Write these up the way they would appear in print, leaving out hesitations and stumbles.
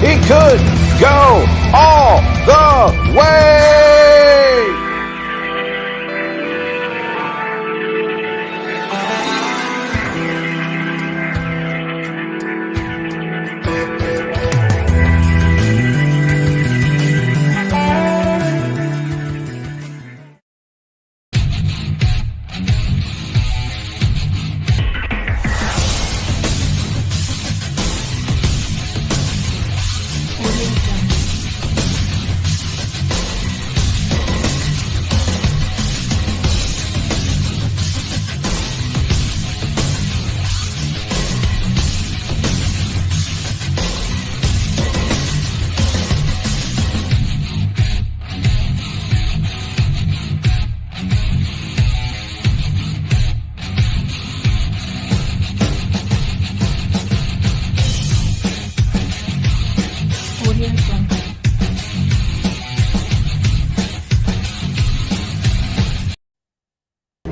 He could go all the way.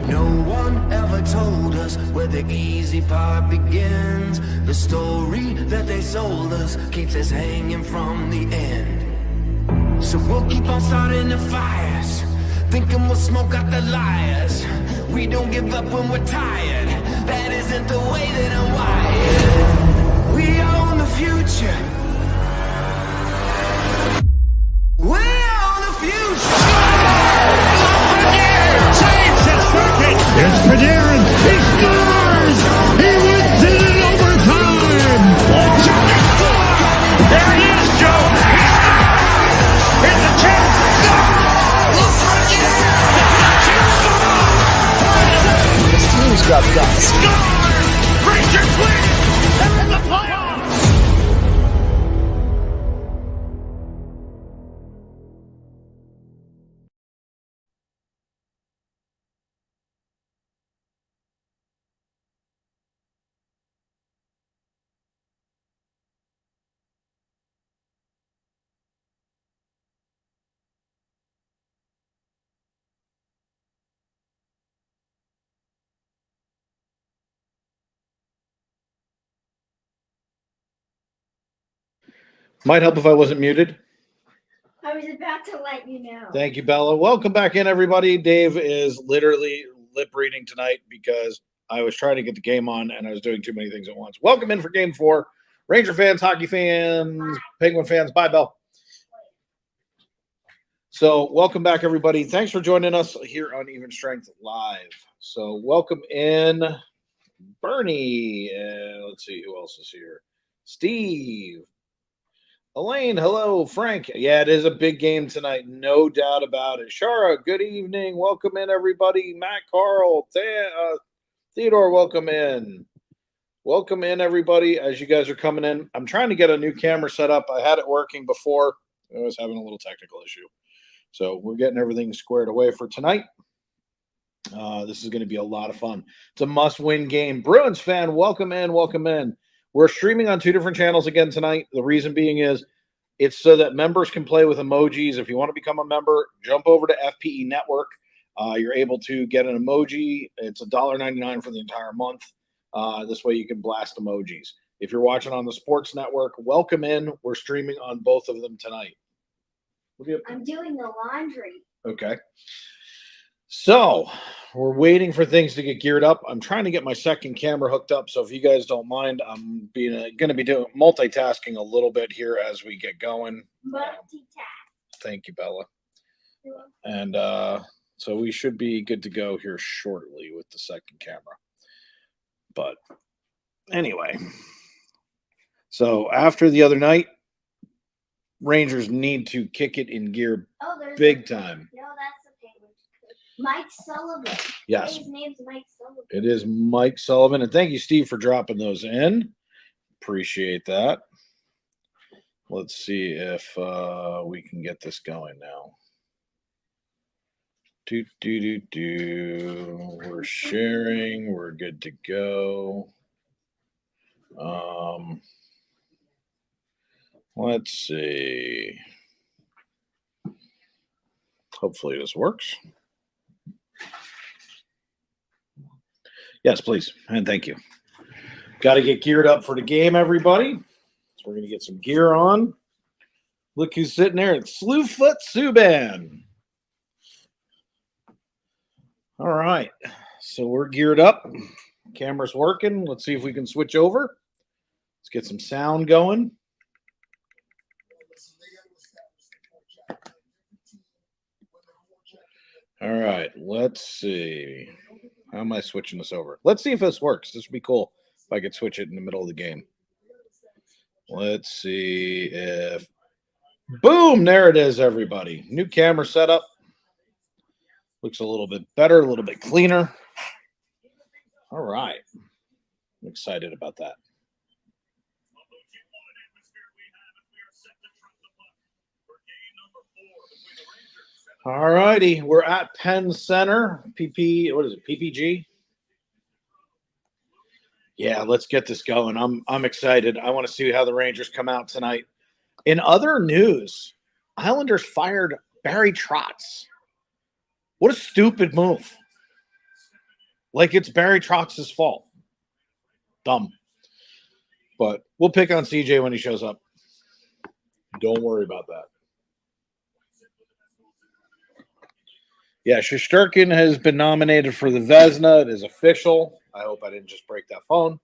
No one ever told us where the easy part begins. The story that they sold us keeps us hanging from the end. So we'll keep on starting the fires, thinking we'll smoke out the liars. We don't give up when we're tired. That isn't the way that I'm wired. We own the future. We own the future. Here's Panarin. He scores! He wins it in overtime! There he is, Joe! Here's the chance! This team's got guts. Rangers win! They're in the playoffs! Might help if I wasn't muted. I was about to let you know. Thank you, Bella. Welcome back in, everybody. Dave is literally lip reading tonight because I was trying to get the game on and I was doing too many things at once. Welcome in for Game 4. Ranger fans, hockey fans, Penguin fans. Bye, Bell. So welcome back, everybody. Thanks for joining us here on Even Strength Live. So welcome in Bernie. Let's see who else is here. Steve. Elaine, hello. Frank. Yeah, it is a big game tonight. No doubt about it. Shara, good evening. Welcome in, everybody. Matt, Carl, Theodore, welcome in. Welcome in, everybody, as you guys are coming in. I'm trying to get a new camera set up. I had it working before. I was having a little technical issue. So we're getting everything squared away for tonight. This is going to be a lot of fun. It's a must-win game. Bruins fan, welcome in, welcome in. We're streaming on 2 different channels again tonight. The reason being is it's so that members can play with emojis. If you want to become a member, jump over to FPE Network. You're able to get an emoji. It's $1.99 for the entire month. This way you can blast emojis. If you're watching on the Sports Network, welcome in. We're streaming on both of them tonight. I'm doing the laundry. Okay. So we're waiting for things to get geared up. I'm trying to get my second camera hooked up. So if you guys don't mind, I'm going to be doing multitasking a little bit here as we get going. Multitask. Thank you, Bella. And so we should be good to go here shortly with the second camera. But anyway, so after the other night, Rangers need to kick it in gear big time. No, that's the Penguins. Mike Sullivan. Yes. His name's Mike Sullivan. It is Mike Sullivan. And thank you, Steve, for dropping those in. Appreciate that. Let's see if we can get this going now. We're sharing. We're good to go. Let's see. Hopefully this works. Yes, please. And thank you. Got to get geared up for the game, everybody. So we're going to get some gear on. Look who's sitting there. It's Slewfoot Subban. All right. So we're geared up. Camera's working. Let's see if we can switch over. Let's get some sound going. All right. Let's see. How am I switching this over? Let's see if this works. This would be cool if I could switch it in the middle of the game. Let's see if... Boom! There it is, everybody. New camera setup. Looks a little bit better, a little bit cleaner. All right. I'm excited about that. All righty. We're at Penn Center. What is it? PPG? Yeah, let's get this going. I'm excited. I want to see how the Rangers come out tonight. In other news, Islanders fired Barry Trotz. What a stupid move. Like it's Barry Trotz's fault. Dumb. But we'll pick on CJ when he shows up. Don't worry about that. Yeah, Shesterkin has been nominated for the Vezina. It is official. I hope I didn't just break that phone.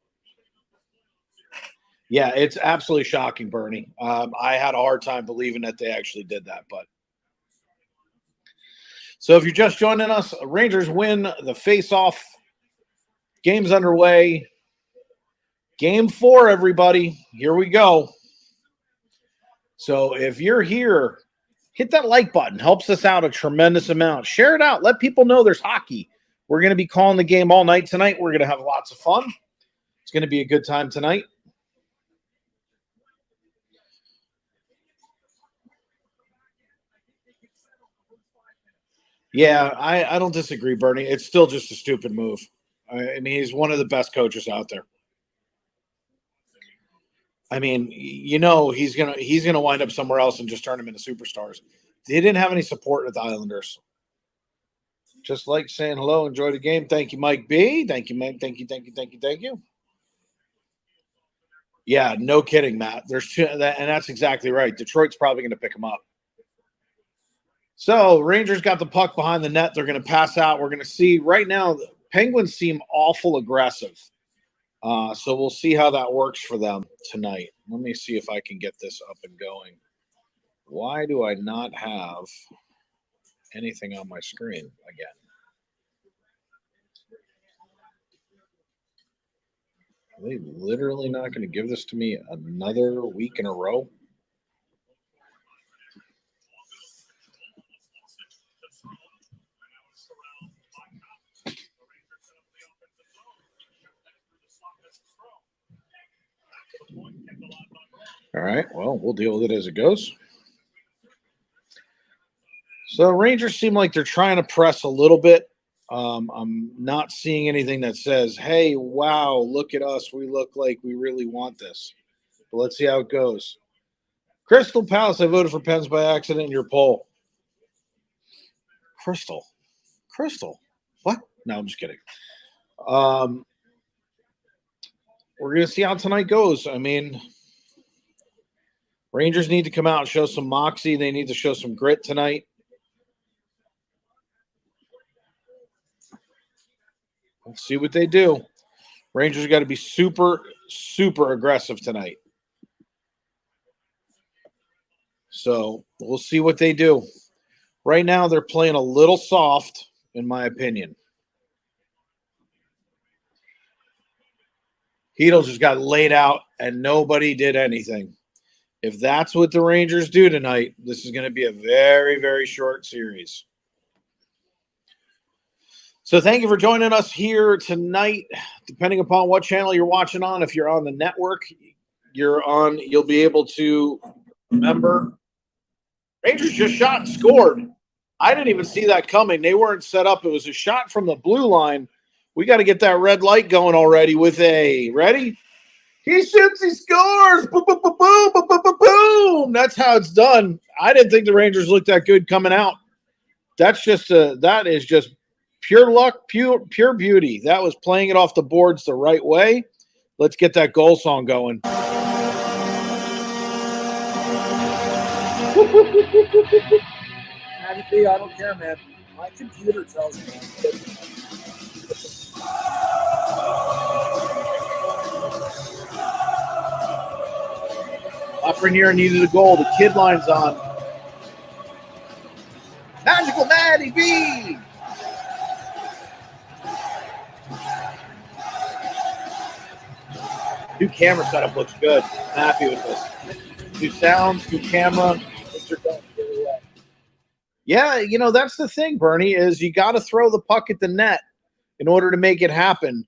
Yeah, it's absolutely shocking, Bernie. I had a hard time believing that they actually did that. But so if you're just joining us, Rangers win the face-off. Game's underway. Game 4, everybody. Here we go. So if you're here, hit that like button. Helps us out a tremendous amount. Share it out. Let people know there's hockey. We're going to be calling the game all night tonight. We're going to have lots of fun. It's going to be a good time tonight. Yeah, I don't disagree, Bernie. It's still just a stupid move. I mean, he's one of the best coaches out there. I mean, you know, he's gonna wind up somewhere else and just turn them into superstars. They didn't have any support with the Islanders. Just like saying hello, enjoy the game. Thank you, Mike B. Thank you, Mike. Thank you. Yeah, no kidding, Matt. There's two, and that's exactly right. Detroit's probably going to pick him up. So Rangers got the puck behind the net. They're going to pass out. We're going to see right now. The Penguins seem awful aggressive. So we'll see how that works for them tonight. Let me see if I can get this up and going. Why do I not have anything on my screen again? Are they literally not going to give this to me another week in a row? All right, well, we'll deal with it as it goes. So Rangers seem like they're trying to press a little bit. I'm not seeing anything that says, hey, wow, look at us. We look like we really want this. But let's see how it goes. Crystal Palace, I voted for Pens by accident in your poll. Crystal. What? No, I'm just kidding. We're going to see how tonight goes. I mean, Rangers need to come out and show some moxie. They need to show some grit tonight. Let's see what they do. Rangers got to be super, super aggressive tonight. So we'll see what they do. Right now, they're playing a little soft, in my opinion. Hedl just got laid out, and nobody did anything. If that's what the Rangers do tonight, this is going to be a very, very short series. So thank you for joining us here tonight. Depending upon what channel you're watching on, if you're on the network, you'll be able to remember. Rangers just shot and scored. I didn't even see that coming. They weren't set up. It was a shot from the blue line. We got to get that red light going already with a ready. He shoots, he scores. Boom, boom, boom, boom, boom, boom, boom, boom. That's how it's done. I didn't think the Rangers looked that good coming out. That is just pure luck, pure beauty. That was playing it off the boards the right way. Let's get that goal song going. Matty B, I don't care, man. My computer tells me. Lafreniere needed a goal. The kid line's on. Magical Matty B! New camera setup looks good. I'm happy with this. New sounds, new camera. Things are going really well. Yeah, you know, that's the thing, Bernie, is you got to throw the puck at the net in order to make it happen.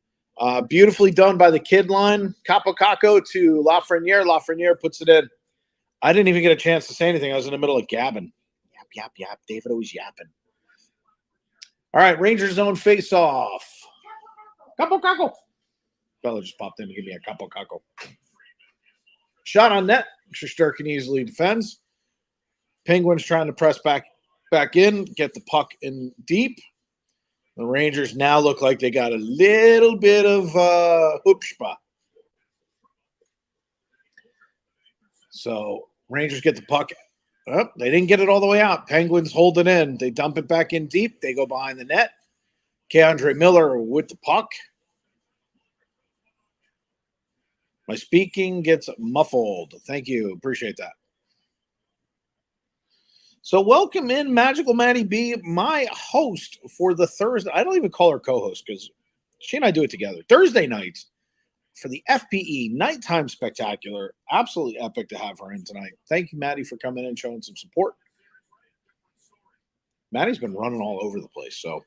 Beautifully done by the kid line. Capo Caco to Lafreniere. Lafreniere puts it in. I didn't even get a chance to say anything. I was in the middle of gabbing. Yap, yap, yap. David always yapping. All right, Rangers zone face-off. Capo Caco. Fella just popped in to give me a Capo Caco. Shot on net. Shesterkin easily defends. Penguins trying to press back in, get the puck in deep. The Rangers now look like they got a little bit of hoopshpa. So Rangers get the puck. Oh, they didn't get it all the way out. Penguins hold it in. They dump it back in deep. They go behind the net. Keandre Miller with the puck. My speaking gets muffled. Thank you. Appreciate that. So welcome in Magical Matty B, my host for the Thursday. I don't even call her co-host because she and I do it together. Thursday nights for the FPE Nighttime Spectacular. Absolutely epic to have her in tonight. Thank you, Maddie, for coming in and showing some support. Maddie's been running all over the place, so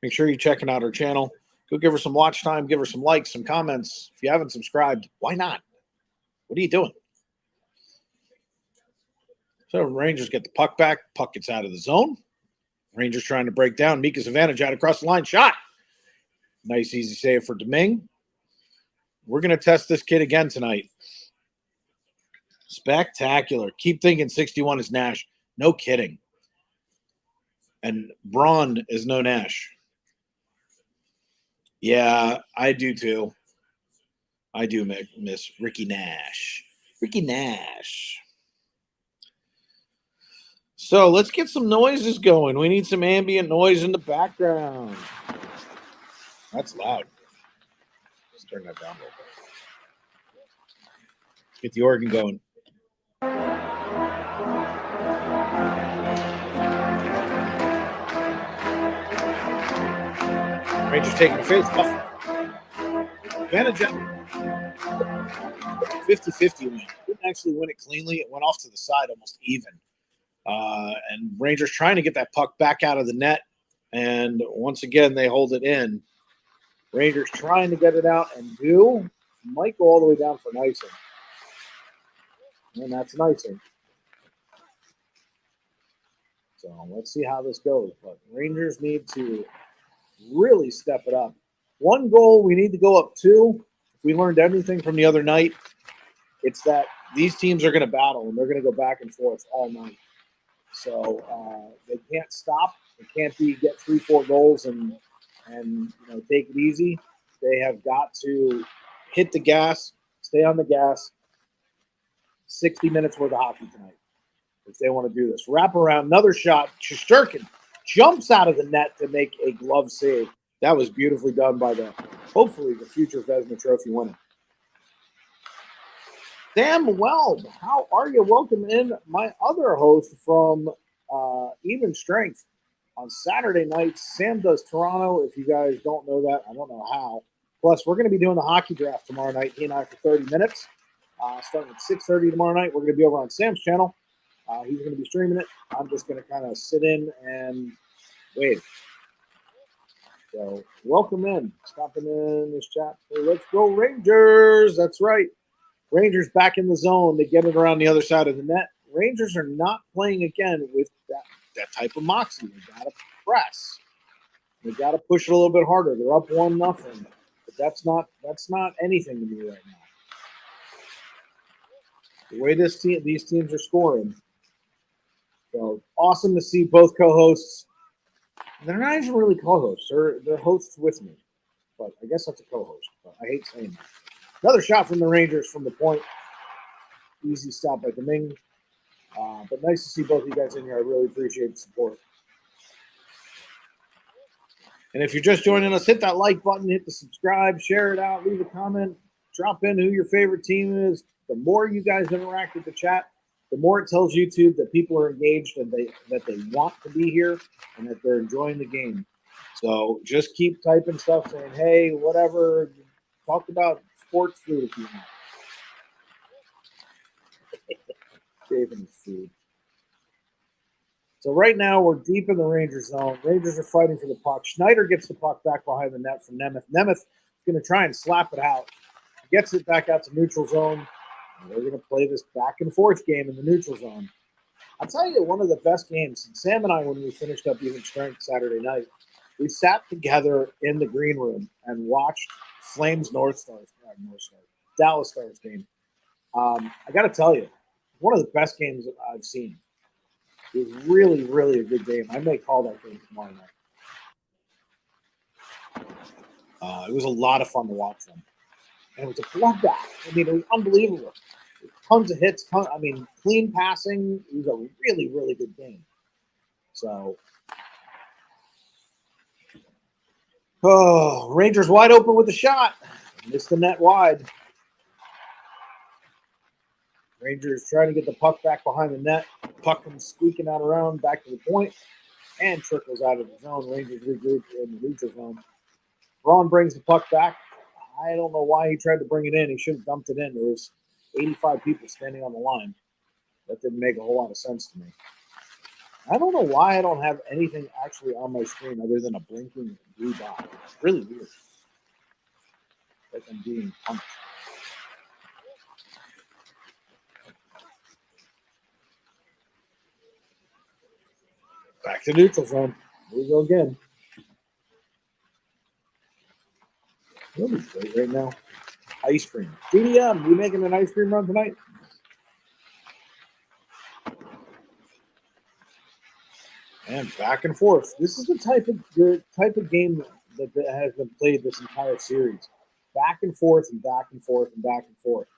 make sure you're checking out her channel. Go give her some watch time, give her some likes, some comments. If you haven't subscribed, why not? What are you doing? So Rangers get the puck back. Puck gets out of the zone. Rangers trying to break down. Mika's advantage out across the line. Shot. Nice, easy save for Domingue. We're going to test this kid again tonight. Spectacular. Keep thinking 61 is Nash. No kidding. And Braun is no Nash. Yeah, I do too. I do miss Ricky Nash. Ricky Nash. So let's get some noises going. We need some ambient noise in the background. That's loud. Let's turn that down a little bit. Let's get the organ going. Rangers taking the face off. Advantage 50-50 win. Didn't actually win it cleanly. It went off to the side almost even. And Rangers trying to get that puck back out of the net. And once again, they hold it in. Rangers trying to get it out and might go all the way down for an icing. And that's an icing. So let's see how this goes. But Rangers need to really step it up. One goal, we need to go up 2. If we learned anything from the other night, it's that these teams are going to battle and they're going to go back and forth all night. So they can't stop. It can't be get 3-4 goals and take it easy. They have got to hit the gas, stay on the gas. 60 minutes worth of hockey tonight if they want to do this. Wrap around, another shot. Shesterkin jumps out of the net to make a glove save. That was beautifully done by hopefully the future Vezina Trophy winner. Sam Welb, how are you? Welcome in, my other host from Even Strength. On Saturday nights, Sam does Toronto. If you guys don't know that, I don't know how. Plus, we're going to be doing the hockey draft tomorrow night, he and I, for 30 minutes. Starting at 6:30 tomorrow night. We're going to be over on Sam's channel. He's going to be streaming it. I'm just going to kind of sit in and wave. So, welcome in. Stopping in this chat. So let's go Rangers. That's right. Rangers back in the zone. They get it around the other side of the net. Rangers are not playing again with that type of moxie. They got to press. They got to push it a little bit harder. They're up 1-0, but that's not anything to me right now. The way these teams are scoring, so awesome to see both co-hosts. They're not even really co-hosts. They're hosts with me, but I guess that's a co-host. But I hate saying that. Another shot from the Rangers from the point. Easy stop by Domingue. But nice to see both of you guys in here. I really appreciate the support. And if you're just joining us, hit that like button, hit the subscribe, share it out, leave a comment, drop in who your favorite team is. The more you guys interact with the chat, the more it tells YouTube that people are engaged and that they want to be here and that they're enjoying the game. So just keep typing stuff saying, hey, whatever, talk about sports food if you want. Dave and his food. So right now we're deep in the Rangers zone. Rangers are fighting for the puck. Schneider gets the puck back behind the net from Nemeth. Nemeth is going to try and slap it out. He gets it back out to neutral zone. And they're going to play this back and forth game in the neutral zone. I'll tell you, one of the best games. And Sam and I, when we finished up Even Strength Saturday night, we sat together in the green room and watched Flames Dallas Stars game. I got to tell you, one of the best games I've seen. It was really, really a good game. I may call that game tomorrow night. It was a lot of fun to watch them. And it was a bloodbath. I mean, it was unbelievable. Tons of hits. Clean passing. It was a really, really good game. So, Rangers wide open with the shot. Missed the net wide. Rangers trying to get the puck back behind the net. Puck comes squeaking out around back to the point and trickles out of the zone. Rangers regroup in the neutral zone. Braun brings the puck back. I don't know why he tried to bring it in. He should have dumped it in. There was 85 people standing on the line. That didn't make a whole lot of sense to me. I don't know why I don't have anything actually on my screen other than a blinking blue dot. It's really weird. Like I'm being punched. Back to neutral zone. Here we go again. Nobody's great right now. Ice cream. DDM, we making an ice cream run tonight? And back and forth. This is the type of game that has been played this entire series. Back and forth and back and forth and back and forth.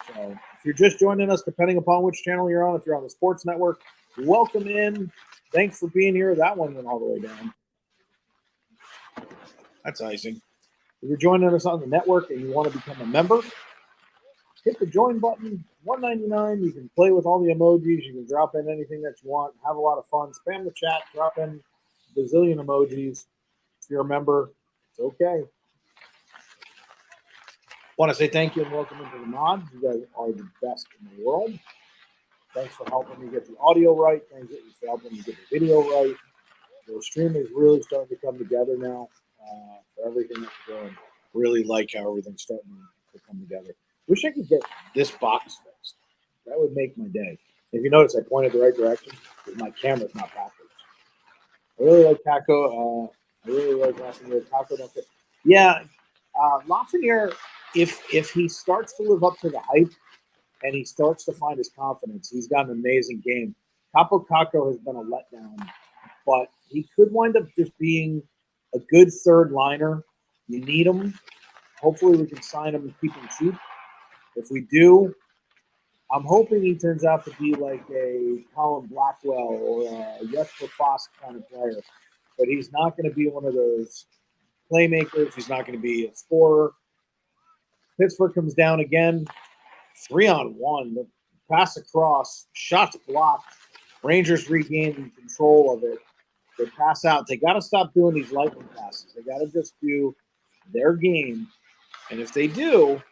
So if you're just joining us, depending upon which channel you're on, if you're on the Sports Network, welcome in. Thanks for being here. That one went all the way down. That's icing. If you're joining us on the network and you want to become a member, hit the join button. $1.99. You can play with all the emojis. You can drop in anything that you want. Have a lot of fun. Spam the chat. Drop in a bazillion emojis. If you're a member, it's okay. Want to say thank you and welcome into the mods. You guys are the best in the world. Thanks for helping me get the audio right. Thanks for helping me get the video right. The stream is really starting to come together now for everything that we're doing. Really like how everything's starting to come together. Wish I could get this box fixed. That would make my day. If you notice, I pointed the right direction because my camera's not backwards. I really like Taco. I really like Lafreniere. Taco don't fit. Yeah, Lafreniere, if he starts to live up to the hype and he starts to find his confidence, he's got an amazing game. Capo Caco has been a letdown, but he could wind up just being a good third liner. You need him. Hopefully we can sign him and keep him cheap. If we do, I'm hoping he turns out to be like a Colin Blackwell or a Jesper Fast kind of player. But he's not going to be one of those playmakers. He's not going to be a scorer. Pittsburgh comes down again. 3-on-1. The pass across. Shots blocked. Rangers regain control of it. They pass out. They got to stop doing these lightning passes. They got to just do their game. And if they do,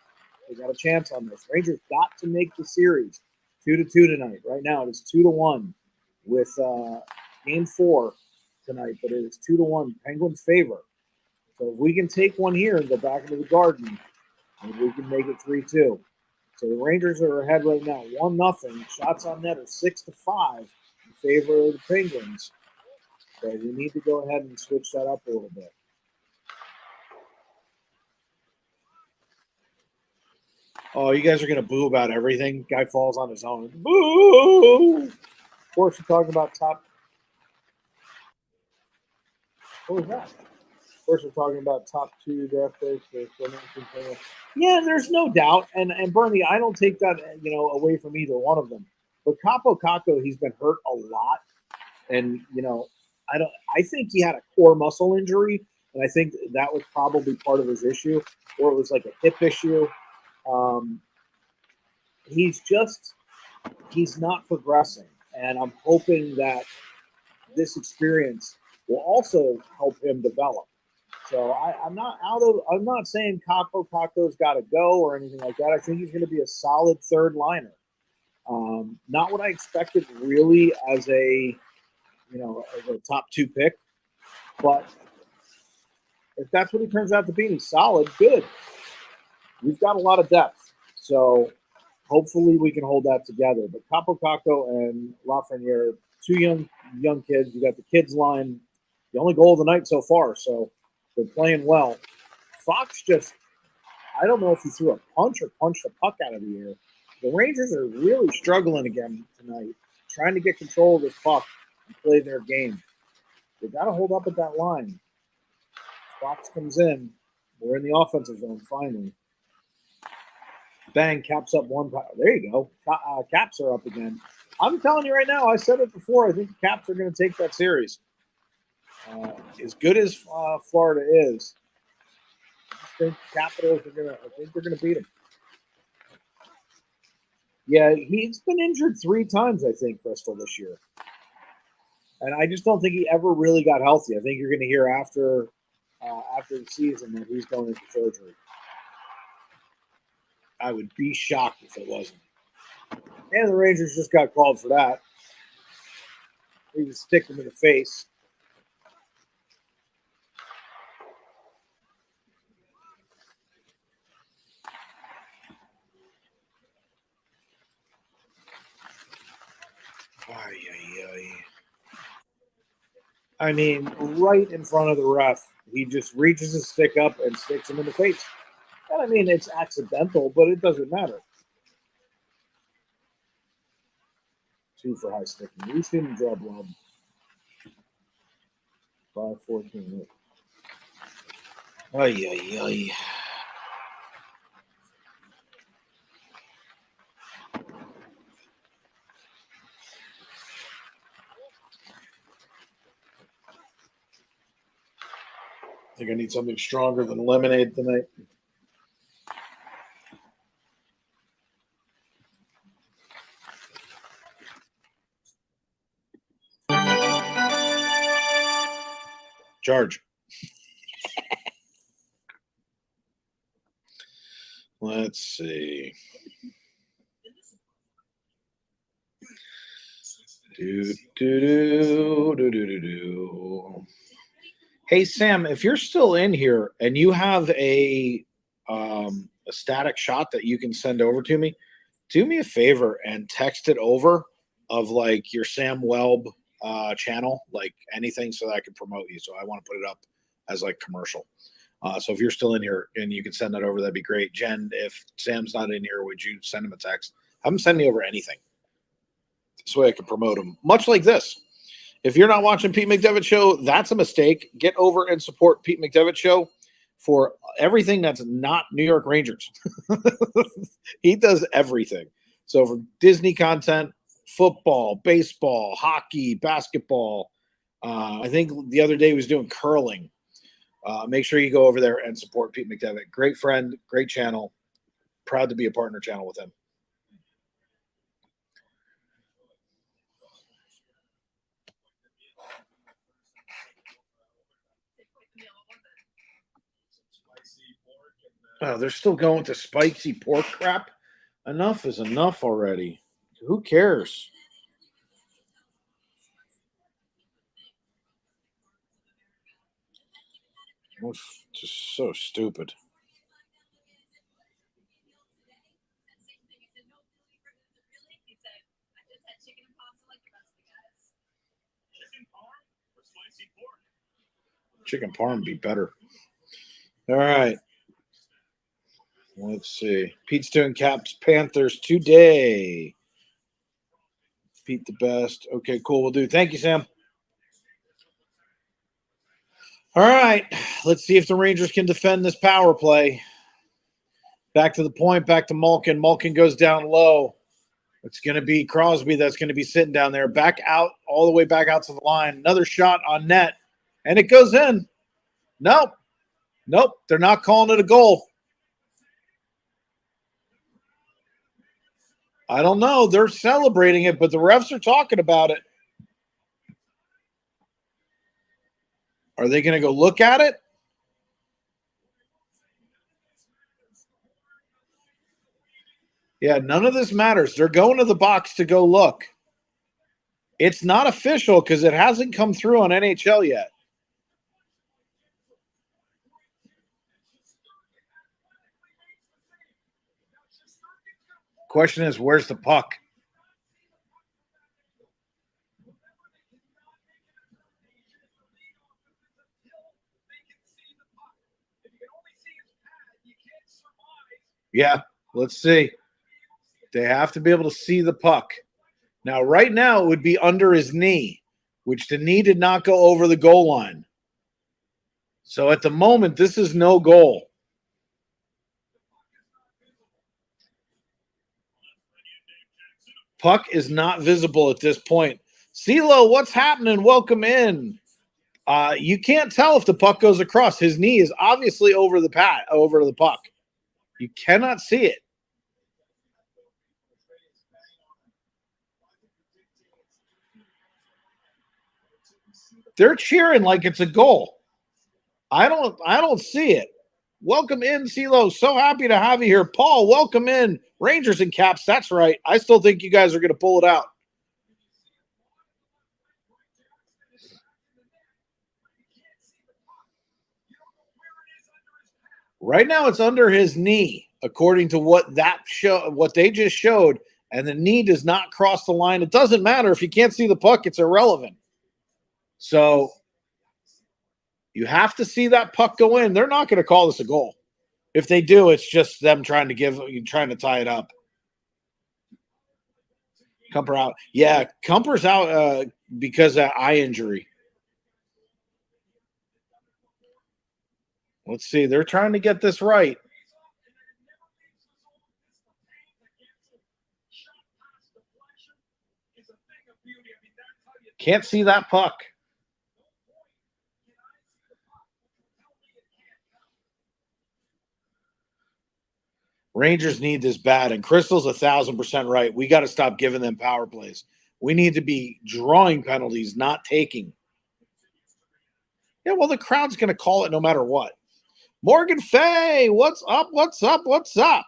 they got a chance on this. Rangers got to make the series 2-2 tonight. Right now it is 2-1 with game 4 tonight, but it is 2-1. Penguins favor. So if we can take one here and go back into the Garden, maybe we can make it 3-2. So the Rangers are ahead right now, 1-0. Shots on net are 6-5 in favor of the Penguins. So we need to go ahead and switch that up a little bit. Oh, you guys are going to boo about everything. Guy falls on his own. Boo! Of course, we're talking about top. What was that? Of course, we're talking about top 2 draft picks. Yeah, there's no doubt. And Bernie, I don't take that away from either one of them. But Capo Caco, he's been hurt a lot. And, I think he had a core muscle injury. And I think that was probably part of his issue, or it was like a hip issue. He's not progressing. And I'm hoping that this experience will also help him develop. So I'm not saying Capo Caco's got to go or anything like that. I think he's going to be a solid third liner. Not what I expected really as a top 2 pick, but if that's what he turns out to be, and he's solid, good. We've got a lot of depth, so hopefully we can hold that together. But Capo Caco and Lafreniere, 2 young kids. You got the kids line, the only goal of the night so far, so they're playing well. Fox I don't know if he threw a punch or punched the puck out of the air. The Rangers are really struggling again tonight, trying to get control of this puck and play their game. They got to hold up at that line. Fox comes in. We're in the offensive zone finally. Bang, Caps up 1. There you go. Caps are up again. I'm telling you right now, I said it before, I think the Caps are going to take that series. As good as Florida is, I think Capitals are going to. I think they're going to beat them. Yeah, he's been injured 3 times, I think, Crystal, this year, and I just don't think he ever really got healthy. I think you're going to hear after the season that he's going into surgery. I would be shocked if it wasn't. And the Rangers just got called for that. He would stick him in the face. I mean, right in front of the ref, he just reaches his stick up and sticks him in the face. And I mean, it's accidental, but it doesn't matter. 2 for high sticking. We've seen him draw blood. 5-14. Ay. I think I need something stronger than lemonade tonight. Charge. Let's see. Hey, Sam, if you're still in here and you have a static shot that you can send over to me, do me a favor and text it over of like your Sam Welb channel, like anything, so that I can promote you. So I want to put it up as like commercial. So if you're still in here and you can send that over, that'd be great. Jen, if Sam's not in here, would you send him a text? Have him send me over anything. This way I can promote him. Much like this. If you're not watching Pete McDevitt Show, that's a mistake. Get over and support Pete McDevitt Show for everything that's not New York Rangers. He does everything. So for Disney content, football, baseball, hockey, basketball. I think the other day he was doing curling. Make sure you go over there and support Pete McDevitt. Great friend, great channel. Proud to be a partner channel with him. Oh, they're still going to spicy pork crap? Enough is enough already. Who cares? Just so stupid. Chicken parm be better. All right. Let's see. Pete's doing Caps Panthers today. Pete the best. Okay, cool. We'll do. Thank you, Sam. All right. Let's see if the Rangers can defend this power play. Back to the point. Back to Malkin. Malkin goes down low. It's going to be Crosby that's going to be sitting down there, back out, all the way back out to the line. Another shot on net, and it goes in. Nope. They're not calling it a goal. I don't know. They're celebrating it, but the refs are talking about it. Are they going to go look at it? Yeah, none of this matters. They're going to the box to go look. It's not official because it hasn't come through on NHL yet. Question is, where's the puck? Yeah, let's see. They have to be able to see the puck. Now, right now, it would be under his knee, which the knee did not go over the goal line. So at the moment, this is no goal. Puck is not visible at this point. CeeLo, what's happening? Welcome in. You can't tell if the puck goes across. His knee is obviously over the puck. You cannot see it. They're cheering like it's a goal. I don't see it. Welcome in, CeeLo. So happy to have you here. Paul, welcome in. Rangers and Caps. That's right. I still think you guys are going to pull it out. Right now, it's under his knee, according to what they just showed, and the knee does not cross the line. It doesn't matter if you can't see the puck; it's irrelevant. So you have to see that puck go in. They're not going to call this a goal. If they do, it's just them trying to tie it up. Kumper out. Yeah, Kumper's out because of eye injury. Let's see. They're trying to get this right. Can't see that puck. Rangers need this bad, and Crystal's 1,000% right. We got to stop giving them power plays. We need to be drawing penalties, not taking. Yeah, well, the crowd's going to call it no matter what. Morgan Fay, what's up? What's up? What's up?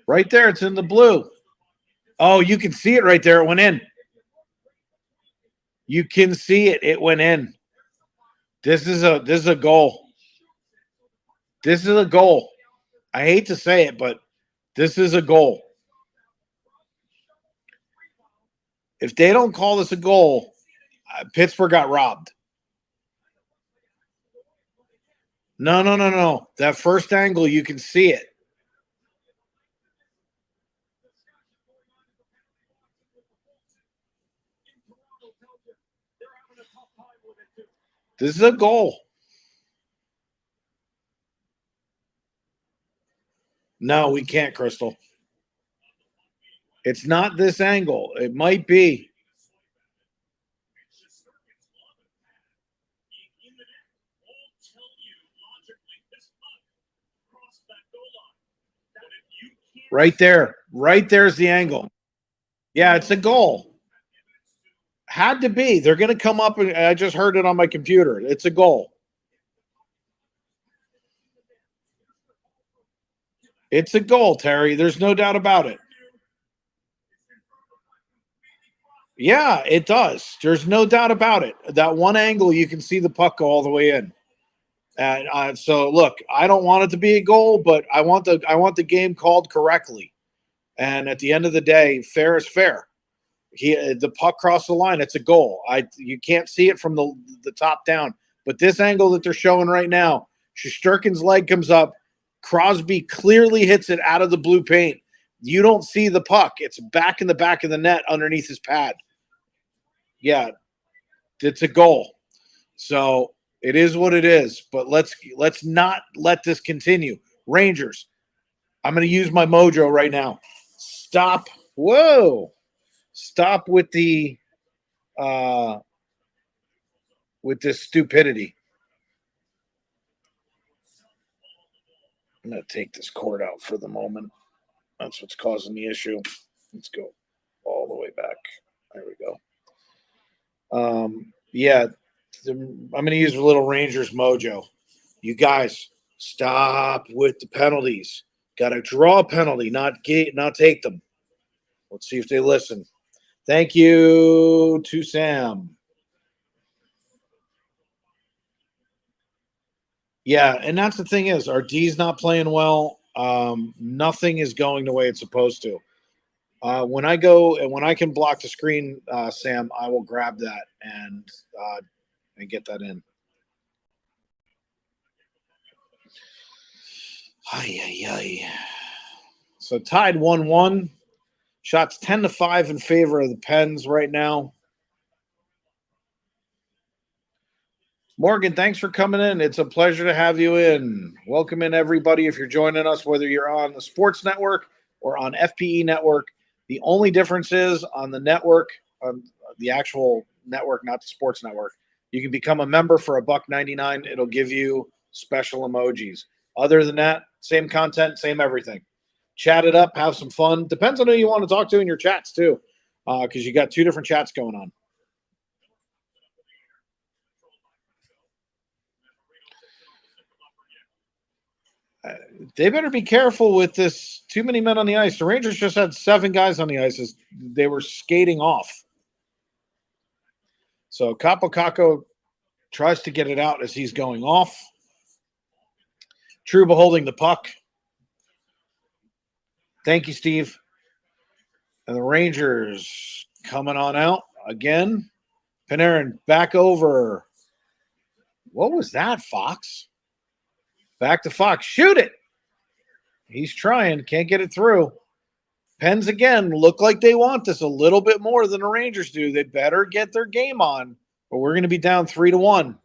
Right there, it's in the blue. Oh, you can see it right there. It went in. You can see it. It went in. This is a goal. This is a goal. I hate to say it, but this is a goal. If they don't call this a goal, Pittsburgh got robbed. No. That first angle, you can see it. This is a goal. No, we can't, Crystal. It's not this angle. It might be. Right there. Right there's the angle. Yeah, it's a goal. Had to be. They're going to come up, and I just heard it on my computer. It's a goal. It's a goal, Terry. There's no doubt about it. Yeah, it does. There's no doubt about it. That one angle, you can see the puck go all the way in. And so, look, I don't want it to be a goal, but I want the game called correctly. And at the end of the day, fair is fair. The puck crossed the line. It's a goal. You can't see it from the top down. But this angle that they're showing right now, Shesterkin's leg comes up. Crosby clearly hits it out of the blue paint. You don't see the puck. It's back in the back of the net underneath his pad. Yeah, it's a goal. So It is what it is, but let's not let this continue. Rangers, I'm going to use my mojo right now. Stop. Whoa. Stop with the with this stupidity. I'm going to take this cord out for the moment. That's what's causing the issue. Let's go all the way back. There we go. Yeah, I'm going to use a little Rangers mojo. You guys, stop with the penalties. Got to draw a penalty, not take them. Let's see if they listen. Thank you to Sam. Yeah, and that's the thing is, our D's not playing well. Nothing is going the way it's supposed to. When I go and when I can block the screen, Sam, I will grab that and get that in. So tied 1-1. Shots 10-5 in favor of the Pens right now. Morgan, thanks for coming in. It's a pleasure to have you in. Welcome in, everybody. If you're joining us, whether you're on the Sports Network or on FPE Network, the only difference is on the network, on the actual network, not the Sports Network, you can become a member for $1.99. It'll give you special emojis. Other than that, same content, same everything. Chat it up, have some fun. Depends on who you want to talk to in your chats, too, because you got two different chats going on. They better be careful with this. Too many men on the ice. The Rangers just had 7 guys on the ice as they were skating off. So Kapokako tries to get it out as he's going off. Trouba holding the puck. Thank you, Steve. And the Rangers coming on out again. Panarin back over. What was that, Fox? Back to Fox. Shoot it. He's trying. Can't get it through. Pens again look like they want this a little bit more than the Rangers do. They better get their game on, or we're going to be down 3-1.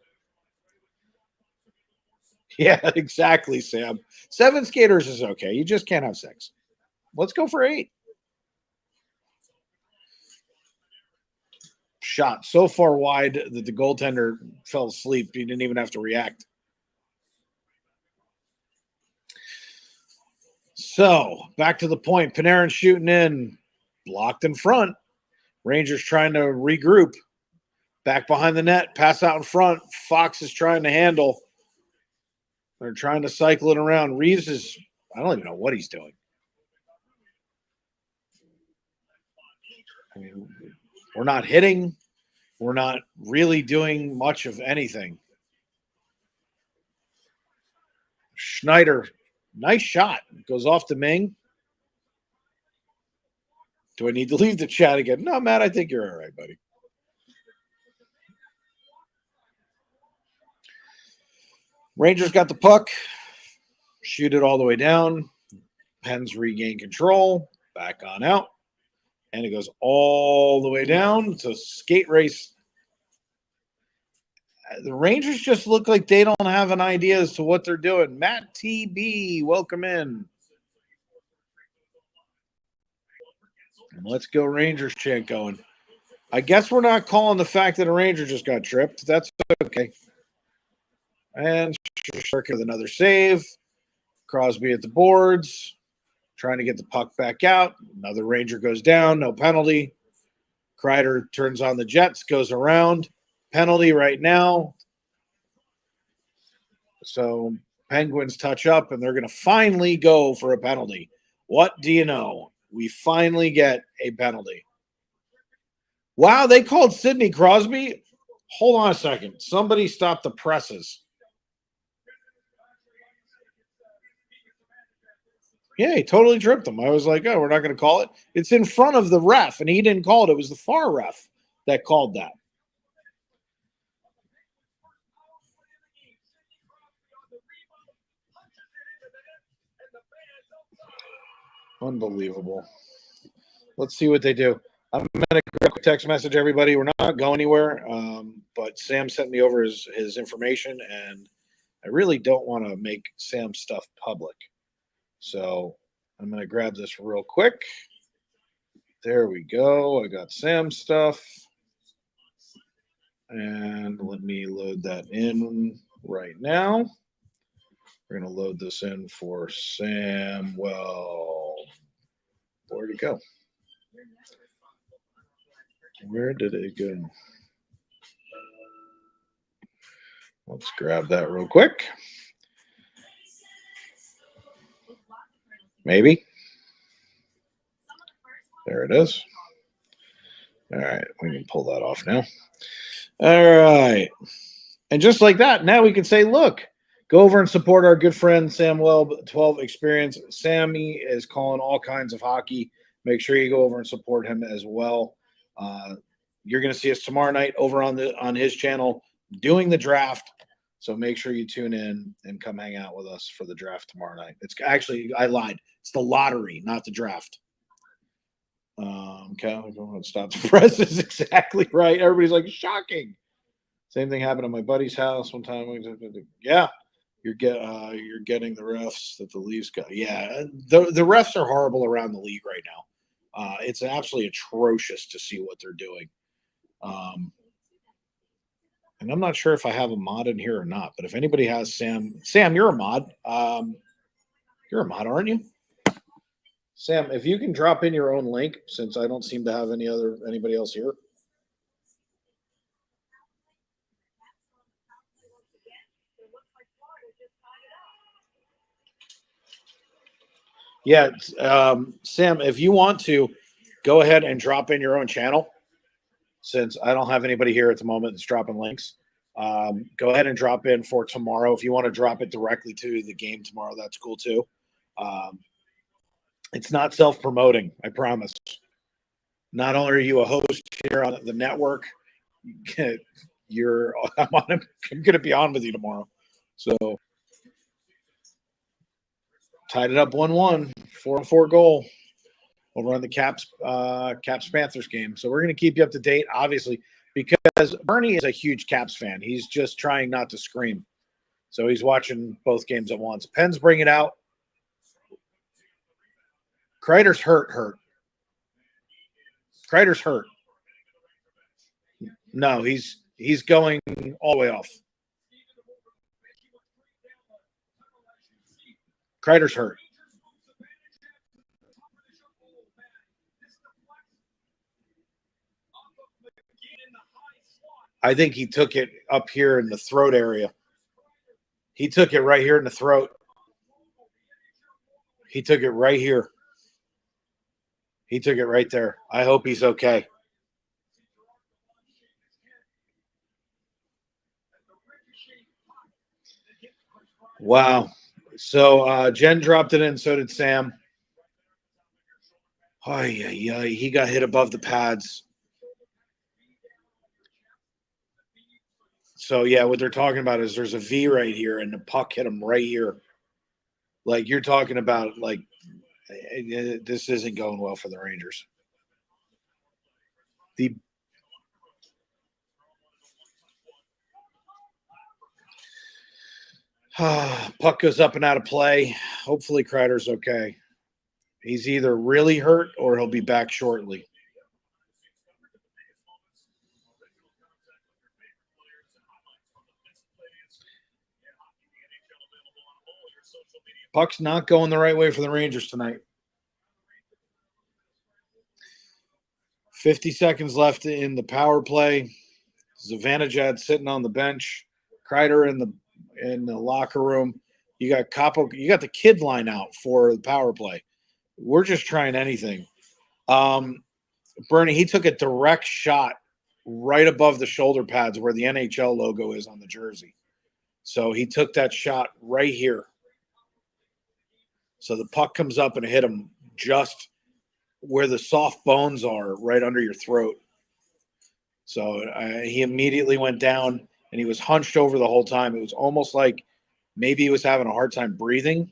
Yeah, exactly, Sam. 7 skaters is okay. You just can't have 6. Let's go for 8. Shot so far wide that the goaltender fell asleep. He didn't even have to react. So, back to the point. Panarin shooting in. Blocked in front. Rangers trying to regroup. Back behind the net. Pass out in front. Fox is trying to handle. They're trying to cycle it around. Reeves is, I don't even know what he's doing. I mean, we're not hitting. We're not really doing much of anything. Schneider, nice shot. Goes off to Ming. Do I need to leave the chat again? No, Matt, I think you're all right, buddy. Rangers got the puck. Shoot it all the way down. Pens regain control. Back on out. And it goes all the way down. It's a skate race. The Rangers just look like they don't have an idea as to what they're doing. Matt TB, welcome in. And let's go Rangers chant going. I guess we're not calling the fact that a Ranger just got tripped. That's okay. And Shark with another save. Crosby at the boards. Trying to get the puck back out. Another Ranger goes down. No penalty. Kreider turns on the Jets. Goes around. Penalty right now. So Penguins touch up, and they're going to finally go for a penalty. What do you know? We finally get a penalty. Wow, they called Sidney Crosby. Hold on a second. Somebody stop the presses. Yeah, he totally tripped him. I was like, oh, we're not going to call it. It's in front of the ref, and he didn't call it. It was the far ref that called that. Unbelievable. Let's see what they do. I'm going to grab a quick text message, everybody. We're not going anywhere, but Sam sent me over his information, and I really don't want to make Sam's stuff public. So I'm going to grab this real quick. There we go. I got Sam's stuff. And let me load that in right now. We're going to load this in for Sam. Well, where'd it go? Where did it go? Let's grab that real quick. Maybe. There it is. All right, we can pull that off now. All right. And just like that, now we can say, look, go over and support our good friend Sam Webb 12 Experience. Sammy is calling all kinds of hockey. Make sure you go over and support him as well. You're going to see us tomorrow night over on his channel doing the draft. So make sure you tune in and come hang out with us for the draft tomorrow night. It's actually, I lied. It's the lottery, not the draft. Okay, stop the press is exactly right. Everybody's like, shocking. Same thing happened at my buddy's house one time. Yeah, you're getting the refs that the Leafs got. Yeah, the refs are horrible around the league right now. It's absolutely atrocious to see what they're doing. And I'm not sure if I have a mod in here or not, but if anybody has Sam, you're a mod. You're a mod, aren't you? Sam, if you can drop in your own link, since I don't seem to have anybody else here. Yeah, Sam, if you want to, go ahead and drop in your own channel. Since I don't have anybody here at the moment that's dropping links, go ahead and drop in for tomorrow. If you want to drop it directly to the game tomorrow, that's cool too. It's not self-promoting, I promise. Not only are you a host here on the network, I'm going to be on with you tomorrow. So tied it up 1-1, 4-4 goal over on the Caps Panthers game. So we're going to keep you up to date, obviously, because Bernie is a huge Caps fan. He's just trying not to scream. So he's watching both games at once. Penn's bring it out. Kreider's hurt. Kreider's hurt. No, he's going all the way off. Kreider's hurt. I think he took it up here in the throat area. He took it right here in the throat. He took it right here. He took it right there. I hope he's okay. Wow. So Jen dropped it in, so did Sam. Oh, yeah. He got hit above the pads. So, yeah, what they're talking about is there's a V right here, and the puck hit him right here. Like, you're talking about, like, this isn't going well for the Rangers. The puck goes up and out of play. Hopefully Kreider's okay. He's either really hurt or he'll be back shortly. Puck's not going the right way for the Rangers tonight. 50 seconds left in the power play. Zivanejad sitting on the bench. Kreider in the locker room. You got Capo. You got the kid line out for the power play. We're just trying anything. Bernie, he took a direct shot right above the shoulder pads where the NHL logo is on the jersey. So he took that shot right here. So the puck comes up and hit him just where the soft bones are, right under your throat. So he immediately went down, and he was hunched over the whole time. It was almost like maybe he was having a hard time breathing.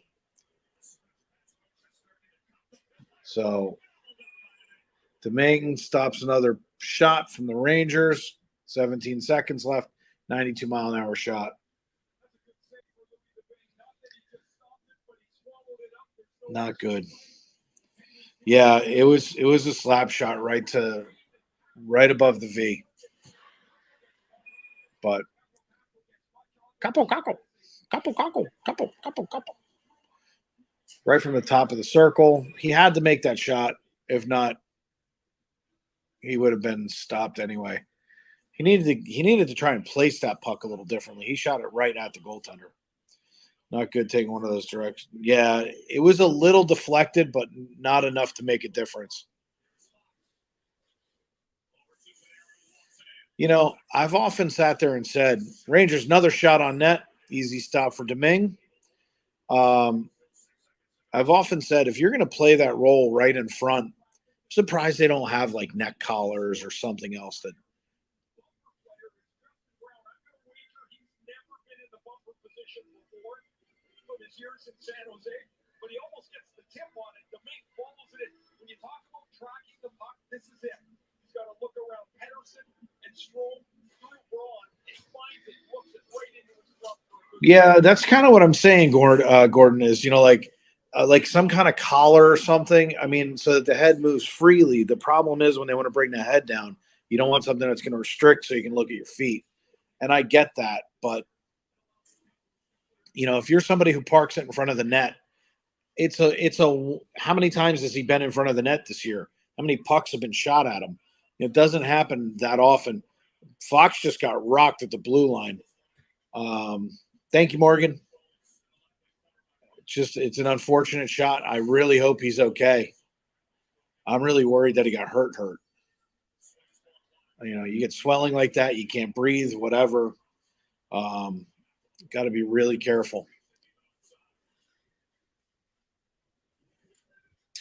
So Domingue stops another shot from the Rangers. 17 seconds left. 92-mile-an-hour shot. Not good. Yeah, it was a slap shot right above the V. But couple. Right from the top of the circle. He had to make that shot. If not, he would have been stopped anyway. He needed to try and place that puck a little differently. He shot it right at the goaltender. Not good taking one of those directions. Yeah, it was a little deflected, but not enough to make a difference. You know, I've often sat there and said, Rangers, another shot on net. Easy stop for Domingue. I've often said, if you're going to play that role right in front, I'm surprised they don't have like neck collars or something else that. Years in San Jose, but he almost gets the tip on it. Domingue follows it in. When you talk about tracking the puck, this is it. He's got to look around Pedersen and Strome through Braun. He finds it, looks it right into his glove. Yeah, that's kind of what I'm saying, Gordon, is, like some kind of collar or something. I mean, so that the head moves freely. The problem is when they want to bring the head down, you don't want something that's going to restrict so you can look at your feet. And I get that, but if you're somebody who parks it in front of the net, it's a how many times has he been in front of the net this year? How many pucks have been shot at him? It doesn't happen that often. Fox just got rocked at the blue line. Thank you, Morgan. It's an unfortunate shot. I really hope he's okay. I'm really worried that he got hurt. You get swelling like that, you can't breathe, whatever. Got to be really careful.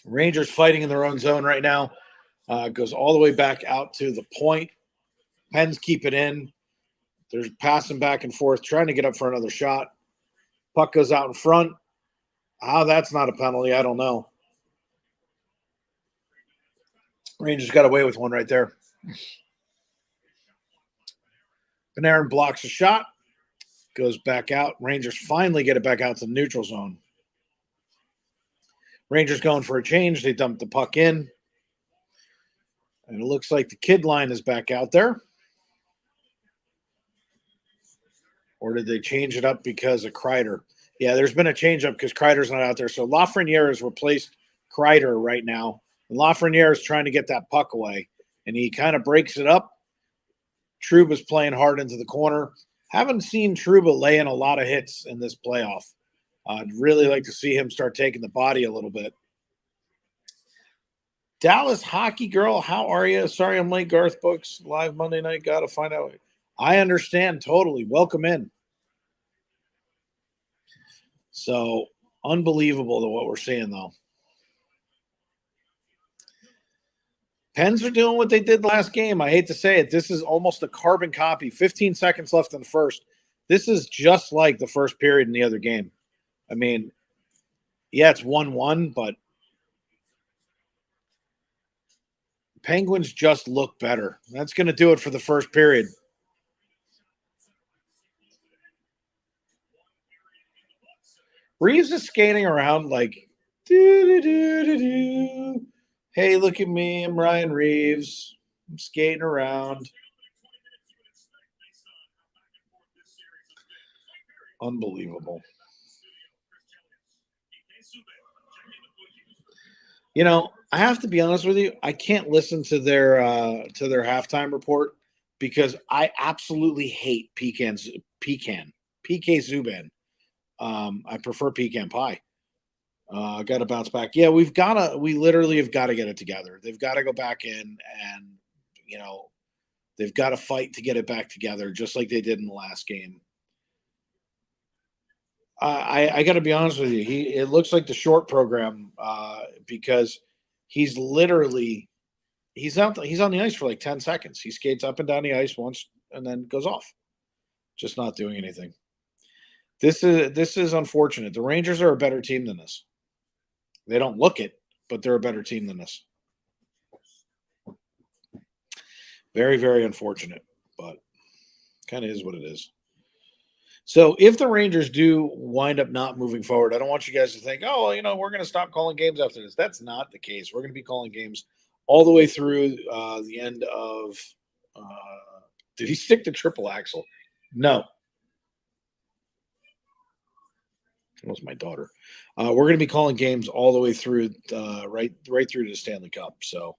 Rangers fighting in their own zone right now. Goes all the way back out to the point. Pens keep it in. They're passing back and forth, trying to get up for another shot. Puck goes out in front. How that's not a penalty, I don't know. Rangers got away with one right there. Panarin blocks a shot. Goes back out. Rangers finally get it back out to the neutral zone. Rangers going for a change. They dump the puck in. And it looks like the kid line is back out there. Or did they change it up because of Kreider? Yeah, there's been a change up because Kreider's not out there. So Lafreniere has replaced Kreider right now. And Lafreniere is trying to get that puck away. And he kind of breaks it up. Trouba's playing hard into the corner. Haven't seen Trouba lay in a lot of hits in this playoff. I'd really like to see him start taking the body a little bit. Dallas Hockey Girl, how are you? Sorry I'm late, Garth Books. Live Monday night. Got to find out. I understand totally. Welcome in. So, unbelievable to what we're seeing, though. Pens are doing what they did last game. I hate to say it. This is almost a carbon copy. 15 seconds left in the first. This is just like the first period in the other game. I mean, yeah, it's 1-1, but Penguins just look better. That's going to do it for the first period. Reeves is skating around like, do. Hey, look at me. I'm Ryan Reeves. I'm skating around. Unbelievable. I have to be honest with you. I can't listen to their halftime report because I absolutely hate PK Subban. I prefer pecan pie. Got to bounce back. Yeah, we literally have got to get it together. They've got to go back in and, they've got to fight to get it back together, just like they did in the last game. I got to be honest with you. It looks like the short program because he's on the ice for like 10 seconds. He skates up and down the ice once and then goes off, just not doing anything. This is unfortunate. The Rangers are a better team than this. They don't look it, but they're a better team than this. Very, very unfortunate, but kind of is what it is. So if the Rangers do wind up not moving forward, I don't want you guys to think, oh, well, we're going to stop calling games after this. That's not the case. We're going to be calling games all the way through the end of. Did he stick to triple axle? No. That was my daughter. We're going to be calling games all the way through, right through to the Stanley Cup. So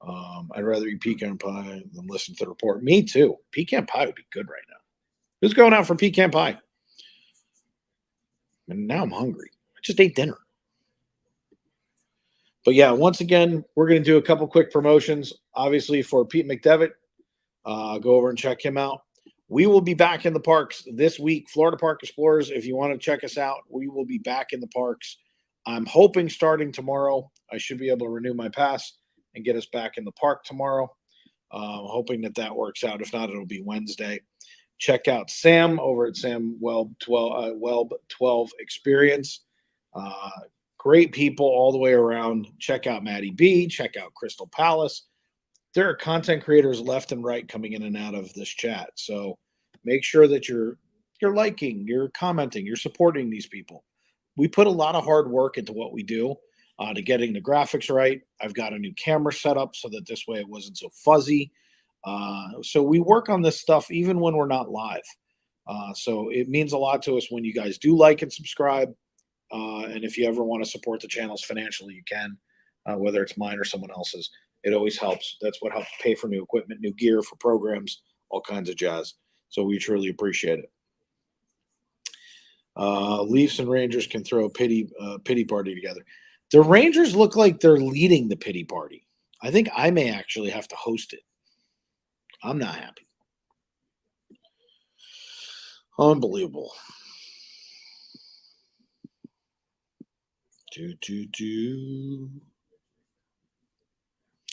I'd rather eat pecan pie than listen to the report. Me too. Pecan pie would be good right now. Who's going out for pecan pie? And now I'm hungry. I just ate dinner. But yeah, once again, we're going to do a couple quick promotions. Obviously, for Pete McDevitt, go over and check him out. We will be back in the parks this week. Florida Park Explorers, if you want to check us out, we will be back in the parks. I'm hoping starting tomorrow, I should be able to renew my pass and get us back in the park tomorrow. Hoping that works out. If not, it'll be Wednesday. Check out Sam over at Sam Welb 12 Experience. Great people all the way around. Check out Maddie B. Check out Crystal Palace. There are content creators left and right coming in and out of this chat. So make sure that you're liking, you're commenting, you're supporting these people. We put a lot of hard work into what we do to getting the graphics right. I've got a new camera set up so that this way it wasn't so fuzzy. So we work on this stuff even when we're not live. So it means a lot to us when you guys do like and subscribe. And if you ever want to support the channels financially, you can, whether it's mine or someone else's. It always helps. That's what helps pay for new equipment, new gear for programs, all kinds of jazz. So we truly appreciate it. Leafs and Rangers can throw a pity party together. The Rangers look like they're leading the pity party. I think I may actually have to host it. I'm not happy. Unbelievable.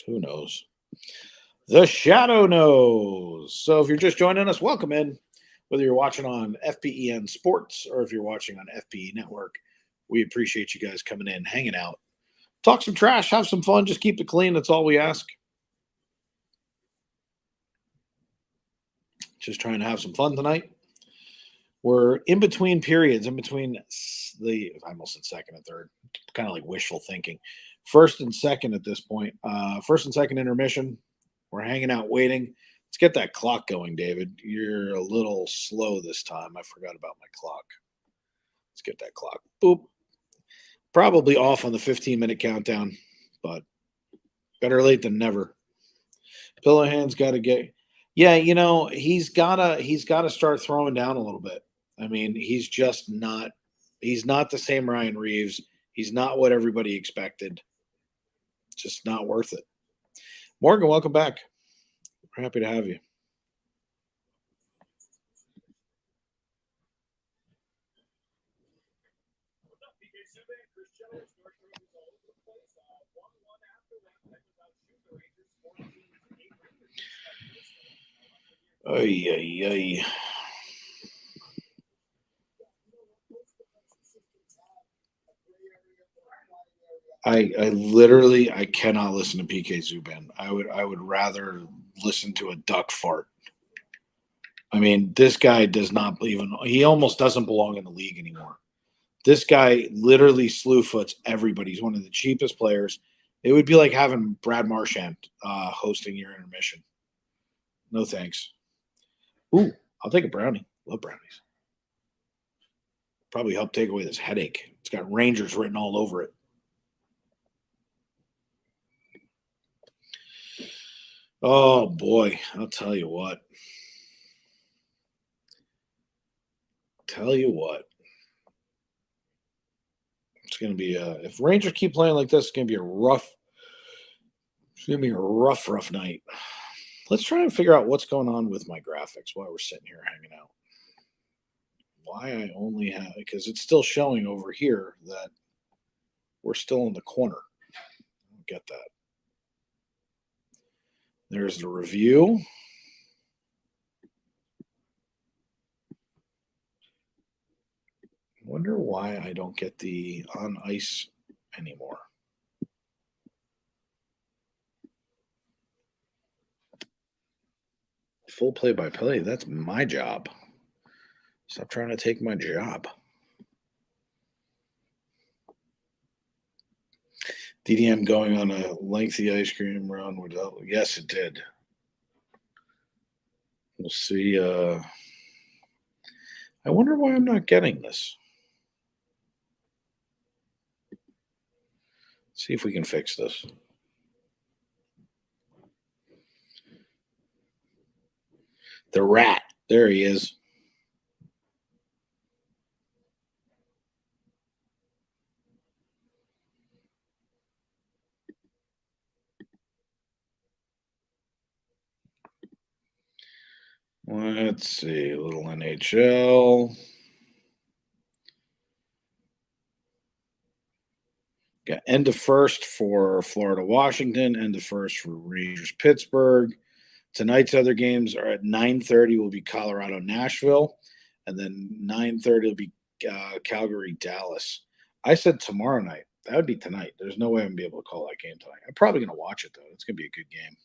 Who knows? The Shadow knows. So if you're just joining us, welcome in. Whether you're watching on FPEN Sports or if you're watching on FPE Network, we appreciate you guys coming in, hanging out. Talk some trash, have some fun, just keep it clean. That's all we ask. Just trying to have some fun tonight. We're in between periods, in between I almost said second and third, kind of like wishful thinking. First and second at this point. First and second intermission. We're hanging out, waiting. Let's get that clock going, David. You're a little slow this time. I forgot about my clock. Let's get that clock. Boop. Probably off on the 15-minute countdown, but better late than never. Pillowhand's got to get. Yeah, he's gotta start throwing down a little bit. I mean, he's not the same Ryan Reeves. He's not what everybody expected. Just not worth it. Morgan, welcome back. We're happy to have you. Ay, ay, ay. I literally cannot listen to PK Subban. I would rather listen to a duck fart. I mean, this guy does not even, he almost doesn't belong in the league anymore. This guy literally slew foots everybody. He's one of the cheapest players. It would be like having Brad Marchand hosting your intermission. No thanks. Ooh, I'll take a brownie. Love brownies. Probably help take away this headache. It's got Rangers written all over it. Oh, boy. I'll tell you what. It's going to be if Rangers keep playing like this, it's going to be a rough night. Let's try and figure out what's going on with my graphics while we're sitting here hanging out. Why I only have, because it's still showing over here that we're still in the corner. I don't get that. There's the review. Wonder why I don't get the on ice anymore. Full play-by-play. That's my job. Stop trying to take my job. DDM going on a lengthy ice cream run without. Yes, it did. We'll see. I wonder why I'm not getting this. See if we can fix this. The rat. There he is. Let's see. A little NHL. Got end of first for Florida, Washington. End of first for Rangers, Pittsburgh. Tonight's other games are at 9:30 will be Colorado, Nashville. And then 9:30 will be Calgary, Dallas. I said tomorrow night. That would be tonight. There's no way I'm going to be able to call that game tonight. I'm probably going to watch it, though. It's going to be a good game.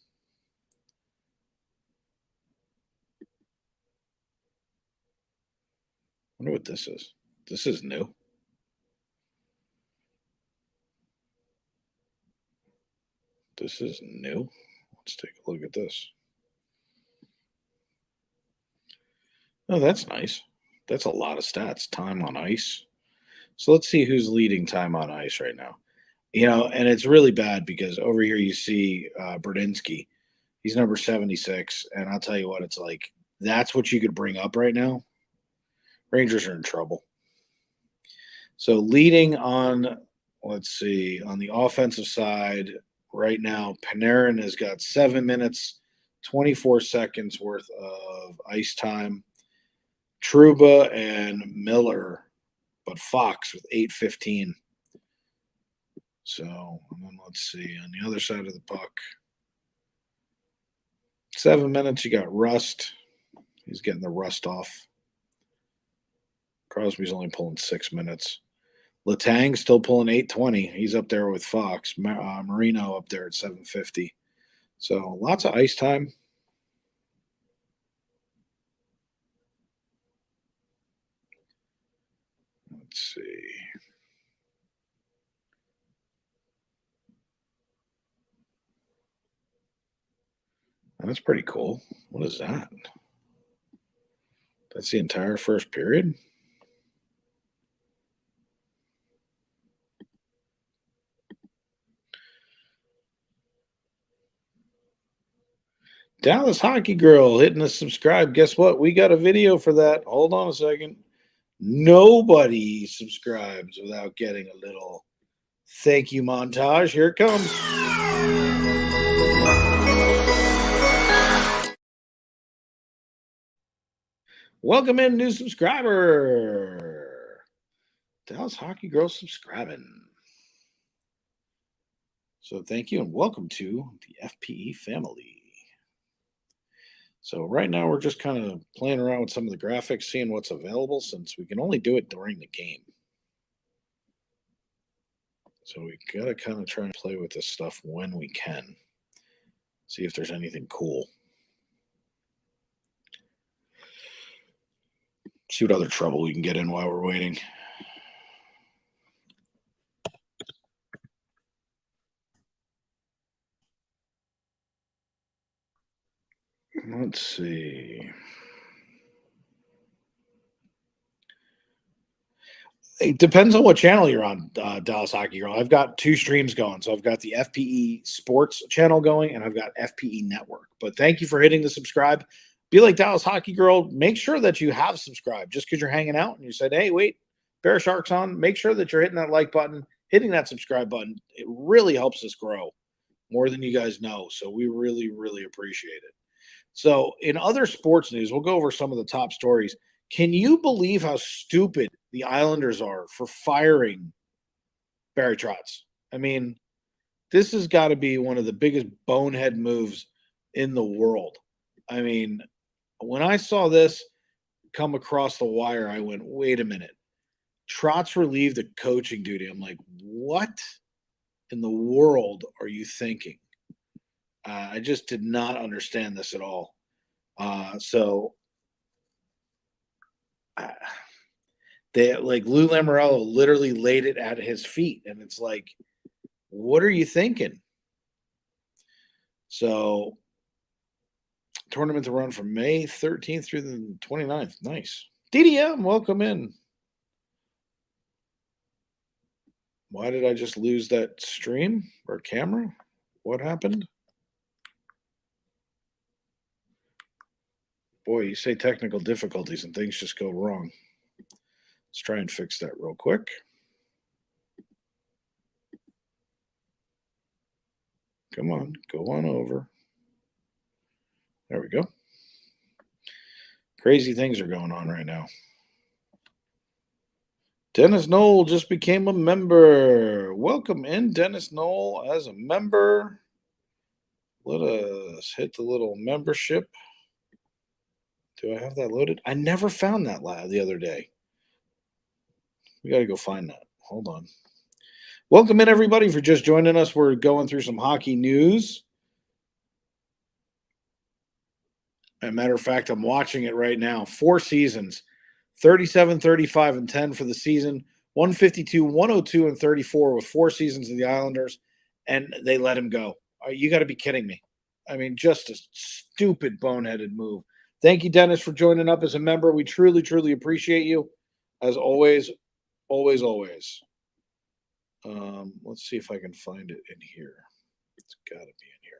I wonder what this is. This is new. This is new. Let's take a look at this. Oh, that's nice. That's a lot of stats. Time on ice. So let's see who's leading time on ice right now. And it's really bad because over here you see Berdinsky. He's number 76. And I'll tell you what, it's like, that's what you could bring up right now. Rangers are in trouble. So leading on, let's see, on the offensive side right now, Panarin has got 7 minutes, 24 seconds worth of ice time. Trouba and Miller, but Fox with 8:15. So, and then let's see, on the other side of the puck, 7 minutes, you got Rust. He's getting the rust off. Crosby's only pulling 6 minutes. Letang still pulling 8:20. He's up there with Fox. Marino up there at 7:50. So lots of ice time. Let's see. That's pretty cool. What is that? That's the entire first period? Dallas Hockey Girl hitting the subscribe. Guess what? We got a video for that. Hold on a second. Nobody subscribes without getting a little thank you montage. Here it comes. Welcome in, new subscriber. Dallas Hockey Girl subscribing. So thank you and welcome to the FPE family. So right now we're just kind of playing around with some of the graphics, seeing what's available since we can only do it during the game. So we got to kind of try and play with this stuff when we can. See if there's anything cool. See what other trouble we can get in while we're waiting. Let's see. It depends on what channel you're on, Dallas Hockey Girl. I've got 2 streams going. So I've got the FPE Sports channel going, and I've got FPE Network. But thank you for hitting the subscribe. Be like Dallas Hockey Girl. Make sure that you have subscribed. Just because you're hanging out and you said, hey, wait, BearShark's on. Make sure that you're hitting that like button, hitting that subscribe button. It really helps us grow more than you guys know. So we really, really appreciate it. So in other sports news, we'll go over some of the top stories. Can you believe how stupid the Islanders are for firing Barry Trotz? I mean, this has got to be one of the biggest bonehead moves in the world. I mean, when I saw this come across the wire, I went, wait a minute. Trotz relieved the coaching duty. I'm like, what in the world are you thinking? I just did not understand this at all. So they like Lou Lamoriello literally laid it at his feet, and it's like, what are you thinking? So tournament to run from May 13th through the 29th. Nice. DDM, welcome in. Why did I just lose that stream or camera? What happened? Boy, you say technical difficulties and things just go wrong. Let's try and fix that real quick. Come on, go on over. There we go. Crazy things are going on right now. Dennis Knoll just became a member. Welcome in, Dennis Knoll, as a member. Let us hit the little membership. Do I have that loaded? I never found that the other day. We got to go find that. Hold on. Welcome in, everybody, for just joining us. We're going through some hockey news. As a matter of fact, I'm watching it right now. 4 seasons, 37, 35, and 10 for the season, 152, 102, and 34 with 4 seasons of the Islanders, and they let him go. You got to be kidding me. I mean, just a stupid, boneheaded move. Thank you, Dennis, for joining up as a member. We truly, truly appreciate you, as always, always, always. Let's see if I can find it in here. It's got to be in here.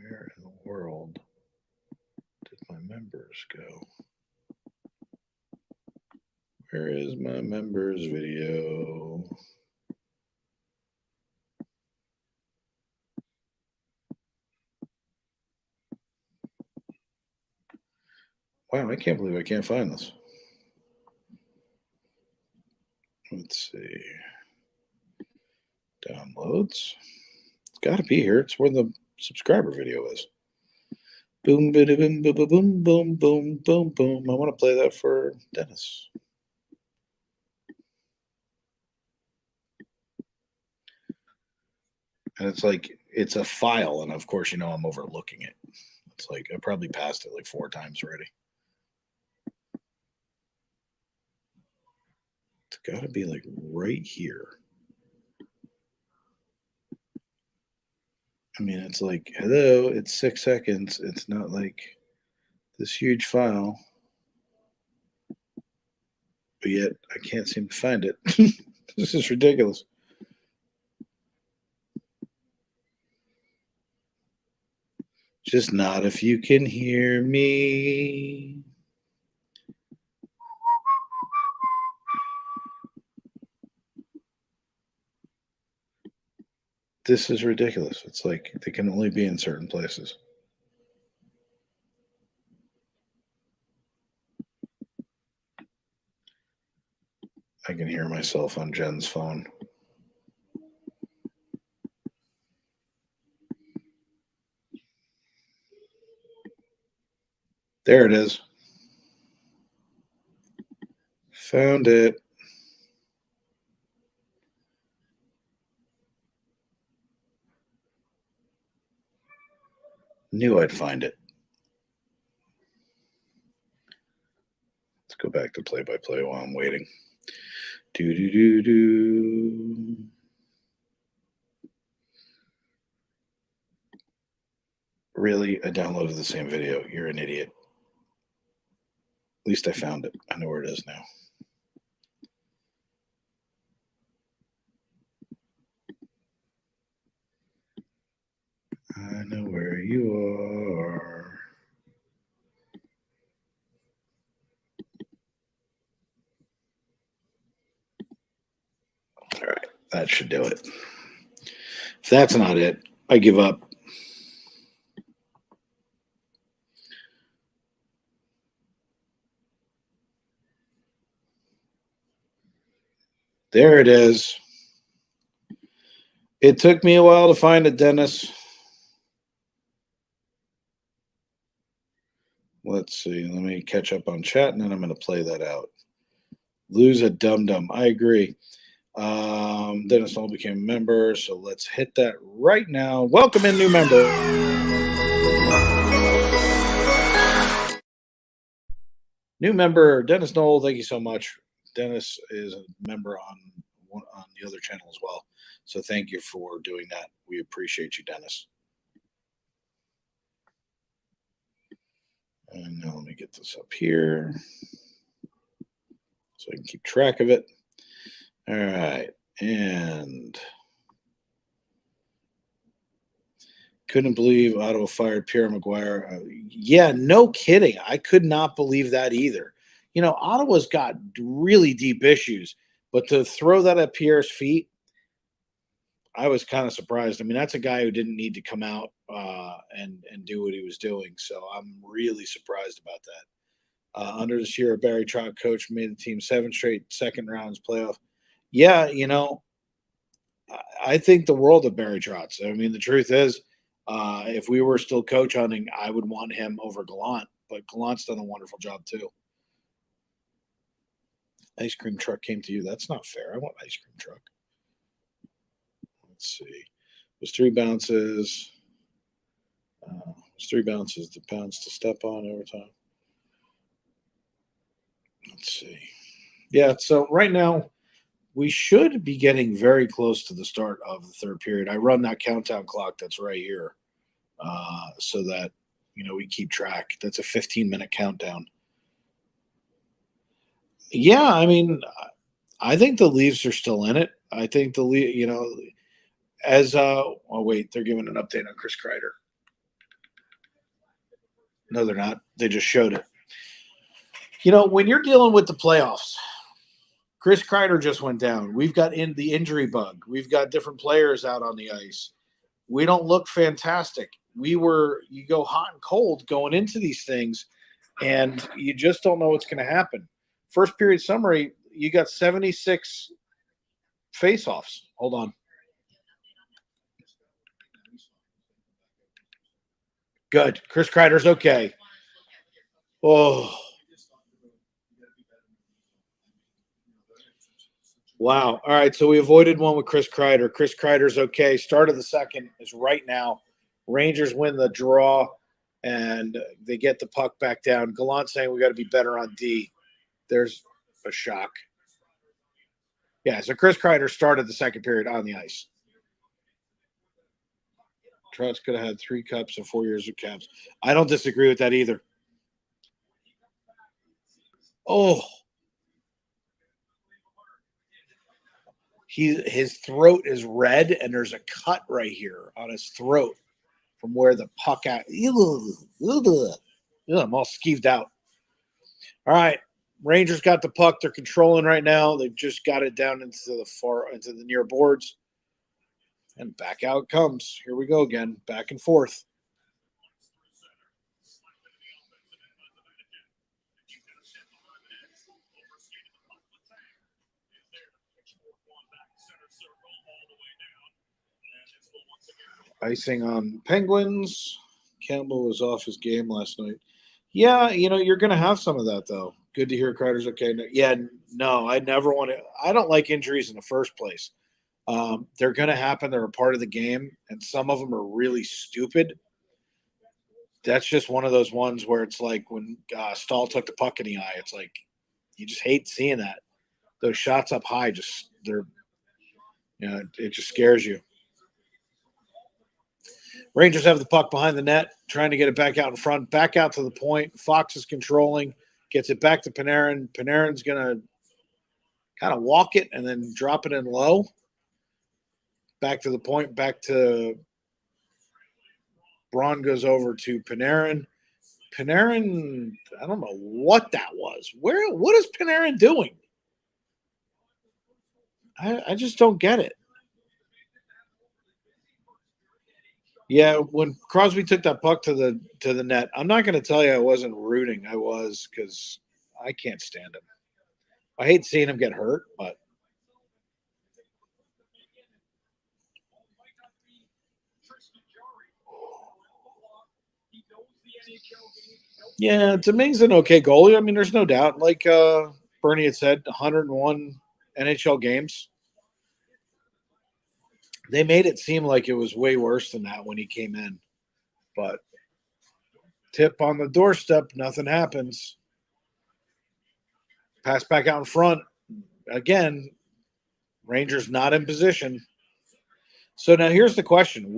Where in the world did my members go? Where is my members video? Wow, I can't believe I can't find this. Let's see. Downloads. It's got to be here. It's where the subscriber video is. Boom, boom, boom, boom, boom, boom, boom, boom, boom. I want to play that for Dennis. And it's like, it's a file, and of course, you know, I'm overlooking it. It's like, I probably passed it like 4 times already. It's got to be like right here. I mean, it's like, hello, it's 6 seconds. It's not like this huge file. But yet, I can't seem to find it. This is ridiculous. Just not if you can hear me. This is ridiculous. It's like they can only be in certain places. I can hear myself on Jen's phone. There it is. Found it. Knew I'd find it. Let's go back to play-by-play while I'm waiting. Do. Really? I downloaded the same video. You're an idiot. At least I found it. I know where it is now. I know where you are. All right, that should do it. If that's not it, I give up. There it is. It took me a while to find it, Dennis. Let's see. Let me catch up on chat, and then I'm going to play that out. Lose a dum-dum. I agree. Dennis Knoll became a member, so let's hit that right now. Welcome in, new member. New member, Dennis Knoll, thank you so much. Dennis is a member on the other channel as well. So thank you for doing that. We appreciate you, Dennis. And now let me get this up here so I can keep track of it. All right. And couldn't believe Ottawa fired Pierre Maguire. Yeah, no kidding. I could not believe that either. You know, Ottawa's got really deep issues, but to throw that at Pierre's feet, I was kind of surprised. I mean, that's a guy who didn't need to come out and do what he was doing. So I'm really surprised about that. Under this year, Barry Trotz coach made the team 7 straight second rounds playoff. Yeah, you know, I think the world of Barry Trotz. I mean, the truth is, if we were still coach hunting, I would want him over Gallant, but Gallant's done a wonderful job too. Ice cream truck came to you. That's not fair. I want ice cream truck. Let's see. It was 3 bounces. The bounce to step on over time. Let's see. Yeah, so right now we should be getting very close to the start of the third period. I run that countdown clock that's right here so that, you know, we keep track. That's a 15-minute countdown. Yeah, I mean, I think the Leafs are still in it. I think the Leafs, you know, as oh wait, they're giving an update on Chris Kreider. No, they're not. They just showed it. You know, when you're dealing with the playoffs, Chris Kreider just went down. We've got in the injury bug. We've got different players out on the ice. We don't look fantastic. You go hot and cold going into these things, and you just don't know what's going to happen. First period summary, you got 76 faceoffs. Hold on. Good. Chris Kreider's okay. Oh. Wow. All right. So we avoided one with Chris Kreider. Chris Kreider's okay. Start of the second is right now. Rangers win the draw, and they get the puck back down. Gallant saying we got to be better on D. There's a shock. Yeah, so Chris Kreider started the second period on the ice. Trotz could have had 3 cups and 4 years of caps. I don't disagree with that either. Oh. His throat is red, and there's a cut right here on his throat from where the puck at. I'm all skeeved out. All right. Rangers got the puck. They're controlling right now. They've just got it down into the near boards. And back out it comes. Here we go again. Back and forth. Icing on Penguins. Campbell was off his game last night. Yeah, you know, you're going to have some of that, though. Good to hear Kreider's okay. Yeah, no, I never want to. I don't like injuries in the first place. They're going to happen. They're a part of the game, and some of them are really stupid. That's just one of those ones where it's like when Stahl took the puck in the eye. It's like you just hate seeing that. Those shots up high, it just scares you. Rangers have the puck behind the net, trying to get it back out in front, back out to the point. Fox is controlling, gets it back to Panarin. Panarin's going to kind of walk it and then drop it in low. Back to the point, back to Braun goes over to Panarin. Panarin, I don't know what that was. What is Panarin doing? I just don't get it. Yeah, when Crosby took that puck to the net, I'm not going to tell you I wasn't rooting. I was, because I can't stand him. I hate seeing him get hurt, but yeah, Domingue's an okay goalie. I mean, there's no doubt. Like Bernie had said, 101 NHL games. They made it seem like it was way worse than that when he came in. But tip on the doorstep, nothing happens. Pass back out in front. Again, Rangers not in position. So now here's the question.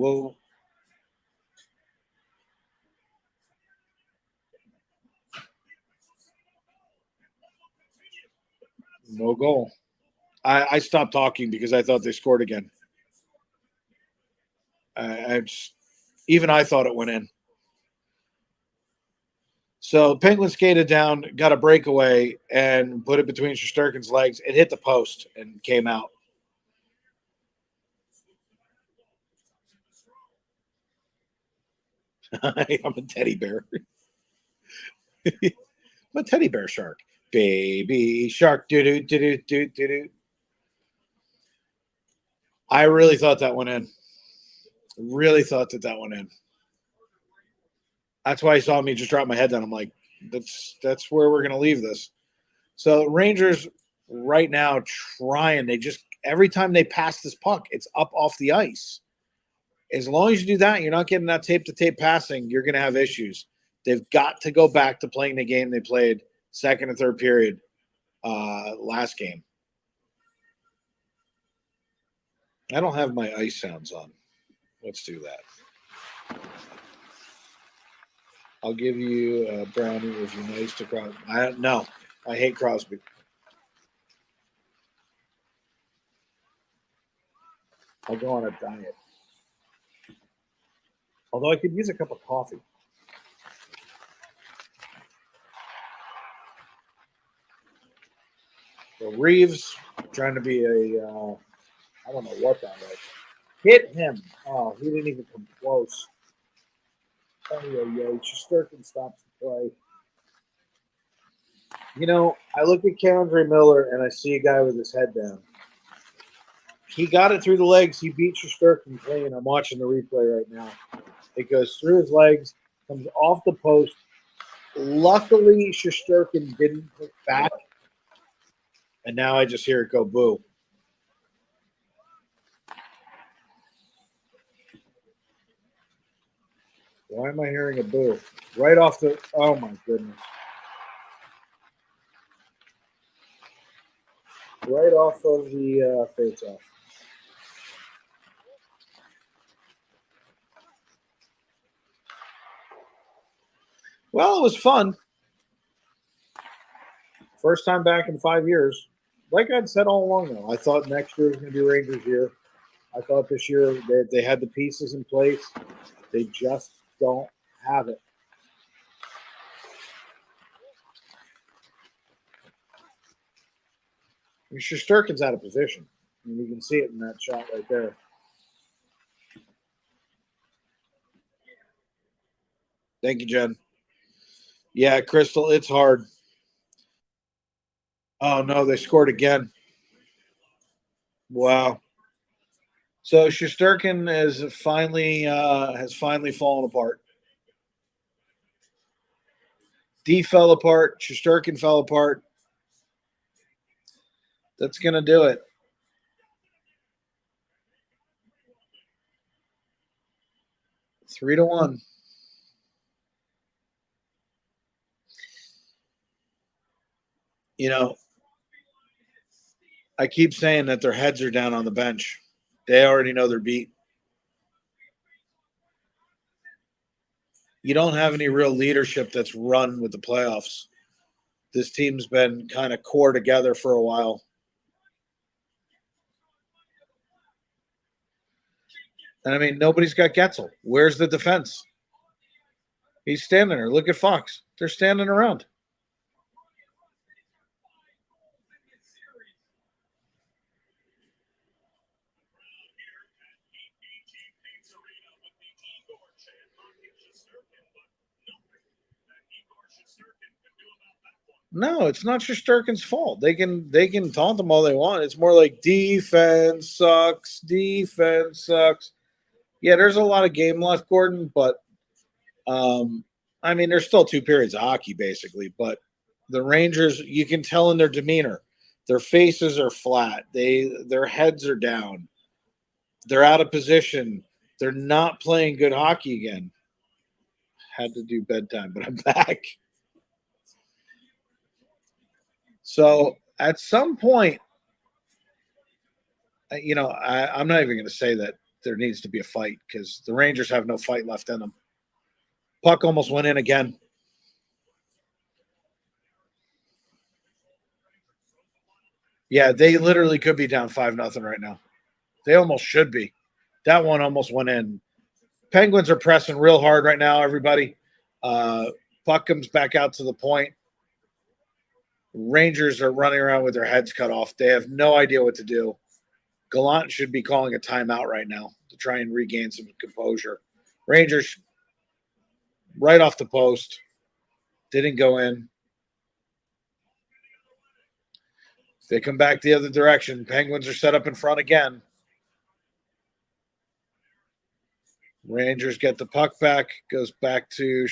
No goal. I stopped talking because I thought they scored again. Even I thought it went in. So Penguins skated down, got a breakaway, and put it between Shesterkin's legs. It hit the post and came out. I'm a teddy bear. I'm a teddy bear shark. Baby shark. Do. I really thought that went in. Really thought that went in. That's why he saw me just drop my head down. I'm like, that's where we're going to leave this. So Rangers right now trying. They just every time they pass this puck, it's up off the ice. As long as you do that, you're not getting that tape-to-tape passing, you're going to have issues. They've got to go back to playing the game they played second and third period last game. I don't have my ice sounds on. Let's do that. I'll give you a brownie if you're nice to Crosby. I hate Crosby. I'll go on a diet. Although I could use a cup of coffee. So Reeves trying to be I don't know what that was. Hit him. Oh, he didn't even come close. Shesterkin stops the play. You know, I look at K'Andre Miller and I see a guy with his head down. He got it through the legs. He beat Shesterkin clean. I'm watching the replay right now. It goes through his legs, comes off the post. Luckily, Shesterkin didn't put back. And now I just hear it go boo. Why am I hearing a boo? Right off the – oh, my goodness. Right off of the face-off. Well, it was fun. First time back in 5 years. Like I'd said all along, though, I thought next year was going to be Rangers' year. I thought this year they had the pieces in place. They just don't have it. I mean, Shesterkin's out of position. I mean, you can see it in that shot right there. Thank you, Jen. Yeah, Crystal, it's hard. Oh, no, they scored again. Wow. So Shesterkin has finally fallen apart. D fell apart. Shesterkin fell apart. That's going to do it. Three to one. You know, I keep saying that their heads are down on the bench. They already know they're beat. You don't have any real leadership that's run with the playoffs. This team's been kind of core together for a while. And I mean, nobody's got Getzel. Where's the defense? He's standing there. Look at Fox. They're standing around. No, it's not Shesterkin's fault. They can taunt them all they want. It's more like defense sucks. Yeah, there's a lot of game left, Gordon, but I mean, there's still 2 periods of hockey basically. But the Rangers, you can tell in their demeanor, their faces are flat. Their heads are down. They're out of position. They're not playing good hockey again. Had to do bedtime, but I'm back. So at some point, I'm not even going to say that there needs to be a fight because the Rangers have no fight left in them. Puck almost went in again. Yeah, they literally could be down 5-0 right now. They almost should be. That one almost went in. Penguins are pressing real hard right now, everybody. Puck comes back out to the point. Rangers are running around with their heads cut off. They have no idea what to do. Gallant should be calling a timeout right now to try and regain some composure. Rangers right off the post. Didn't go in. They come back the other direction. Penguins are set up in front again. Rangers get the puck back. Goes back to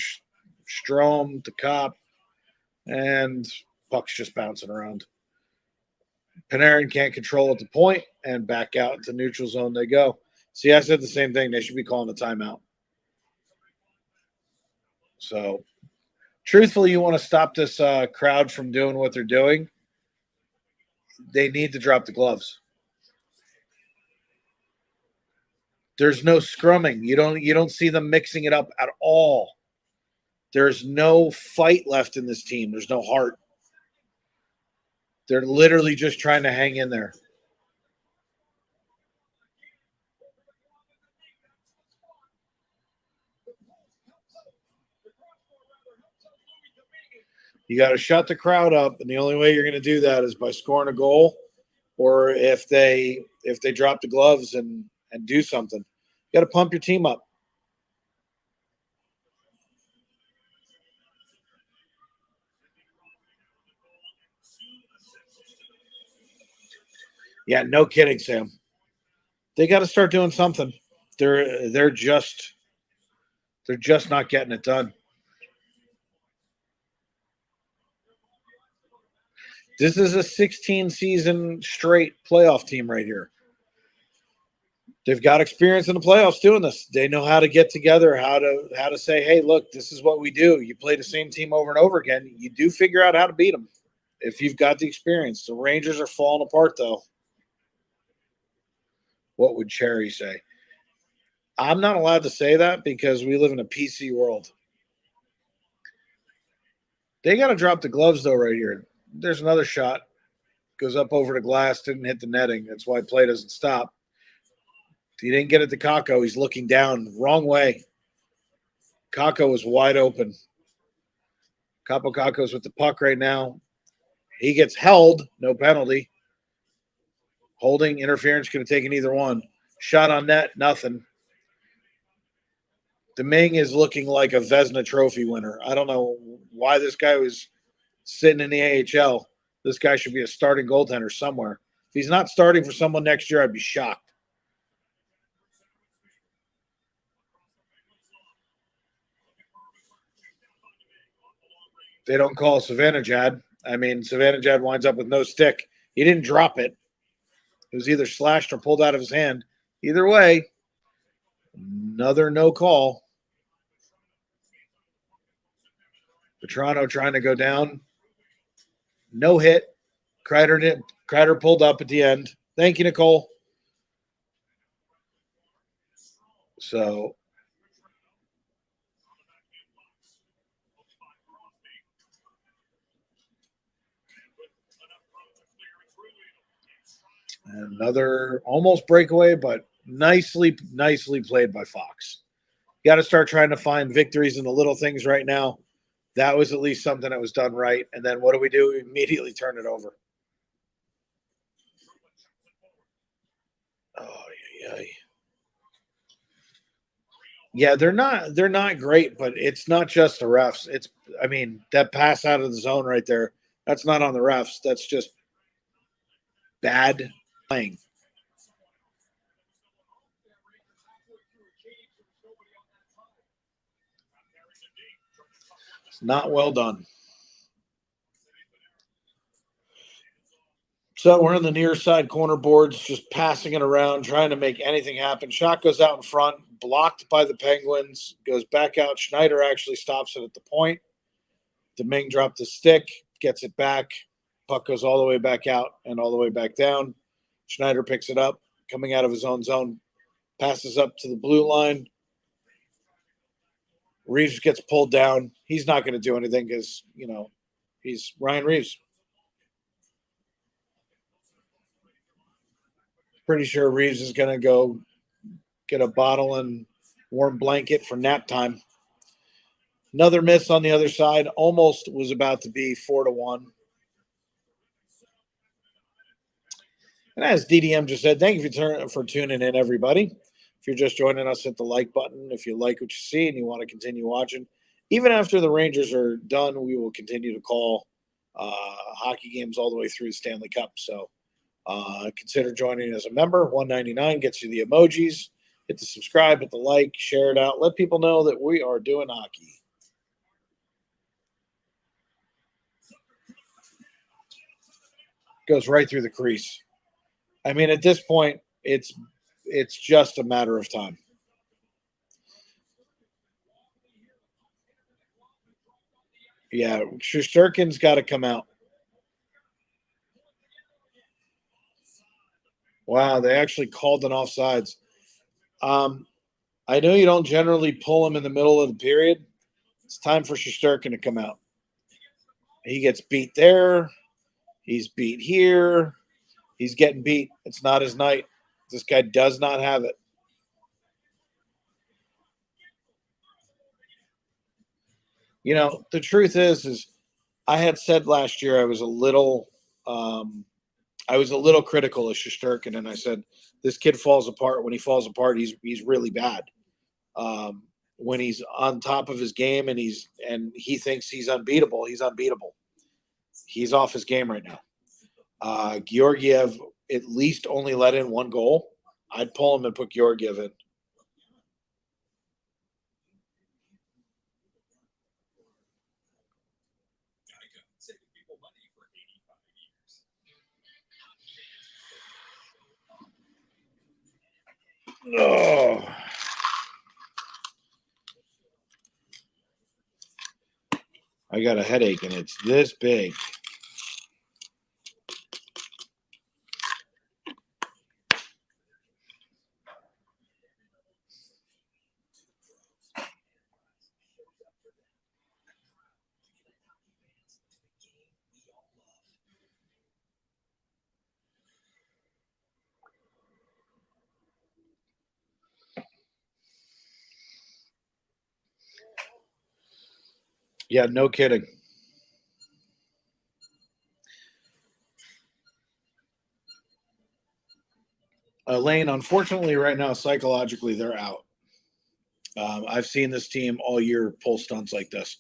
Strome, to Kopp, and puck's just bouncing around. Panarin can't control at the point, and back out into neutral zone they go. See, I said the same thing. They should be calling a timeout. So, truthfully, you want to stop this crowd from doing what they're doing. They need to drop the gloves. There's no scrumming. You don't see them mixing it up at all. There's no fight left in this team. There's no heart. They're literally just trying to hang in there. You got to shut the crowd up, and the only way you're going to do that is by scoring a goal, or if they drop the gloves and do something. You got to pump your team up. Yeah, no kidding, Sam. They got to start doing something. They're just not getting it done. This is a 16-season straight playoff team right here. They've got experience in the playoffs doing this. They know how to get together, how to say, hey, look, this is what we do. You play the same team over and over again. You do figure out how to beat them if you've got the experience. The Rangers are falling apart, though. What would Cherry say? I'm not allowed to say that because we live in a PC world. They got to drop the gloves, though, right here. There's another shot. Goes up over the glass, didn't hit the netting. That's why play doesn't stop. He didn't get it to Kakko. He's looking down. Wrong way. Kakko was wide open. Capo Kakko's with the puck right now. He gets held. No penalty. Holding, interference, could have taken either one. Shot on net, nothing. Domingue is looking like a Vezina Trophy winner. I don't know why this guy was sitting in the AHL. This guy should be a starting goaltender somewhere. If he's not starting for someone next year, I'd be shocked. They don't call Savannah-Jad. I mean, Savannah-Jad winds up with no stick. He didn't drop it. It was either slashed or pulled out of his hand. Either way, another no call. Petrano trying to go down. No hit. Kreider pulled up at the end. Thank you, Nicole. So another almost breakaway, but nicely played by Fox. You got to start trying to find victories in the little things right now. That was at least something that was done right. And then what do? We immediately turn it over. Oh, yeah. Yeah, they're not great, but it's not just the refs. That pass out of the zone right there, that's not on the refs. That's just bad playing. It's not well done. So we're in the near side corner boards, just passing it around, trying to make anything happen. Shot goes out in front, blocked by the Penguins, goes back out. Schneider actually stops it at the point. Domingue dropped the stick, gets it back. Puck goes all the way back out and all the way back down. Schneider picks it up, coming out of his own zone, passes up to the blue line. Reeves gets pulled down. He's not going to do anything because, he's Ryan Reeves. Pretty sure Reeves is going to go get a bottle and warm blanket for nap time. Another miss on the other side. Almost was about to be 4-1. And as DDM just said, thank you for tuning in, everybody. If you're just joining us, hit the like button. If you like what you see and you want to continue watching, even after the Rangers are done, we will continue to call hockey games all the way through the Stanley Cup. So consider joining as a member. $1.99 gets you the emojis. Hit the subscribe, hit the like, share it out. Let people know that we are doing hockey. Goes right through the crease. I mean, at this point, it's just a matter of time. Yeah, Shesterkin's got to come out. Wow, they actually called an offsides. I know you don't generally pull him in the middle of the period. It's time for Shesterkin to come out. He gets beat there. He's beat here. He's getting beat. It's not his night. This guy does not have it. The truth is I had said last year I was a little critical of Shesterkin, and I said this kid falls apart. When he falls apart, he's really bad. When he's on top of his game and he thinks he's unbeatable, he's unbeatable. He's off his game right now. Georgiev at least only let in one goal. I'd pull him and put Georgiev in. Oh. I got a headache and it's this big. Yeah, no kidding. Lane, unfortunately, right now, psychologically, they're out. I've seen this team all year pull stunts like this,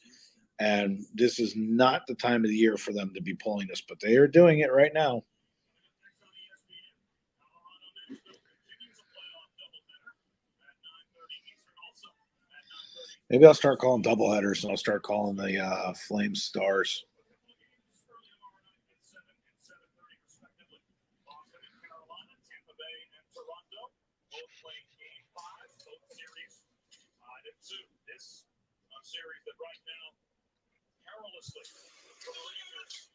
and this is not the time of the year for them to be pulling this, but they are doing it right now. Maybe I'll start calling doubleheaders, and I'll start calling the Flames Stars. Series that right now, perilously, for the Rangers,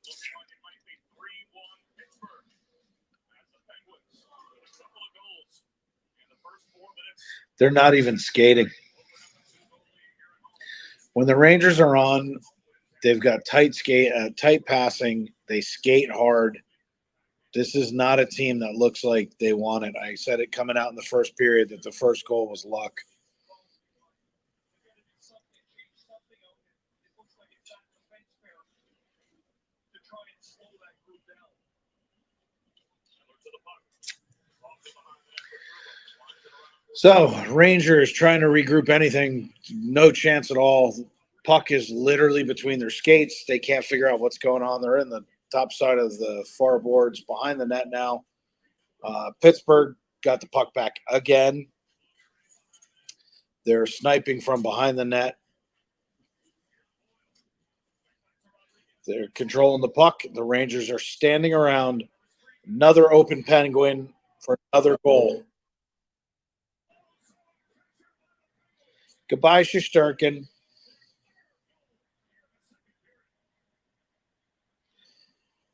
looking like it might be 3-1 Pittsburgh as the Penguins with a couple of goals in the first 4 minutes. They're not even skating. When the Rangers are on, they've got tight passing. They skate hard. This is not a team that looks like they want it. I said it coming out in the first period that the first goal was luck. So, Rangers trying to regroup anything, no chance at all. Puck is literally between their skates. They can't figure out what's going on. They're in the top side of the far boards behind the net now. Pittsburgh got the puck back again. They're sniping from behind the net. They're controlling the puck. The Rangers are standing around. Another open Penguin for another goal. Goodbye, Shesterkin.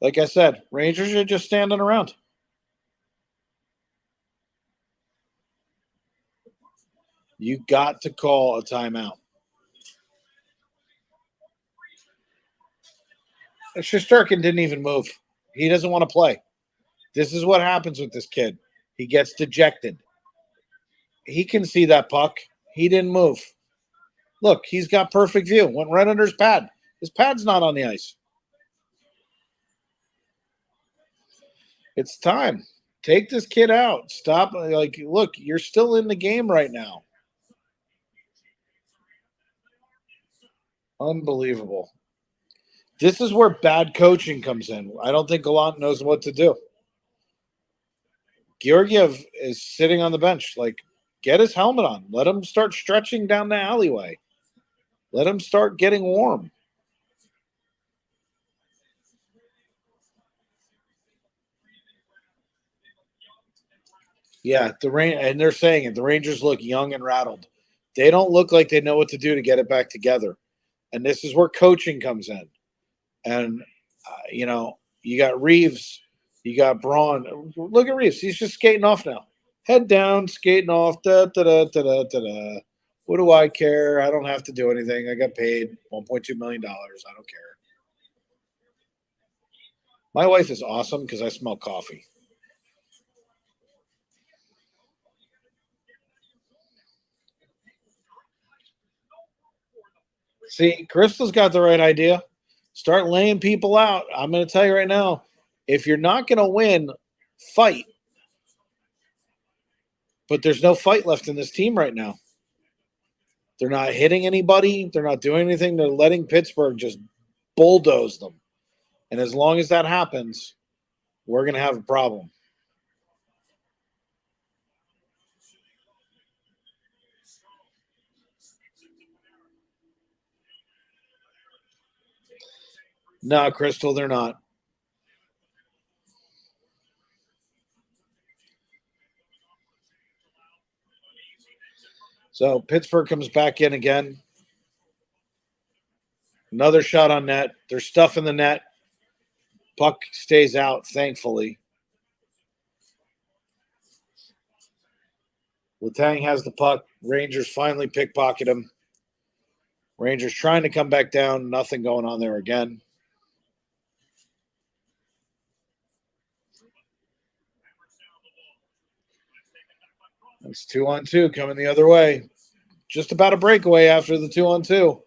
Like I said, Rangers are just standing around. You got to call a timeout. Shesterkin didn't even move. He doesn't want to play. This is what happens with this kid. He gets dejected. He can see that puck. He didn't move. Look, he's got perfect view. Went right under his pad. His pad's not on the ice. It's time. Take this kid out. Stop. Like, look, you're still in the game right now. Unbelievable. This is where bad coaching comes in. I don't think Gallant knows what to do. Georgiev is sitting on the bench. Like, get his helmet on. Let him start stretching down the alleyway. Let him start getting warm. Yeah, and they're saying it. The Rangers look young and rattled. They don't look like they know what to do to get it back together. And this is where coaching comes in. And, you got Reeves. You got Braun. Look at Reeves. He's just skating off now. Head down, skating off. Da, da, da, da, da, da, da. What do I care? I don't have to do anything. I got paid $1.2 million. I don't care. My wife is awesome because I smell coffee. See, Crystal's got the right idea. Start laying people out. I'm going to tell you right now, if you're not going to win, fight. But there's no fight left in this team right now. They're not hitting anybody. They're not doing anything. They're letting Pittsburgh just bulldoze them. And as long as that happens, we're going to have a problem. No, Crystal, they're not. So Pittsburgh comes back in again. Another shot on net. There's stuff in the net. Puck stays out, thankfully. Letang has the puck. Rangers finally pickpocket him. Rangers trying to come back down. Nothing going on there again. It's 2-on-2 coming the other way. Just about a breakaway after the 2-on-2.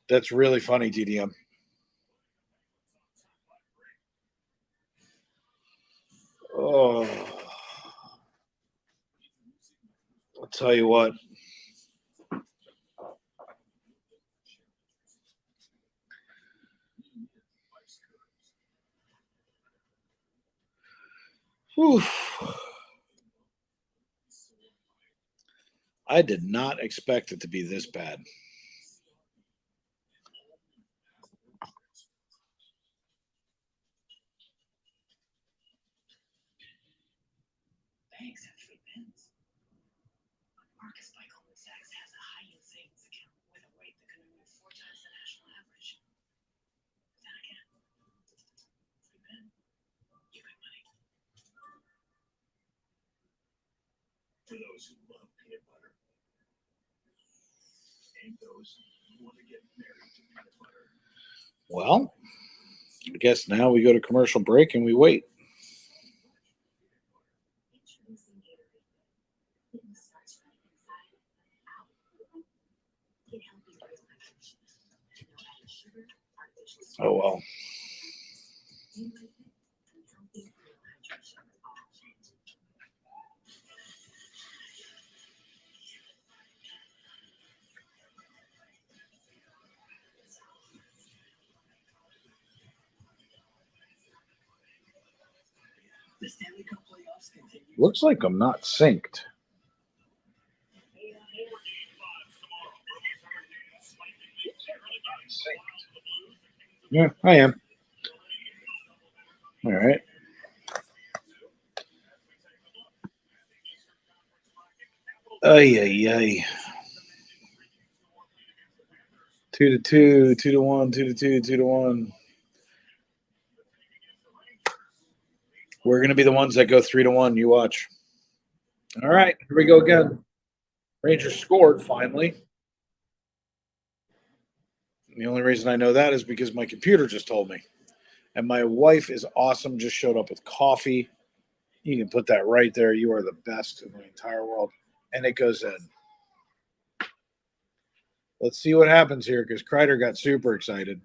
That's really funny, DDM. Oh, I'll tell you what. Whew. I did not expect it to be this bad. Banks have 3 pins. Marcus by Goldman Sachs has a high-yield savings account with a rate that can earn you 4 times the national average. Then again, 3 pin, you got money. For those who love peanut butter, and those who want to get married to peanut butter. Well, I guess now we go to commercial break and we wait. Oh, well. The Stanley Cup playoffs Looks like I'm not synced. Yeah, I am. All right. Ay, ay, ay. 2-2, 2-1, 2-2, 2-1. We're going to be the ones that go 3-1. You watch. All right, here we go again. Rangers scored finally. The only reason I know that is because my computer just told me. And my wife is awesome, just showed up with coffee. You can put that right there. You are the best in the entire world. And it goes in. Let's see what happens here because Kreider got super excited.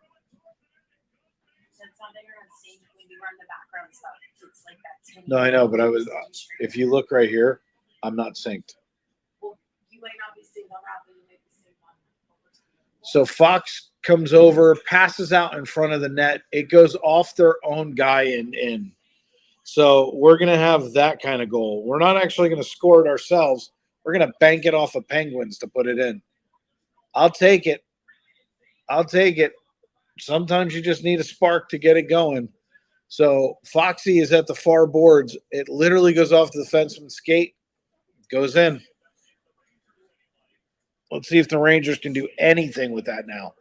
No, I know, but I was. If you look right here, I'm not synced. So Fox comes over, passes out in front of the net. It goes off their own guy and in. So we're going to have that kind of goal. We're not actually going to score it ourselves. We're going to bank it off of Penguins to put it in. I'll take it. I'll take it. Sometimes you just need a spark to get it going. So Foxy is at the far boards. It literally goes off the defenseman's skate, goes in. Let's see if the Rangers can do anything with that now.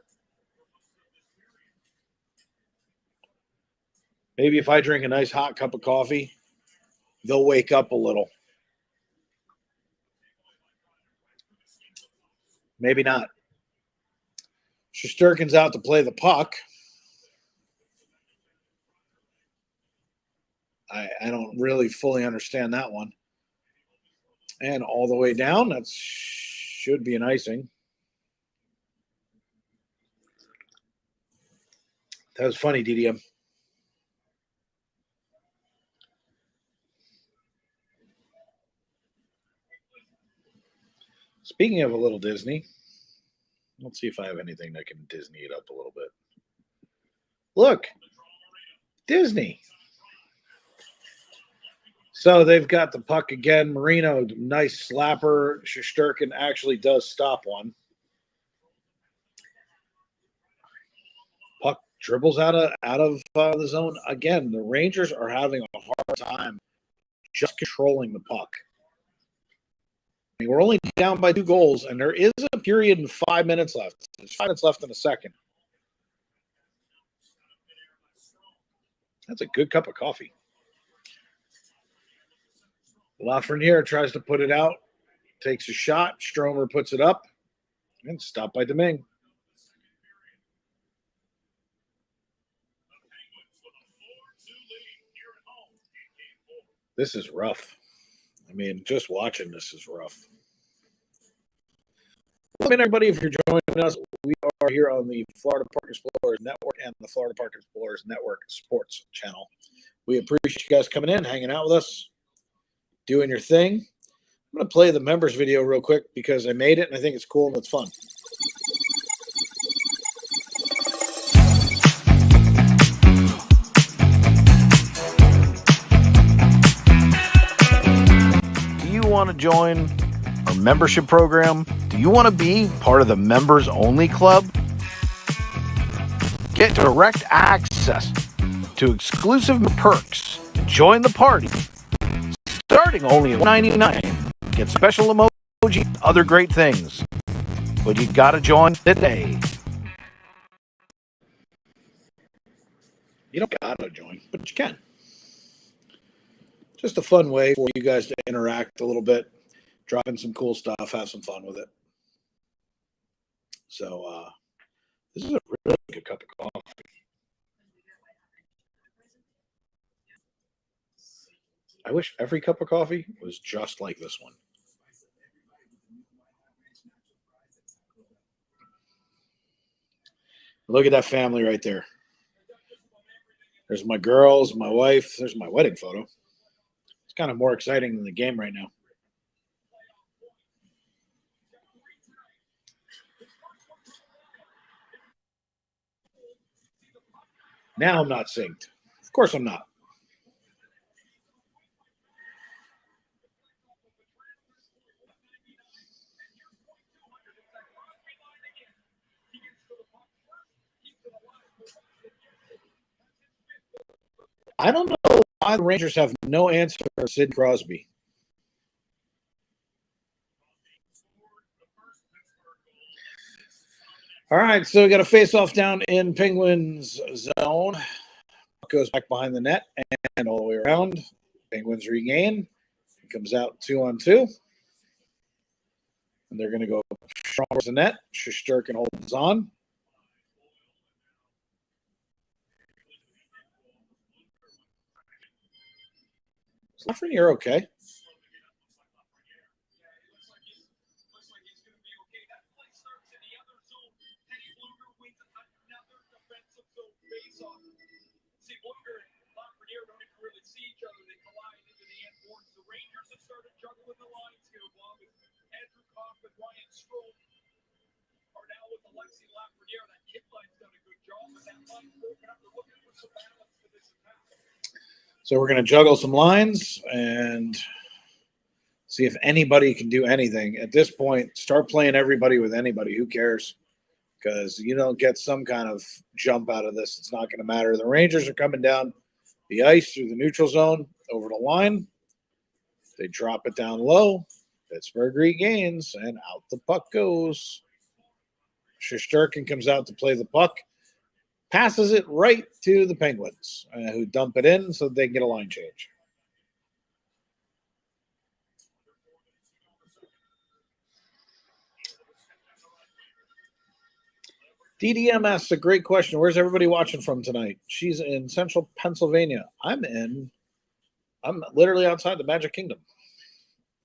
Maybe if I drink a nice hot cup of coffee, they'll wake up a little. Maybe not. Shesterkin's out to play the puck. I don't really fully understand that one. And all the way down, that should be an icing. That was funny, DDM. Speaking of a little Disney, let's see if I have anything that can Disney it up a little bit. Look, Disney. So they've got the puck again. Marino, nice slapper. Shesterkin actually does stop one. Puck dribbles out of the zone. Again, the Rangers are having a hard time just controlling the puck. I mean, we're only down by 2 goals, and there is a period and 5 minutes left. There's 5 minutes left in a second. That's a good cup of coffee. Lafreniere tries to put it out, takes a shot. Stromer puts it up, and stopped by Domingue. This is rough. I mean, just watching this is rough. Welcome in, everybody. If you're joining us, we are here on the Florida Park Explorers Network and the Florida Park Explorers Network Sports Channel. We appreciate you guys coming in, hanging out with us, doing your thing. I'm going to play the members video real quick because I made it and I think it's cool and it's fun. Do you want to join our membership program? Do you want to be part of the members only club? Get direct access to exclusive perks. Join the party. Starting only at $1.99. Get special emoji and other great things. But you gotta join today. You don't gotta join, but you can. Just a fun way for you guys to interact a little bit, drop in some cool stuff, have some fun with it. So this is a really good cup of coffee. I wish every cup of coffee was just like this one. Look at that family right there. There's my girls, my wife. There's my wedding photo. It's kind of more exciting than the game right now. Now I'm not synced. Of course I'm not. I don't know why the Rangers have no answer for Sid Crosby. All right, so we got a face-off down in Penguins zone. Goes back behind the net and all the way around. Penguins regain. It comes out 2-on-2. And they're going to go strong towards the net. Shesterkin holds on. Is Lafreniere okay? So we're going to juggle some lines and see if anybody can do anything. At this point, start playing everybody with anybody. Who cares? Because you don't get some kind of jump out of this, it's not going to matter. The Rangers are coming down the ice through the neutral zone over the line. They drop it down low. Pittsburgh regains, and out the puck goes. Shesterkin comes out to play the puck. Passes it right to the Penguins, who dump it in so they can get a line change. DDM asks a great question. Where's everybody watching from tonight? She's in central Pennsylvania. I'm literally outside the Magic Kingdom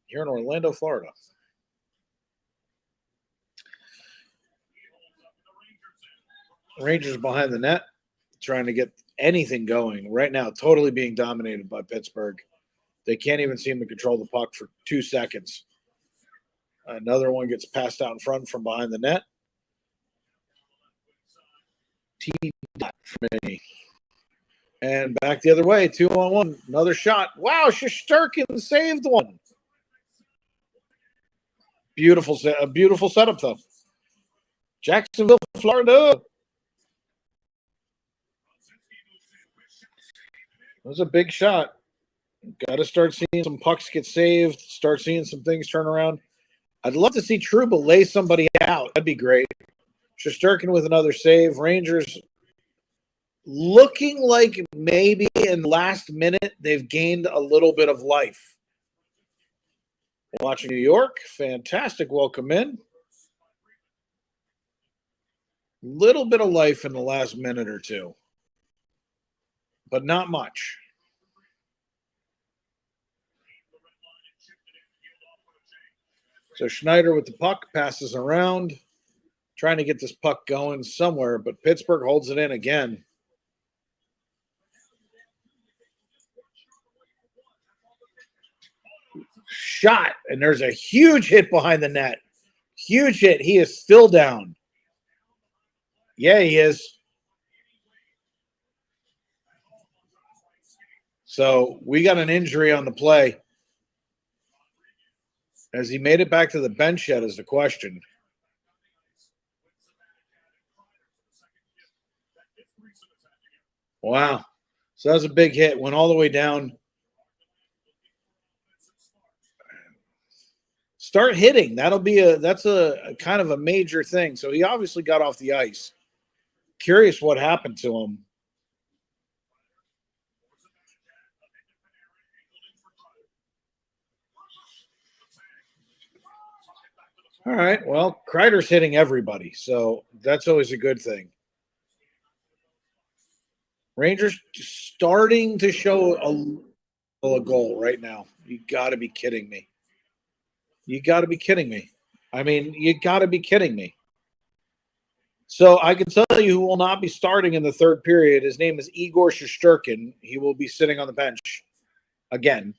here in Orlando, Florida. Rangers behind the net, trying to get anything going. Right now, totally being dominated by Pittsburgh. They can't even seem to control the puck for 2 seconds. Another one gets passed out in front from behind the net. For me. And back the other way, 2-on-1. Another shot. Wow, Shesterkin saved one. Beautiful setup, though. Jacksonville, Florida. That was a big shot. Got to start seeing some pucks get saved, start seeing some things turn around. I'd love to see Trouba lay somebody out. That'd be great. Shesterkin with another save. Rangers looking like maybe in the last minute they've gained a little bit of life. Watching New York, fantastic welcome in. Little bit of life in the last minute or two, but not much. So Schneider with the puck passes around, trying to get this puck going somewhere, but Pittsburgh holds it in again. Shot, and there's a huge hit behind the net. Huge hit. He is still down. Yeah, he is. So we got an injury on the play. Has he made it back to the bench yet is the question. Wow. So that was a big hit. Went all the way down. Start hitting. That's a kind of a major thing. So he obviously got off the ice. Curious what happened to him. All right. Well, Kreider's hitting everybody, so that's always a good thing. Rangers starting to show a goal right now. You got to be kidding me. You got to be kidding me. I mean, you got to be kidding me. So I can tell you who will not be starting in the third period. His name is Igor Shesterkin. He will be sitting on the bench again.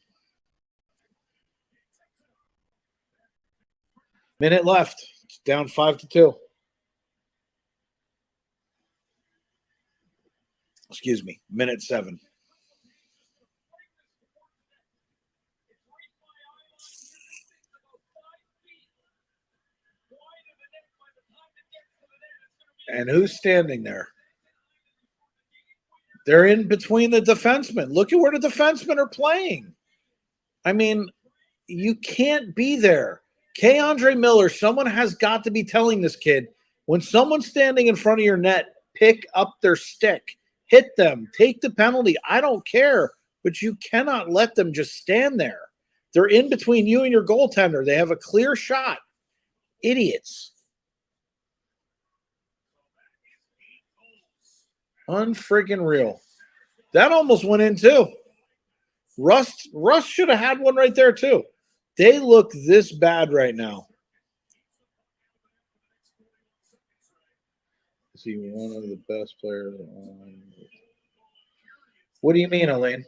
Minute left. It's down 5-2. Excuse me. Minute 7. And who's standing there? They're in between the defensemen. Look at where the defensemen are playing. I mean, you can't be there. Andre Miller, someone has got to be telling this kid, when someone's standing in front of your net, pick up their stick, hit them, take the penalty. I don't care, but you cannot let them just stand there. They're in between you and your goaltender. They have a clear shot. Idiots. Unfreaking real. That almost went in too. Rust should have had one right there too. They look this bad right now. Is he one of the best players on? What do you mean, Elaine?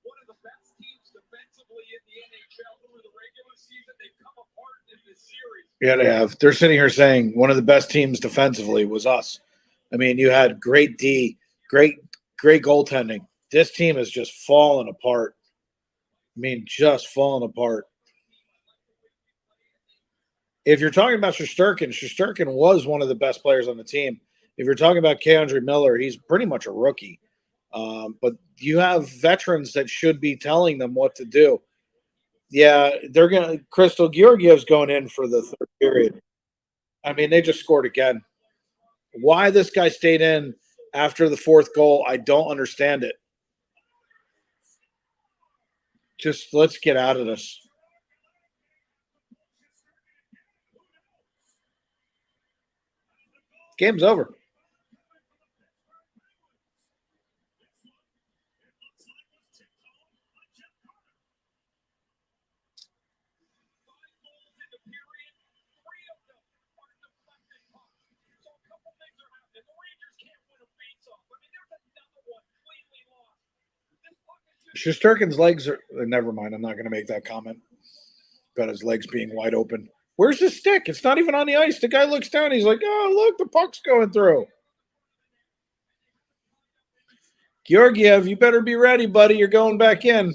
One of the best teams defensively in the NHL through the regular season. They've come apart in this series. Yeah, they have. They're sitting here saying one of the best teams defensively was us. I mean, you had great D, great goaltending. This team has just fallen apart. I mean, just fallen apart. If you're talking about Shesterkin was one of the best players on the team. If you're talking about Andre Miller, he's pretty much a rookie. But you have veterans that should be telling them what to do. Yeah, they're going to – Crystal Georgiev's going in for the third period. I mean, they just scored again. Why this guy stayed in after the fourth goal, I don't understand it. Just let's get out of this. Game's over. Shesterkin's legs are – never mind. I'm not going to make that comment about his legs being wide open. Where's the stick? It's not even on the ice. The guy looks down. He's like, oh, look, the puck's going through. Georgiev, you better be ready, buddy. You're going back in.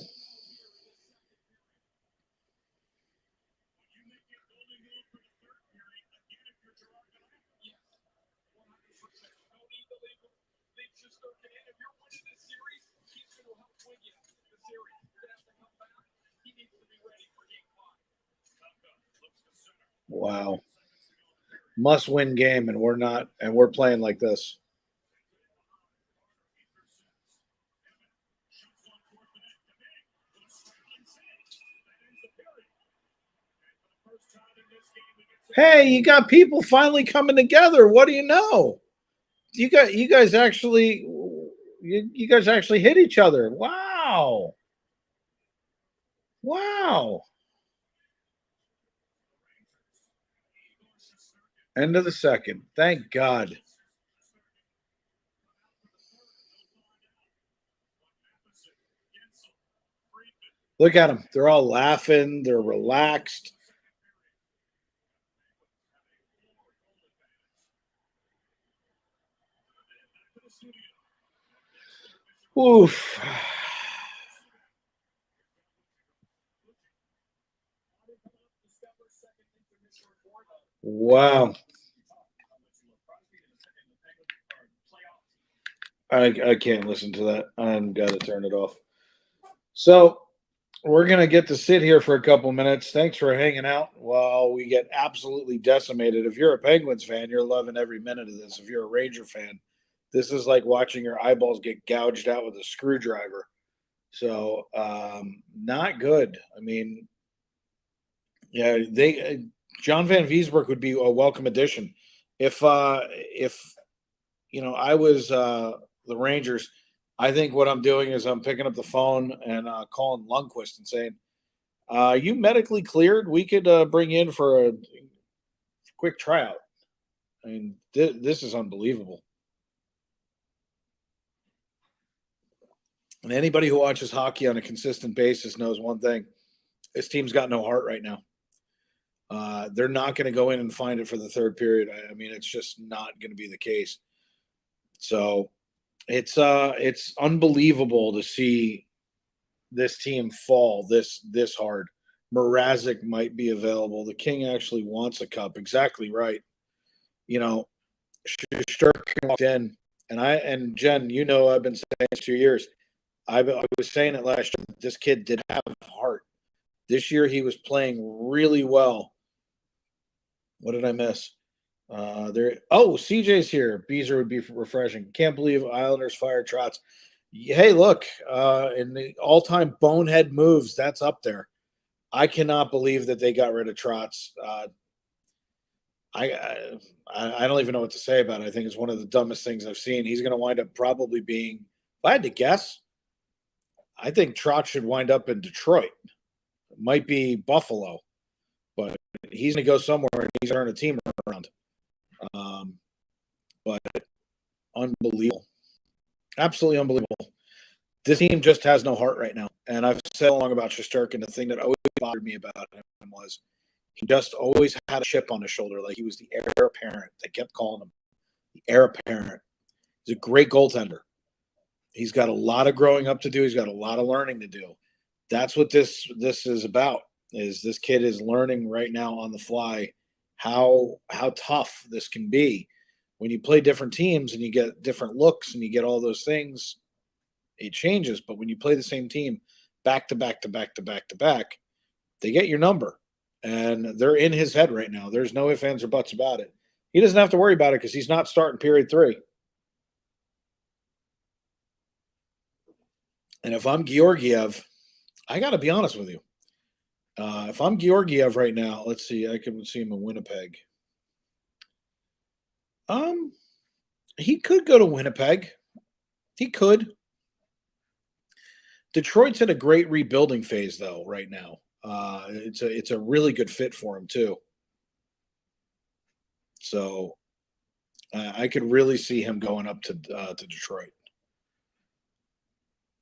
Wow. Must-win game, and we're not, and we're playing like this. Hey, you got people finally coming together. What do you know? You guys actually hit each other. Wow. Wow. End of the second. Thank God. Look at them. They're all laughing. They're relaxed. Oof. Wow. I can't listen to that. I've got to turn it off. So we're going to get to sit here for a couple minutes. Thanks for hanging out while we get absolutely decimated. If you're a Penguins fan, you're loving every minute of this. If you're a Ranger fan, this is like watching your eyeballs get gouged out with a screwdriver. So not good. I mean, yeah, John Van Viesbroek would be a welcome addition. If you know, I was the Rangers, I think what I'm doing is I'm picking up the phone and calling Lundqvist and saying, you medically cleared? We could bring you in for a quick tryout. I mean, this is unbelievable. And anybody who watches hockey on a consistent basis knows one thing. This team's got no heart right now. They're not going to go in and find it for the third period. I mean, it's just not going to be the case. So it's unbelievable to see this team fall this hard. Mrazek might be available. The King actually wants a cup. Exactly right. You know, Shesterkin walked in, and Jen, you know, I've been saying this 2 years. I was saying it last year. This kid did have heart. This year he was playing really well. What did I miss? CJ's here. Beezer would be refreshing. Can't believe Islanders fired Trotz. Hey, look, in the all-time bonehead moves, that's up there. I cannot believe that they got rid of Trotz. I don't even know what to say about it. I think it's one of the dumbest things I've seen. He's going to wind up probably being, if I had to guess, I think Trotz should wind up in Detroit. It might be Buffalo, but he's going to go somewhere and he's going to turn a team around. But unbelievable. Absolutely unbelievable. This team just has no heart right now. And I've said along about Shesterkin, the thing that always bothered me about him was he just always had a chip on his shoulder, like he was the heir apparent. They kept calling him the heir apparent. He's a great goaltender. He's got a lot of growing up to do. He's got a lot of learning to do. That's what this is about, is this kid is learning right now on the fly how tough this can be. When you play different teams and you get different looks and you get all those things, it changes. But when you play the same team back to back to back to back to back, they get your number. And they're in his head right now. There's no ifs, ands, or buts about it. He doesn't have to worry about it because he's not starting period 3. And if I'm Georgiev, I got to be honest with you. If I'm Georgiev right now, let's see. I can see him in Winnipeg. He could go to Winnipeg. He could. Detroit's in a great rebuilding phase, though, right now. It's a really good fit for him too. So I could really see him going up to Detroit.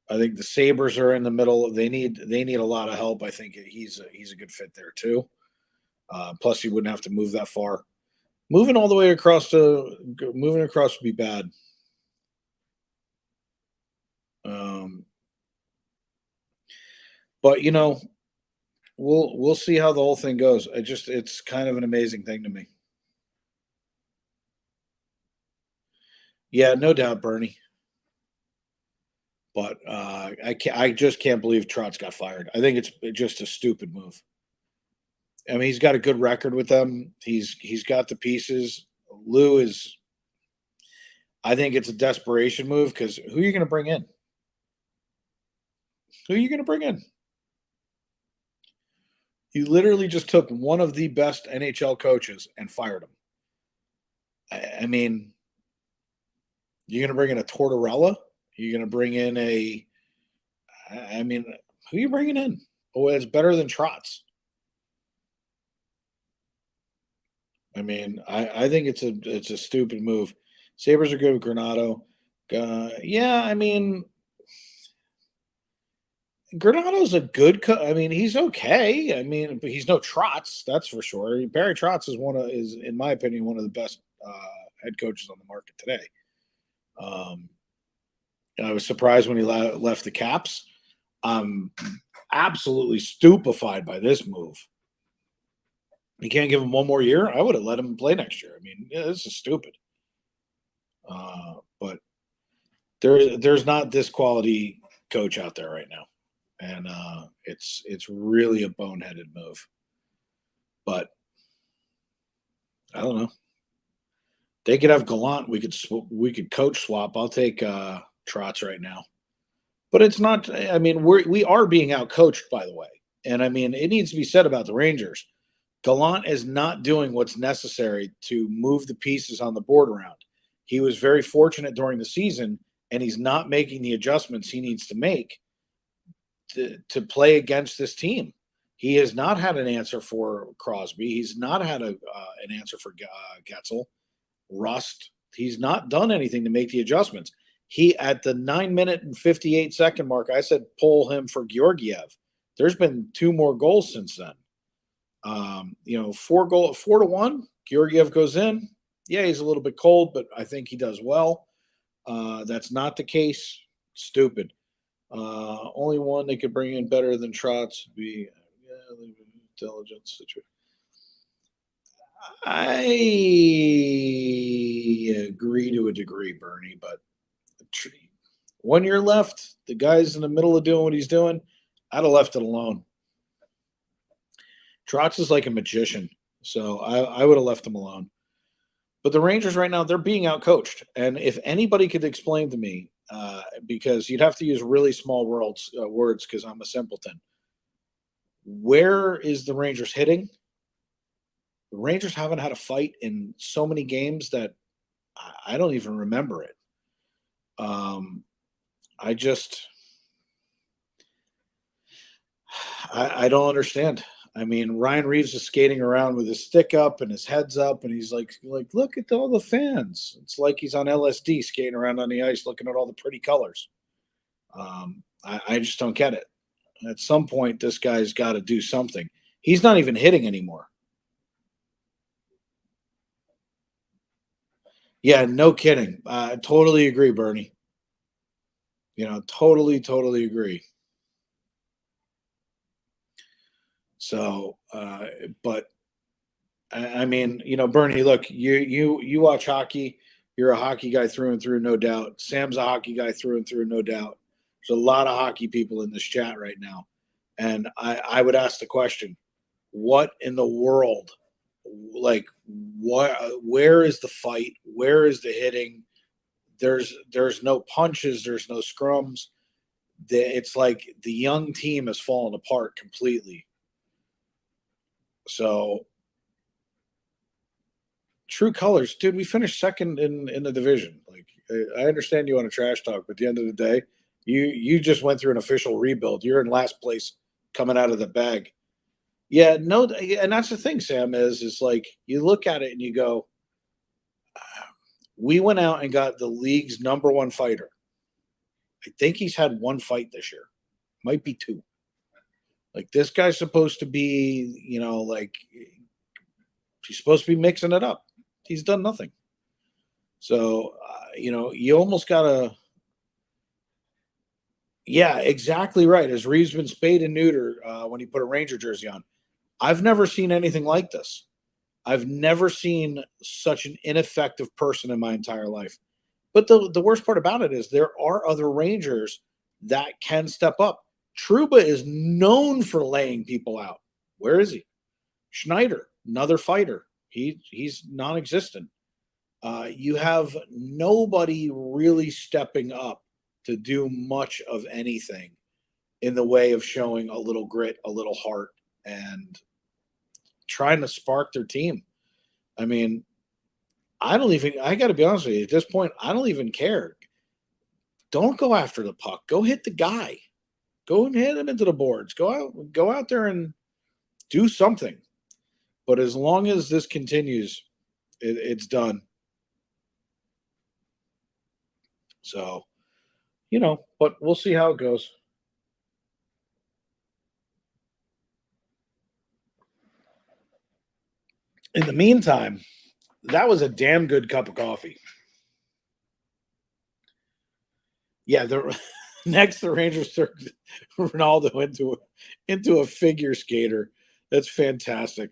I think the Sabres are in the middle. They need a lot of help. I think he's a good fit there too. Plus, he wouldn't have to move that far. Moving all the way across would be bad. But you know, we'll see how the whole thing goes. It's kind of an amazing thing to me. Yeah, no doubt, Bernie. But I just can't believe Trotz got fired. I think it's just a stupid move. I mean, he's got a good record with them. He's got the pieces. Lou is. I think it's a desperation move because who are you going to bring in? Who are you going to bring in? You literally just took one of the best NHL coaches and fired him. I mean, you're going to bring in a Tortorella? You're going to bring in who are you bringing in? Oh, it's better than Trotz. I mean, I think it's a stupid move. Sabres are good with Granato. Yeah, I mean, Granato's a good he's okay. I mean, but he's no Trotz, that's for sure. Barry Trotz is in my opinion one of the best head coaches on the market today. I was surprised when he left the Caps. I'm absolutely stupefied by this move. You can't give him one more year? I would have let him play next year. I mean, this is stupid. But there's not this quality coach out there right now. And it's really a boneheaded move. But I don't know. They could have Gallant. We could coach swap. I'll take Trotz right now. But it's not. I mean, we are being outcoached, by the way. And I mean, it needs to be said about the Rangers. Gallant is not doing what's necessary to move the pieces on the board around. He was very fortunate during the season, and he's not making the adjustments he needs to make to play against this team. He has not had an answer for Crosby. He's not had an answer for Getzel. Rust. He's not done anything to make the adjustments. He, at the 9-minute and 58-second mark, I said pull him for Georgiev. There's been 2 more goals since then. 4-1. Georgiev goes in. Yeah, he's a little bit cold, but I think he does well. That's not the case. Stupid. Only one they could bring in better than Trotz would be Intelligence situation. I agree to a degree, Bernie, but 1 year left. The guy's in the middle of doing what he's doing. I'd have left it alone. Trotz is like a magician, so I would have left him alone. But the Rangers right now, they're being outcoached. And if anybody could explain to me, because you'd have to use really small words because I'm a simpleton, where is the Rangers hitting? The Rangers haven't had a fight in so many games that I don't even remember it. I don't understand. I mean, Ryan Reeves is skating around with his stick up and his head's up, and he's like, look at all the fans. It's like he's on LSD skating around on the ice, looking at all the pretty colors. I just don't get it. At some point, this guy's got to do something. He's not even hitting anymore. Yeah, no kidding. I totally agree, Bernie. Totally agree. So, but I mean, Bernie, look, you watch hockey. You're a hockey guy through and through, no doubt. Sam's a hockey guy through and through, no doubt. There's a lot of hockey people in this chat right now. And I would ask the question, what in the world, where is the fight? Where is the hitting? There's no punches. There's no scrums. It's like the young team has fallen apart completely. So, true colors, dude. We finished second in the division. Like, I understand you want to trash talk, but at the end of the day, you just went through an official rebuild. You're in last place, coming out of the bag. Yeah, no, and that's the thing, Sam. Is like you look at it and you go, we went out and got the league's #1 fighter. I think he's had one fight this year, might be two. Like this guy's supposed to be, he's supposed to be mixing it up. He's done nothing. So, you almost got to. Yeah, exactly right. As Reeves been spayed and neutered when he put a Ranger jersey on. I've never seen anything like this. I've never seen such an ineffective person in my entire life. But the worst part about it is there are other Rangers that can step up. Trouba is known for laying people out. Where is he? Schneider, another fighter. He's non-existent. You have nobody really stepping up to do much of anything in the way of showing a little grit, a little heart, and trying to spark their team. I mean, I got to be honest with you, at this point, I don't even care. Don't go after the puck. Go hit the guy. Go and hit him into the boards. Go out there and do something. But as long as this continues, it's done. So, but we'll see how it goes. In the meantime, that was a damn good cup of coffee. Yeah, next the Rangers turned Ronaldo into a figure skater. That's fantastic.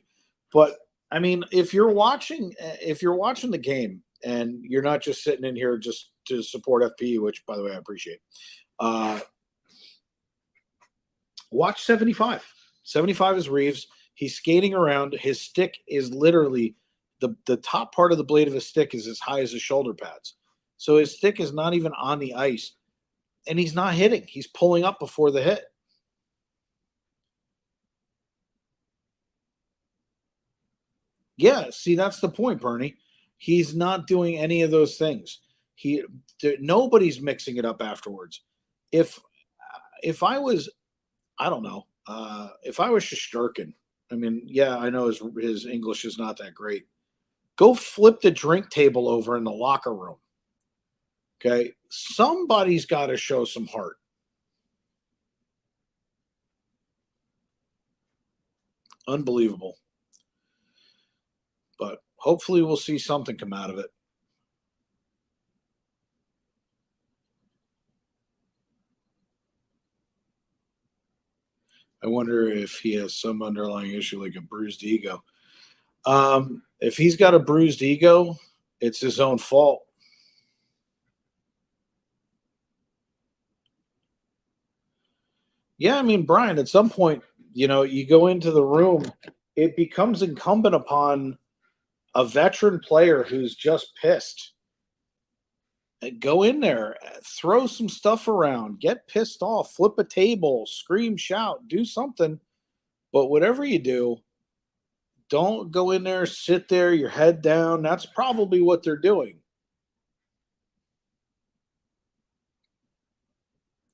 But I mean, if you're watching the game and you're not just sitting in here just to support FP, which by the way I appreciate, watch 75. 75 is Reeves. He's skating around. His stick is literally the top part of the blade of his stick is as high as his shoulder pads. So his stick is not even on the ice. And he's not hitting. He's pulling up before the hit. Yeah, see, that's the point, Bernie. He's not doing any of those things. Nobody's mixing it up afterwards. If I was, I don't know, if I was Shesterkin, I mean, yeah, I know his English is not that great. Go flip the drink table over in the locker room. Okay, somebody's got to show some heart. Unbelievable. But hopefully we'll see something come out of it. I wonder if he has some underlying issue like a bruised ego. If he's got a bruised ego, it's his own fault. Yeah, I mean, Brian, at some point, you go into the room, it becomes incumbent upon a veteran player who's just pissed. Go in there, throw some stuff around, get pissed off, flip a table, scream, shout, do something. But whatever you do, don't go in there, sit there, your head down. That's probably what they're doing.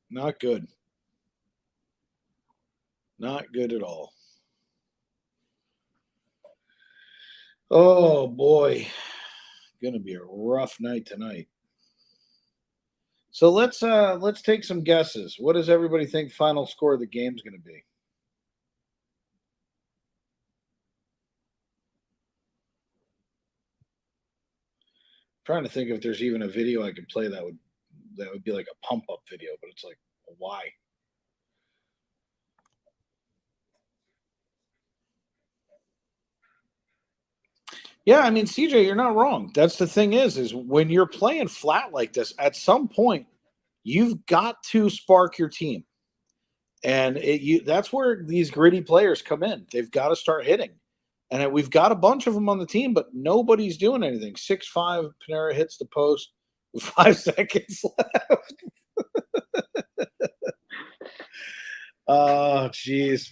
Not good. Not good at all. Oh boy. Gonna be a rough night tonight. So let's take some guesses. What does everybody think final score of the game's gonna be? Trying to think if there's even a video I could play that would be like a pump up video, but it's like, why? Yeah, I mean, CJ, you're not wrong. That's the thing is when you're playing flat like this, at some point, you've got to spark your team. And that's where these gritty players come in. They've got to start hitting. And we've got a bunch of them on the team, but nobody's doing anything. 6-5, Panera hits the post with 5 seconds left. Oh, jeez.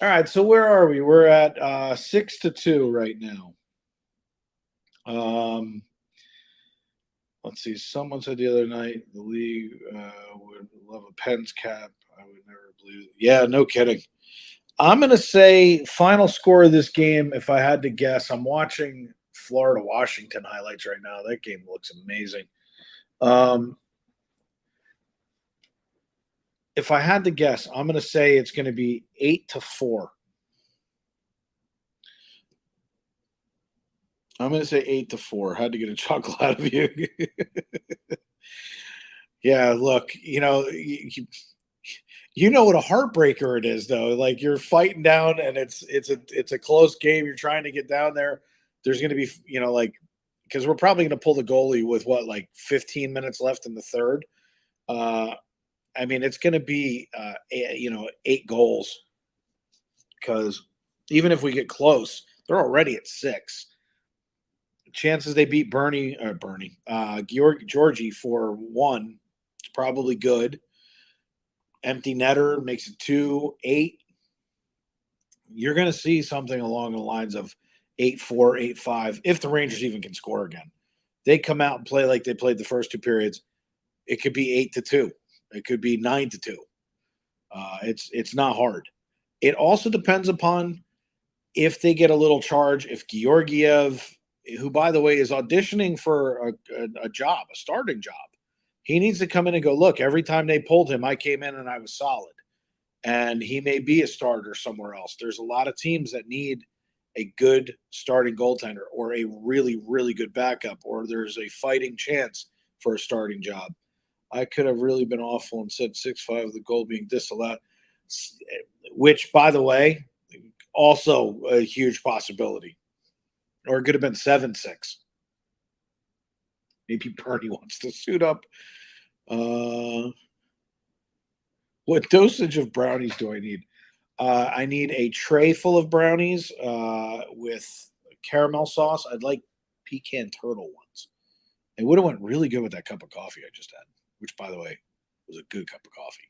All right, so where are we? We're at 6-2 right now. Let's see. Someone said the other night the league would love a Pens cap. I would never believe. Yeah, no kidding. I'm going to say final score of this game, if I had to guess, I'm watching Florida-Washington highlights right now. That game looks amazing. If I had to guess, I'm going to say it's going to be 8-4. I'm going to say 8-4. Had to get a chuckle out of you. Yeah, look, you know what a heartbreaker it is, though. Like you're fighting down, and it's a close game. You're trying to get down there. There's going to be, because we're probably going to pull the goalie with 15 minutes left in the third. I mean, it's going to be 8 goals, because even if we get close, they're already at 6. Chances they beat Georgie for 1, it's probably good. Empty netter makes it 2-8. You're going to see something along the lines of 8-4, 8-5, if the Rangers even can score again. They come out and play like they played the first 2 periods. It could be 8-2. It could be 9-2. It's not hard. It also depends upon if they get a little charge. If Georgiev, who by the way is auditioning for a job, a starting job, he needs to come in and go, look, every time they pulled him, I came in and I was solid. And he may be a starter somewhere else. There's a lot of teams that need a good starting goaltender or a really, really good backup, or there's a fighting chance for a starting job. I could have really been awful and said 6-5, the goal being disallowed, which, by the way, also a huge possibility. Or it could have been 7-6. Maybe Bernie wants to suit up. What dosage of brownies do I need? I need a tray full of brownies with caramel sauce. I'd like pecan turtle ones. It would have went really good with that cup of coffee I just had, which, by the way, was a good cup of coffee.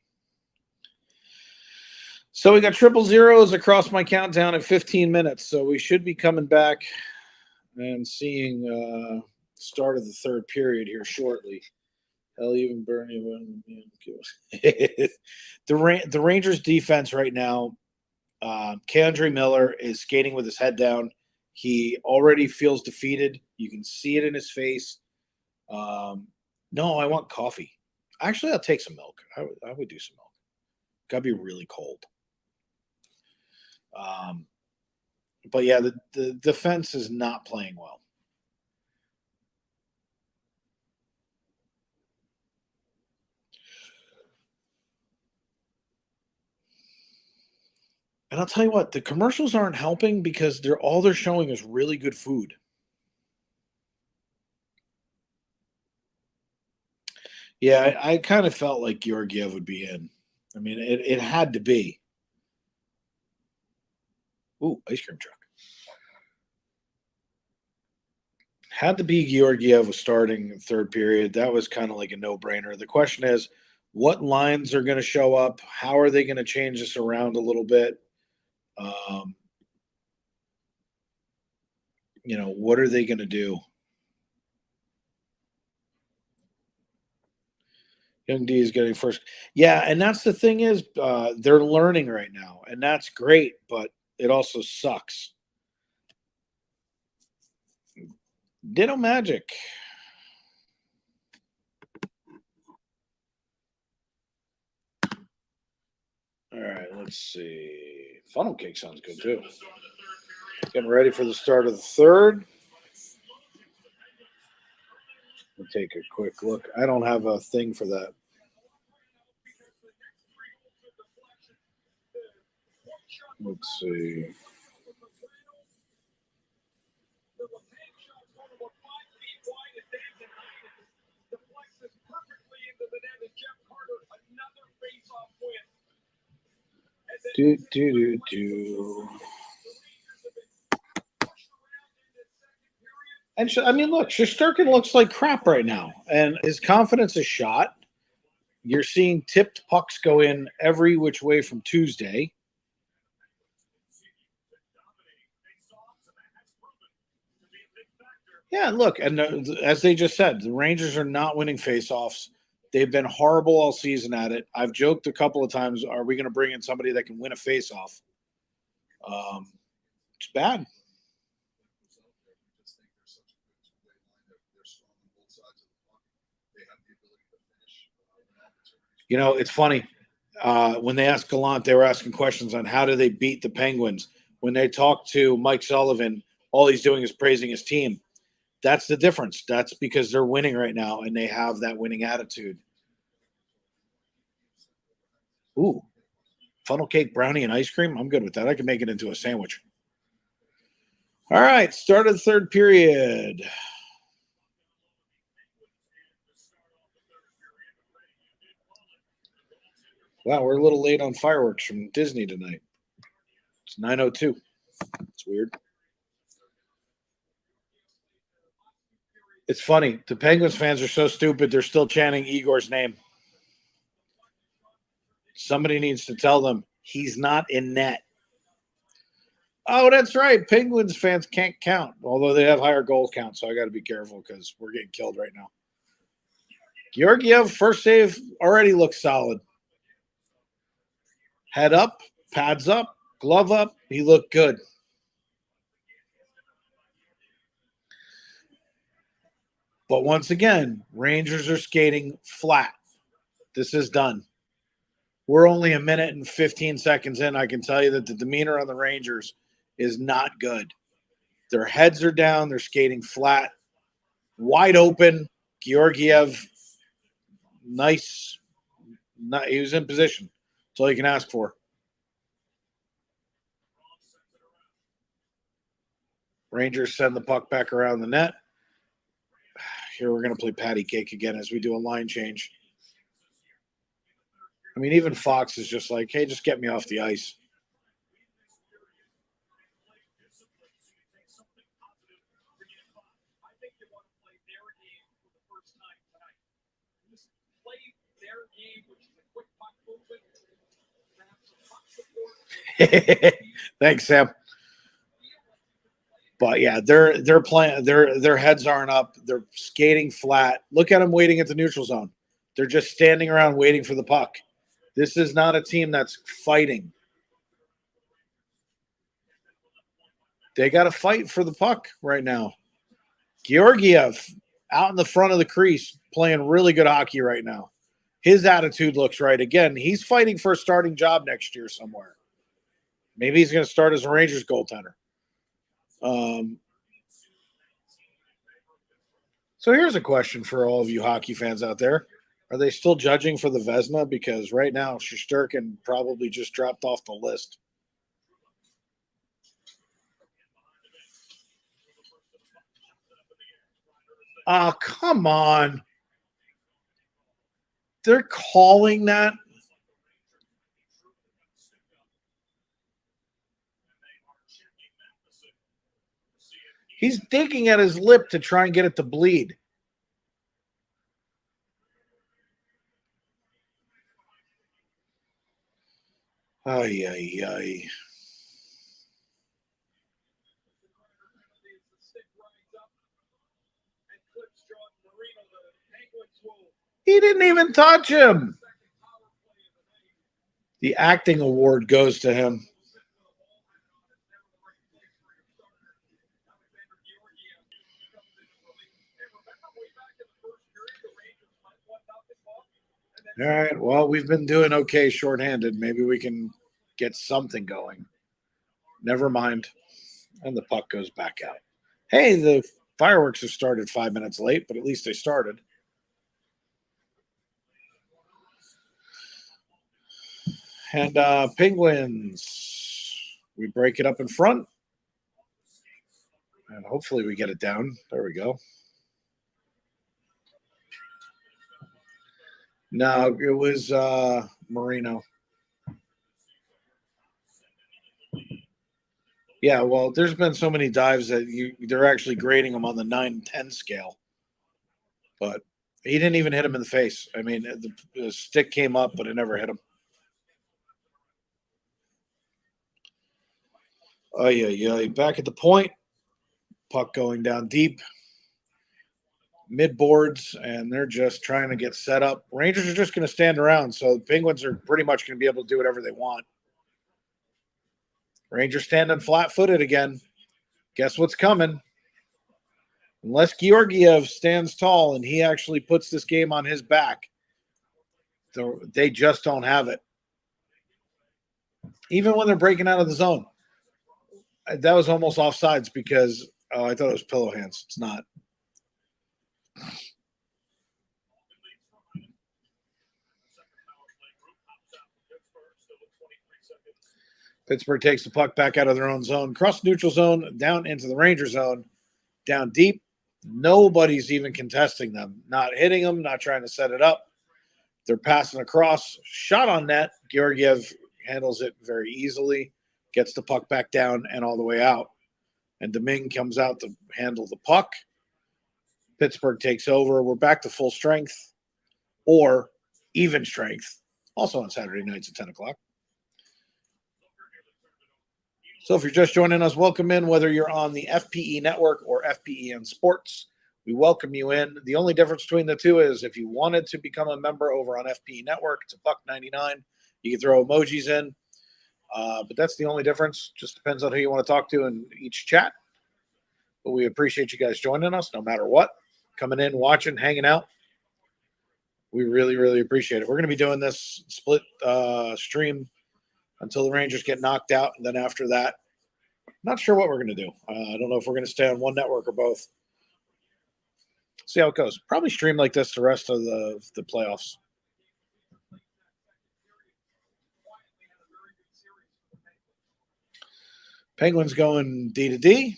So we got 000s across my countdown at 15 minutes. So we should be coming back and seeing start of the third period here shortly. Hell, even Bernie. The Rangers defense right now, K'Andre Miller is skating with his head down. He already feels defeated. You can see it in his face. No, I want coffee. Actually, I'll take some milk. I would do some milk. Gotta be really cold. But yeah, the defense is not playing well. And I'll tell you what, the commercials aren't helping because all they're showing is really good food. Yeah, I kind of felt like Georgiev would be in. I mean, it had to be. Ooh, ice cream truck. Had to be Georgiev was starting in third period. That was kind of like a no-brainer. The question is, what lines are going to show up? How are they going to change this around a little bit? What are they going to do? Young D is getting first. Yeah, and that's the thing is they're learning right now, and that's great, but it also sucks. Ditto Magic. All right, let's see. Funnel cake sounds good too. Getting ready for the start of the third. We'll take a quick look. I don't have a thing for that. Let's see. Do. And I mean, look, Shesterkin looks like crap right now, and his confidence is shot. You're seeing tipped pucks go in every which way from Tuesday. Yeah, look, and as they just said, the Rangers are not winning faceoffs. They've been horrible all season at it. I've joked a couple of times, are we going to bring in somebody that can win a faceoff? It's bad. It's funny. When they asked Gallant, they were asking questions on how do they beat the Penguins. When they talked to Mike Sullivan, all he's doing is praising his team. That's the difference. That's because they're winning right now, and they have that winning attitude. Ooh, funnel cake, brownie, and ice cream. I'm good with that. I can make it into a sandwich. All right, start of the third period. Wow, we're a little late on fireworks from Disney tonight. It's 9:02. It's weird. It's funny. The Penguins fans are so stupid, they're still chanting Igor's name. Somebody needs to tell them he's not in net. Oh, that's right. Penguins fans can't count, although they have higher goal count, so I got to be careful because we're getting killed right now. Georgiev, first save, already looks solid. Head up, pads up, glove up. He looked good. But once again, Rangers are skating flat. This is done. We're only a minute and 15 seconds in. I can tell you that the demeanor on the Rangers is not good. Their heads are down. They're skating flat. Wide open. Georgiev, nice. He was in position. That's all you can ask for. Rangers send the puck back around the net. Here we're going to play patty cake again as we do a line change. I mean, even Fox is just like, hey, just get me off the ice. Thanks, Sam. But yeah, they're playing. Their heads aren't up. They're skating flat. Look at them waiting at the neutral zone. They're just standing around waiting for the puck. This is not a team that's fighting. They got to fight for the puck right now. Georgiev out in the front of the crease playing really good hockey right now. His attitude looks right. Again, he's fighting for a starting job next year somewhere. Maybe he's going to start as a Rangers goaltender. So here's a question for all of you hockey fans out there. Are they still judging for the Vezina? Because right now, Shesterkin probably just dropped off the list. Oh, come on. They're calling that. He's digging at his lip to try and get it to bleed. Ay, ay, ay. He didn't even touch him. The acting award goes to him. All right. Well, we've been doing okay shorthanded. Maybe we can get something going. Never mind. And the puck goes back out. Hey, the fireworks have started 5 minutes late, but at least they started. And Penguins, we break it up in front. And hopefully we get it down. There we go. No, it was Marino. Yeah, well, there's been so many dives that they're actually grading them on the 9-10 scale. But he didn't even hit him in the face. I mean, the stick came up, but it never hit him. Oh, yeah. Back at the point. Puck going down deep. Mid boards, and they're just trying to get set up. Rangers are just going to stand around, so the Penguins are pretty much going to be able to do whatever they want. Rangers standing flat-footed again. Guess what's coming? Unless Georgiev stands tall and he actually puts this game on his back, they just don't have it. Even when they're breaking out of the zone. That was almost offsides because I thought it was pillow hands. It's not. Pittsburgh takes the puck back out of their own zone, cross neutral zone, down into the Ranger zone, down deep. Nobody's even contesting them, not hitting them, not trying to set it up. They're passing across, shot on net. Georgiev handles it very easily, gets the puck back down and all the way out. And Domingue comes out to handle the puck. Pittsburgh takes over. We're back to full strength or even strength, also on Saturday nights at 10 o'clock. So if you're just joining us, welcome in, whether you're on the FPE network or FPEN Sports. We welcome you in. The only difference between the two is if you wanted to become a member over on FPE network, it's $1.99. You can throw emojis in, but that's the only difference. Just depends on who you want to talk to in each chat. But we appreciate you guys joining us no matter what. Coming in, watching, hanging out. We really, really appreciate it. We're going to be doing this split stream until the Rangers get knocked out. And then after that, not sure what we're going to do. I don't know if we're going to stay on one network or both. See how it goes. Probably stream like this the rest of the playoffs. Penguins going D to D,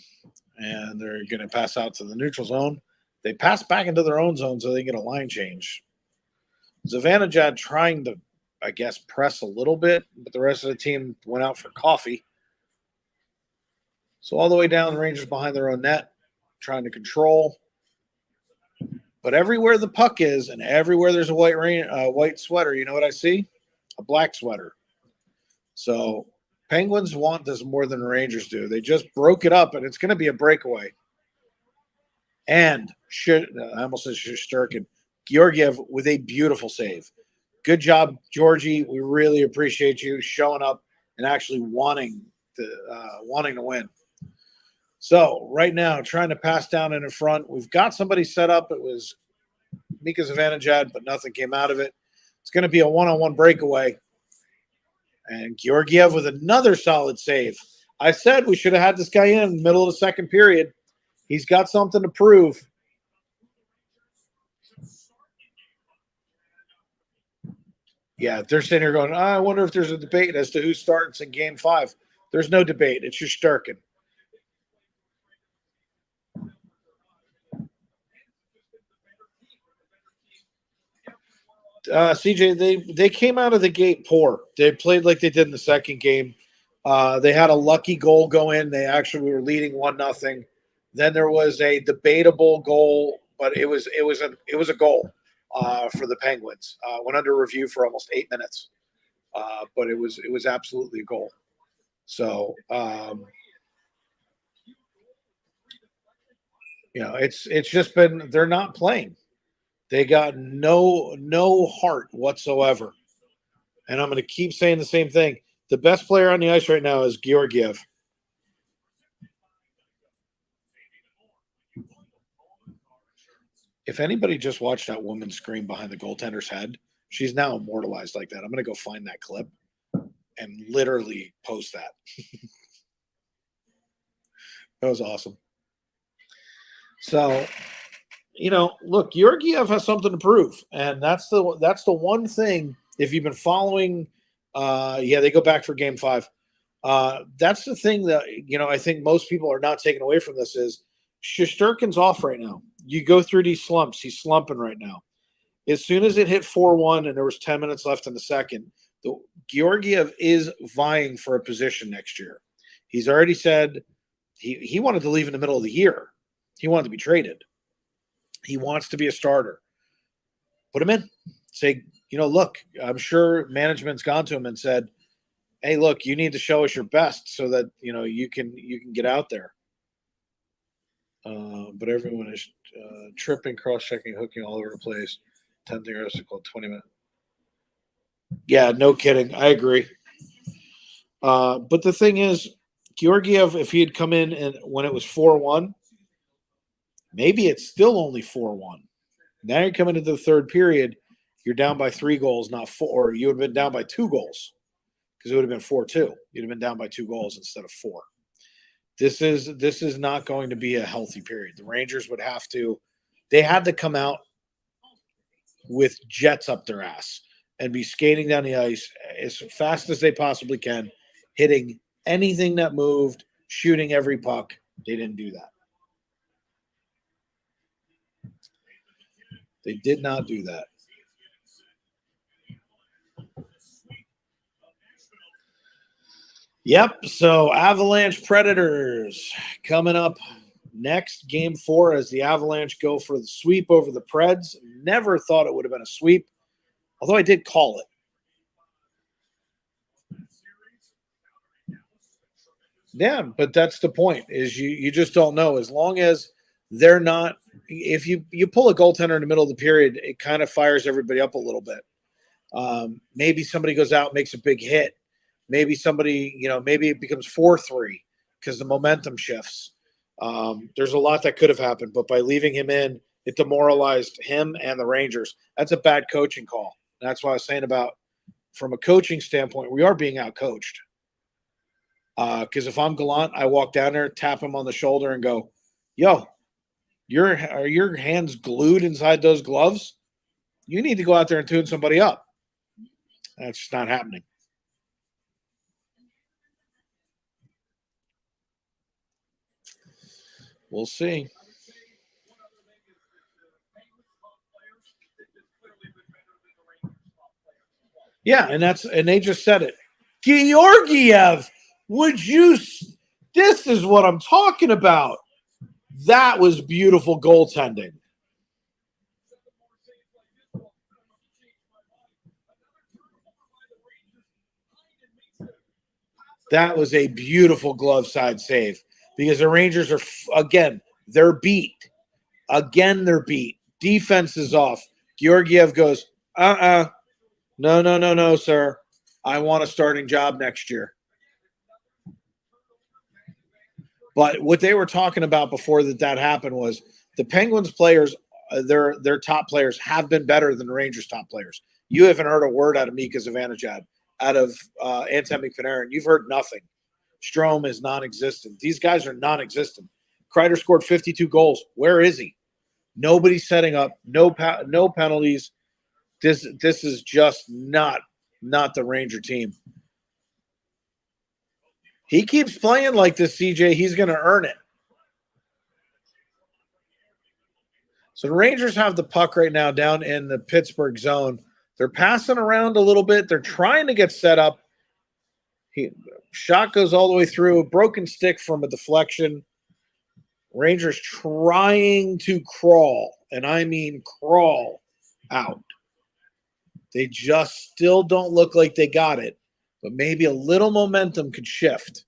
and they're going to pass out to the neutral zone. They pass back into their own zone so they get a line change. Zivanejad trying to, I guess, press a little bit, but the rest of the team went out for coffee. So all the way down, the Rangers behind their own net, trying to control. But everywhere the puck is and everywhere there's a white sweater, you know what I see? A black sweater. So Penguins want this more than the Rangers do. They just broke it up, and it's going to be a breakaway. And I almost said Shesterkin. Georgiev with a beautiful save. Good job, Georgie. We really appreciate you showing up and actually wanting to win. So right now, trying to pass down in front. We've got somebody set up. It was Mika Zivanejad, but nothing came out of it. It's going to be a one-on-one breakaway. And Georgiev with another solid save. I said we should have had this guy in the middle of the second period. He's got something to prove. Yeah, they're sitting here going, I wonder if there's a debate as to who starts in Game 5. There's no debate. It's Shesterkin. CJ, they came out of the gate poor. They played like they did in the second game. They had a lucky goal go in. They actually were leading 1-0. Then there was a debatable goal, but it was a goal for the Penguins. Went under review for almost 8 minutes, but it was absolutely a goal. So it's just been they're not playing. They got no heart whatsoever. And I'm going to keep saying the same thing. The best player on the ice right now is Georgiev. If anybody just watched that woman scream behind the goaltender's head, she's now immortalized like that. I'm going to go find that clip and literally post that. That was awesome. So, look, Georgiev has something to prove, and that's the one thing. If you've been following, they go back for Game 5. That's the thing that I think most people are not taking away from this is Shesterkin's off right now. You go through these slumps. He's slumping right now. As soon as it hit 4-1 and there was 10 minutes left in the second, Georgiev is vying for a position next year. He's already said he wanted to leave in the middle of the year. He wanted to be traded. He wants to be a starter. Put him in. Say, look, I'm sure management's gone to him and said, hey, look, you need to show us your best so that, you can get out there. But everyone is tripping, cross-checking, hooking all over the place. 10th article, 20 minutes. Yeah, no kidding. I agree. But the thing is, Georgiev, if he had come in and when it was 4-1, maybe it's still only 4-1. Now you're coming into the third period, you're down by 3 goals, not 4. Or you would have been down by 2 goals because it would have been 4-2. You'd have been down by 2 goals instead of 4. This is not going to be a healthy period. The Rangers would have to – they had to come out with jets up their ass and be skating down the ice as fast as they possibly can, hitting anything that moved, shooting every puck. They didn't do that. They did not do that. Yep, so Avalanche Predators coming up next, Game 4, as the Avalanche go for the sweep over the Preds. Never thought it would have been a sweep, although I did call it. Yeah, but that's the point, is you just don't know. As long as they're not – if you pull a goaltender in the middle of the period, it kind of fires everybody up a little bit. Maybe somebody goes out and makes a big hit. Maybe somebody, maybe it becomes 4-3 because the momentum shifts. There's a lot that could have happened, but by leaving him in, it demoralized him and the Rangers. That's a bad coaching call. That's what I was saying about, from a coaching standpoint, we are being out-coached. Because if I'm Gallant, I walk down there, tap him on the shoulder and go, yo, are your hands glued inside those gloves? You need to go out there and tune somebody up. That's just not happening. We'll see. Yeah, and they just said it. Georgiev, this is what I'm talking about. That was beautiful goaltending. That was a beautiful glove side save. Because the Rangers are, again, they're beat. Again, they're beat. Defense is off. Georgiev goes, No, sir. I want a starting job next year. But what they were talking about before that happened was the Penguins players, their top players, have been better than the Rangers' top players. You haven't heard a word out of Mika Zibanejad, out of Antemi Panarin. You've heard nothing. Strome is non-existent. These guys are non-existent. Kreider scored 52 goals. Where is he? Nobody's setting up. No penalties. This is just not the Ranger team. He keeps playing like this, CJ. He's going to earn it. So the Rangers have the puck right now down in the Pittsburgh zone. They're passing around a little bit. They're trying to get set up. Shot goes all the way through. A broken stick from a deflection. Rangers trying to crawl, and I mean crawl out. They just still don't look like they got it, but maybe a little momentum could shift.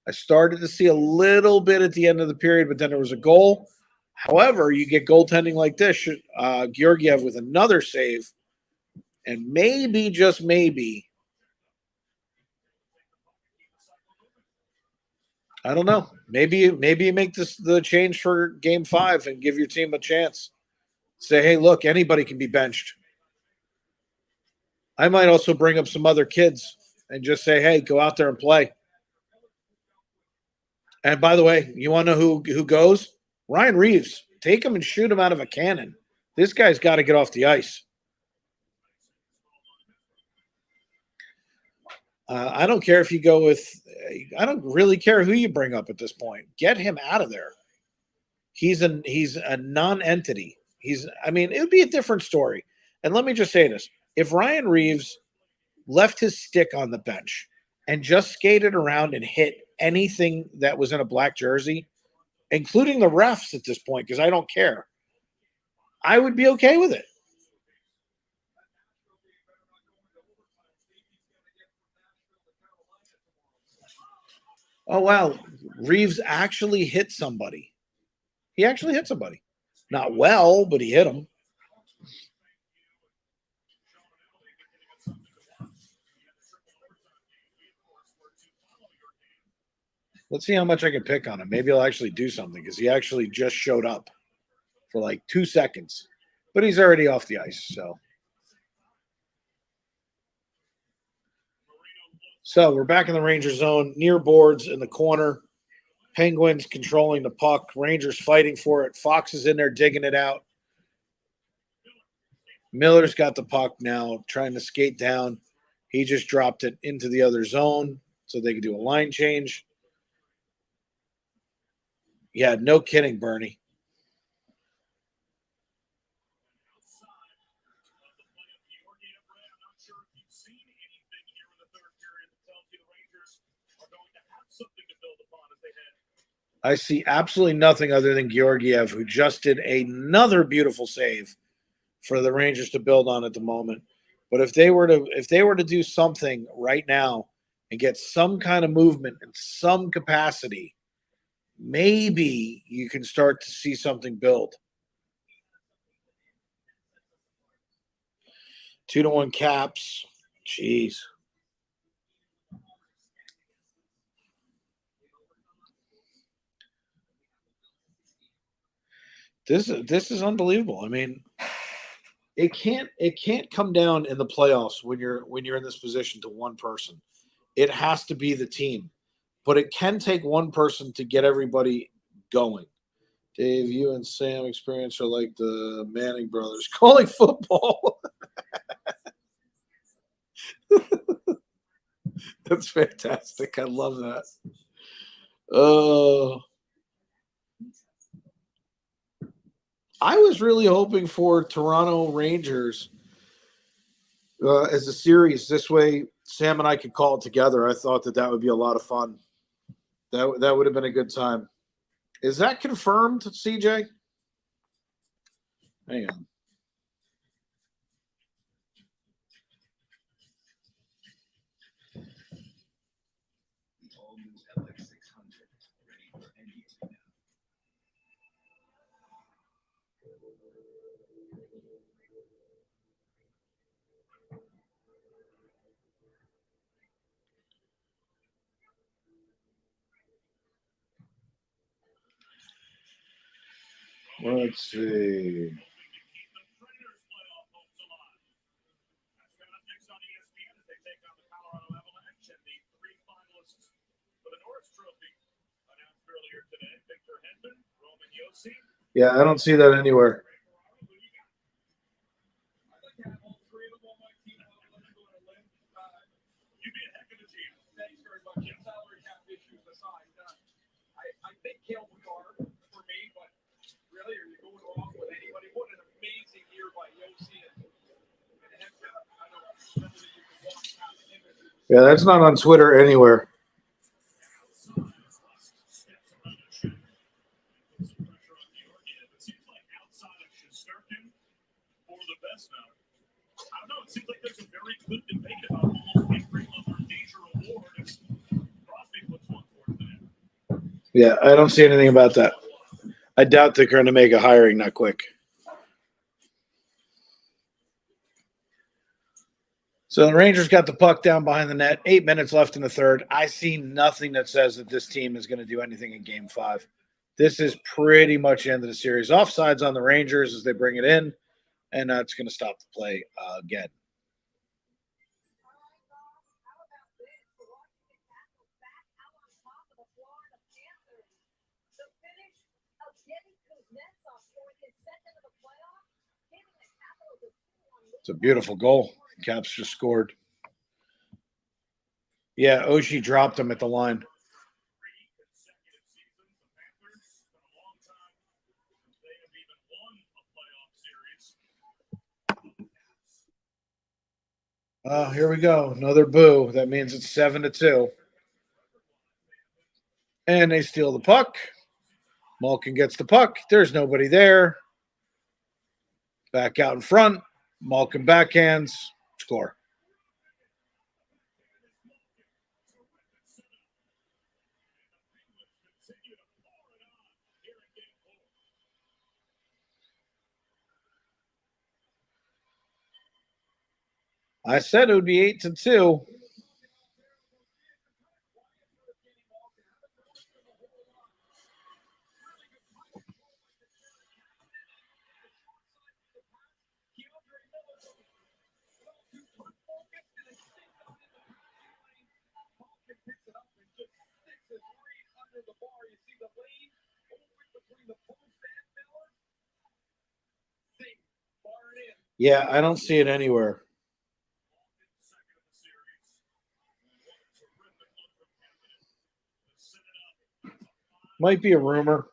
I started to see a little bit at the end of the period, but then there was a goal. However, you get goaltending like this. Georgiev with another save, and maybe, just maybe, I don't know. Maybe you make this the change for Game 5 and give your team a chance. Say, hey, look, anybody can be benched. I might also bring up some other kids and just say, hey, go out there and play. And by the way, you want to know who goes? Ryan Reeves. Take him and shoot him out of a cannon. This guy's got to get off the ice. I don't care if you go with – I don't really care who you bring up at this point. Get him out of there. He's a non-entity. It would be a different story. And let me just say this. If Ryan Reeves left his stick on the bench and just skated around and hit anything that was in a black jersey, including the refs at this point, because I don't care, I would be okay with it. Oh, wow. Reeves actually hit somebody. He actually hit somebody. Not well, but he hit him. Let's see how much I can pick on him. Maybe I'll actually do something because he actually just showed up for like 2 seconds. But he's already off the ice, So we're back in the Ranger zone, near boards in the corner. Penguins controlling the puck. Rangers fighting for it. Fox is in there digging it out. Miller's got the puck now, trying to skate down. He just dropped it into the other zone so they could do a line change. Yeah, no kidding, Bernie. I see absolutely nothing other than Georgiev, who just did another beautiful save for the Rangers to build on at the moment. But if they were to do something right now and get some kind of movement and some capacity, maybe you can start to see something build. 2-1 Caps. Jeez. This is unbelievable. I mean, it can't come down in the playoffs when you're in this position to one person. It has to be the team. But it can take one person to get everybody going. Dave, you and Sam experience are like the Manning brothers calling football. That's fantastic. I love that. I was really hoping for Toronto Rangers as a series. This way, Sam and I could call it together. I thought that would be a lot of fun. That would have been a good time. Is that confirmed, CJ? Hang on. Let's see. Yeah, I don't see that anywhere. I think Kale McCarr for me, but really, are you going off with anybody? What an amazing year by Yossi and Yeah, that's not on Twitter anywhere. It seems like there's a very good debate about almost every other major award. Crosby puts one forth there. Yeah, I don't see anything about that. I doubt they're going to make a hiring that quick. So the Rangers got the puck down behind the net. 8 minutes left in the third. I see nothing that says that this team is going to do anything in Game 5. This is pretty much the end of the series. Offsides on the Rangers as they bring it in, and that's going to stop the play again. It's a beautiful goal. Caps just scored. Yeah, Oshie dropped him at the line. Oh, here we go. Another boo. That means it's 7-2. And they steal the puck. Malkin gets the puck. There's nobody there. Back out in front. Malkin backhands. Score. I said it would be 8-2. Yeah, I don't see it anywhere. Might be a rumor.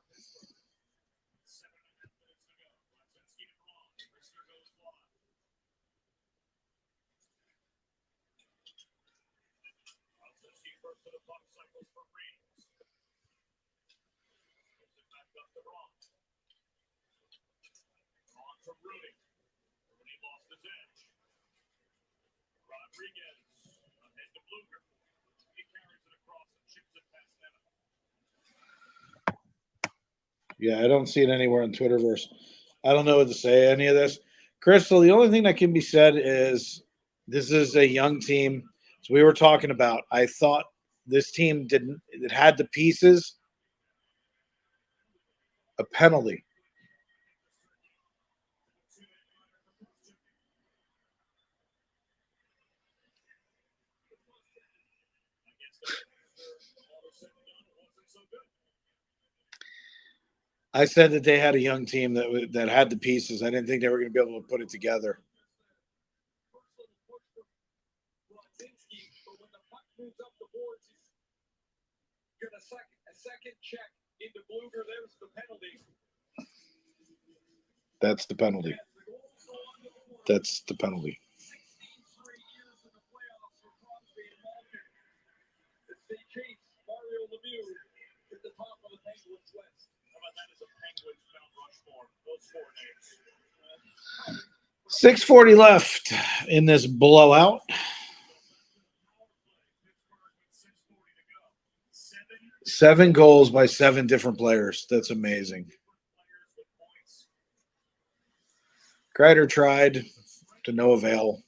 Yeah, I don't see it anywhere on Twitterverse. I don't know what to say any of this. Crystal, the only thing that can be said is this is a young team. So we were talking about, I thought this team it had the pieces, a penalty. I said that they had a young team that had the pieces. I didn't think they were going to be able to put it together. That's the penalty. That's the penalty. .640 left in this blowout. 7 goals by 7 different players. That's amazing. Kreider tried to no avail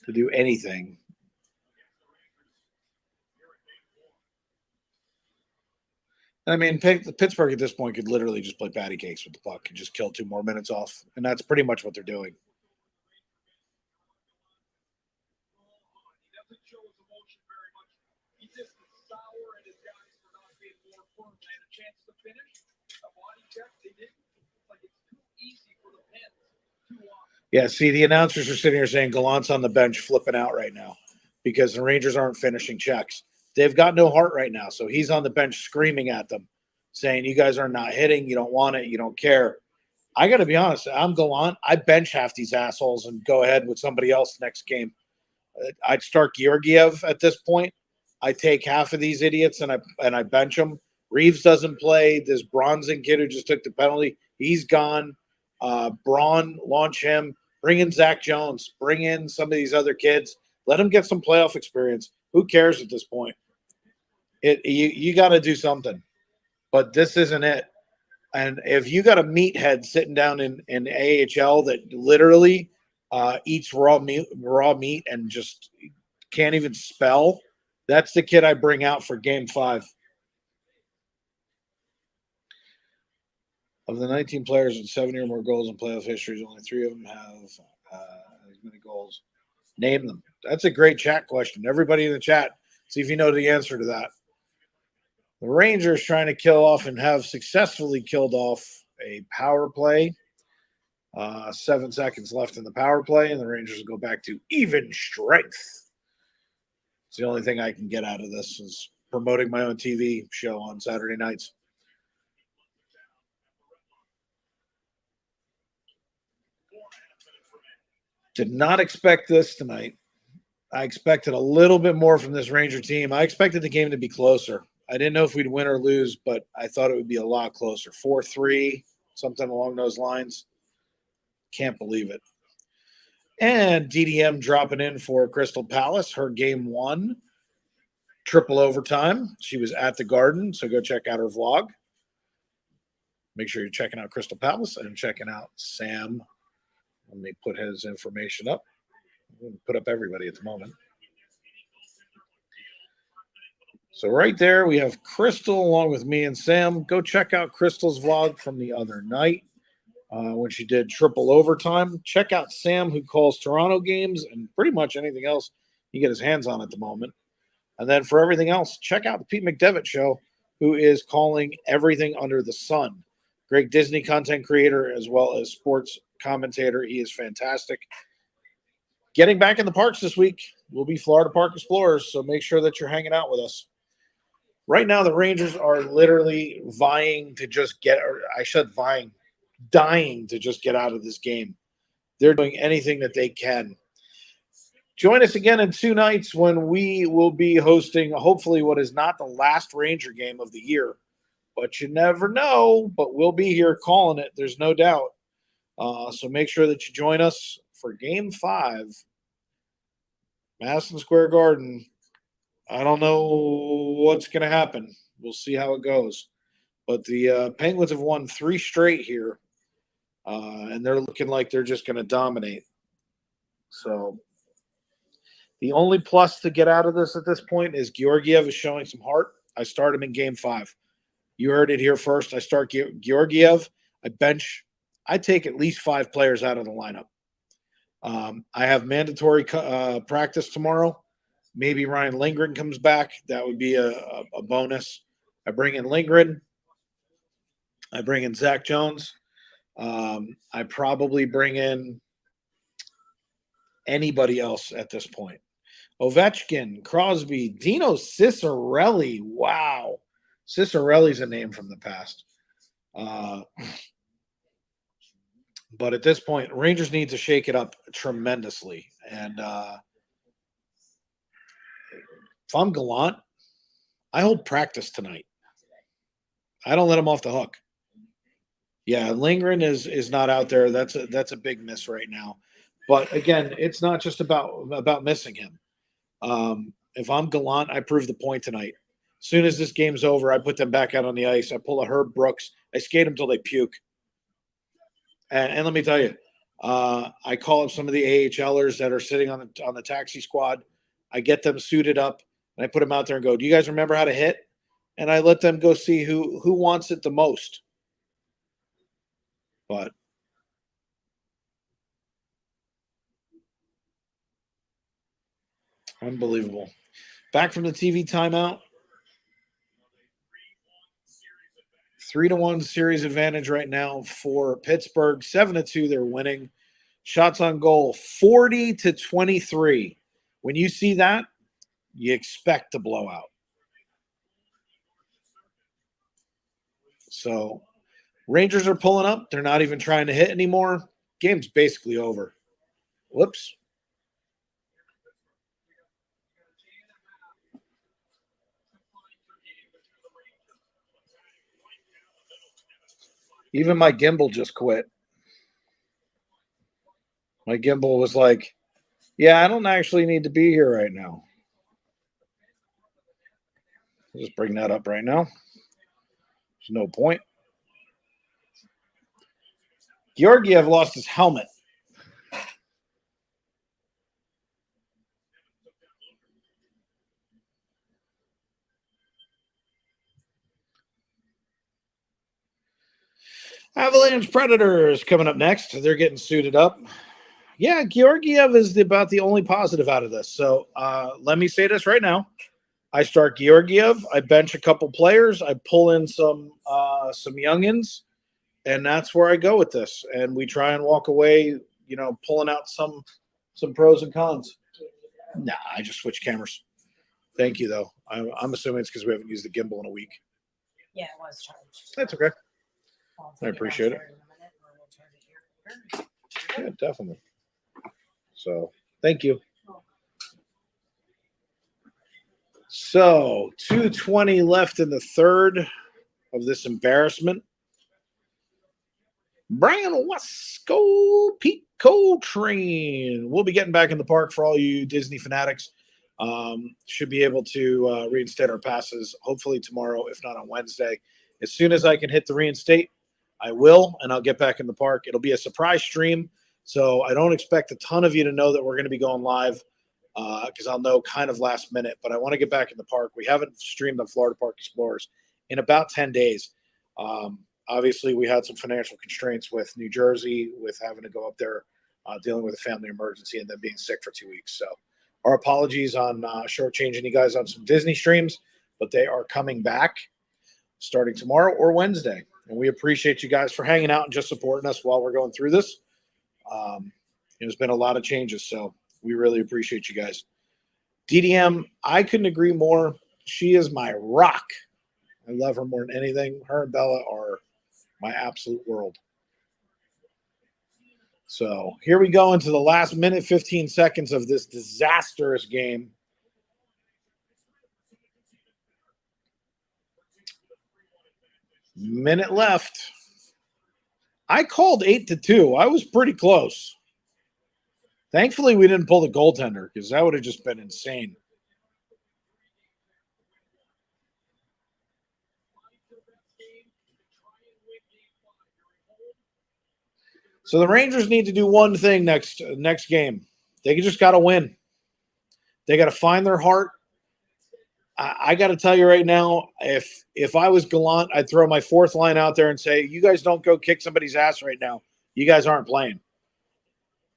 to do anything. I mean, Pittsburgh at this point could literally just play patty cakes with the puck and just kill 2 more minutes off. And that's pretty much what they're doing. Yeah, see, the announcers are sitting here saying Gallant's on the bench flipping out right now because the Rangers aren't finishing checks. They've got no heart right now, so he's on the bench screaming at them, saying, you guys are not hitting, you don't want it, you don't care. I got to be honest, I'm Gallant. I bench half these assholes and go ahead with somebody else next game I'd start Georgiev at this point. I take half of these idiots and I bench them. Reeves doesn't play. This Bronson kid who just took the penalty, he's gone. Braun, launch him. Bring in Zach Jones. Bring in some of these other kids. Let them get some playoff experience. Who cares at this point? You got to do something. But this isn't it. And if you got a meathead sitting down in AHL that literally eats raw meat and just can't even spell, that's the kid I bring out for Game 5. Of the 19 players with 70 or more goals in playoff histories, only 3 of them have as many goals. Name them. That's a great chat question. Everybody in the chat, see if you know the answer to that. The Rangers trying to kill off and have successfully killed off a power play. 7 seconds left in the power play, and the Rangers will go back to even strength. It's the only thing I can get out of this is promoting my own TV show on Saturday nights. Did not expect this tonight. I expected a little bit more from this Ranger team. I expected the game to be closer. I didn't know if we'd win or lose, but I thought it would be a lot closer. 4-3, something along those lines. Can't believe it. And DDM dropping in for Crystal Palace, her game 1. Triple overtime. She was at the Garden, so go check out her vlog. Make sure you're checking out Crystal Palace and checking out Sam. Let me put his information up. Put up everybody at the moment. So right there, we have Crystal along with me and Sam. Go check out Crystal's vlog from the other night when she did triple overtime. Check out Sam, who calls Toronto games and pretty much anything else he get his hands on at the moment. And then for everything else, check out the Pete McDevitt Show, who is calling everything under the sun. Great Disney content creator as well as sports commentator. He is fantastic. Getting back in the parks this week will be Florida Park Explorers, so make sure that you're hanging out with us. Right now, the Rangers are literally dying to just get out of this game. They're doing anything that they can. Join us again in 2 nights when we will be hosting, hopefully, what is not the last Ranger game of the year. But you never know, but we'll be here calling it. There's no doubt. So make sure that you join us for Game 5. Madison Square Garden. I don't know what's going to happen. We'll see how it goes. But the Penguins have won 3 straight here, and they're looking like they're just going to dominate. So the only plus to get out of this at this point is Georgiev is showing some heart. I start him in Game 5. You heard it here first. I start Georgiev. I bench. I take at least 5 players out of the lineup. I have mandatory practice tomorrow. Maybe Ryan Lindgren comes back. That would be a bonus. I bring in Lindgren. I bring in Zach Jones. I probably bring in anybody else at this point. Ovechkin, Crosby, Dino Ciccarelli. Wow. Ciccarelli's a name from the past. But at this point, Rangers need to shake it up tremendously. And if I'm Gallant, I hold practice tonight. I don't let him off the hook. Yeah, Lindgren is not out there. That's a big miss right now. But again, it's not just about missing him. If I'm Gallant, I prove the point tonight. As soon as this game's over, I put them back out on the ice. I pull a Herb Brooks. I skate them till they puke. And let me tell you, I call up some of the AHLers that are sitting on the taxi squad. I get them suited up, and I put them out there and go, do you guys remember how to hit? And I let them go see who wants it the most. But unbelievable. Back from the TV timeout. 3-1 series advantage right now for Pittsburgh. 7-2, they're winning. Shots on goal, 40-23. When you see that, you expect a blowout. So Rangers are pulling up. They're not even trying to hit anymore. Game's basically over. Whoops. Even my gimbal just quit. My gimbal was like, yeah, I don't actually need to be here right now. I'll just bring that up right now. There's no point. Georgiev lost his helmet. Avalanche Predators coming up next. They're getting suited up. Yeah, Georgiev is about the only positive out of this. So let me say this right now. I start Georgiev. I bench a couple players. I pull in some youngins, and that's where I go with this. And we try and walk away, pulling out some pros and cons. Nah, I just switch cameras. Thank you, though. I'm assuming it's because we haven't used the gimbal in a week. Yeah, it was charged. That's okay. I'll I take appreciate it. downstairs in a minute, and we'll charge it here. Yeah, definitely. So, thank you. So, 2:20 left in the third of this embarrassment. Brian Wasco, Pete Coltrane. We'll be getting back in the park for all you Disney fanatics. Should be able to reinstate our passes hopefully tomorrow, if not on Wednesday. As soon as I can hit the reinstate, I will, and I'll get back in the park. It'll be a surprise stream, so I don't expect a ton of you to know that we're going to be going live because I'll know kind of last minute, but I want to get back in the park. We haven't streamed on Florida Park Explorers in about 10 days. Obviously, we had some financial constraints with New Jersey, with having to go up there, dealing with a family emergency, and then being sick for 2 weeks. So our apologies on shortchanging you guys on some Disney streams, but they are coming back starting tomorrow or Wednesday. And we appreciate you guys for hanging out and just supporting us while we're going through this. There's been a lot of changes, so we really appreciate you guys. DDM, I couldn't agree more. She is my rock. I love her more than anything. Her and Bella are my absolute world. So here we go into the last minute, 15 seconds of this disastrous game. Minute left. I called 8-2. I was pretty close. Thankfully, we didn't pull the goaltender because that would have just been insane. So the Rangers need to do one thing next game. They just got to win. They got to find their heart. I got to tell you right now, if I was Gallant, I'd throw my fourth line out there and say, you guys don't go kick somebody's ass right now. You guys aren't playing.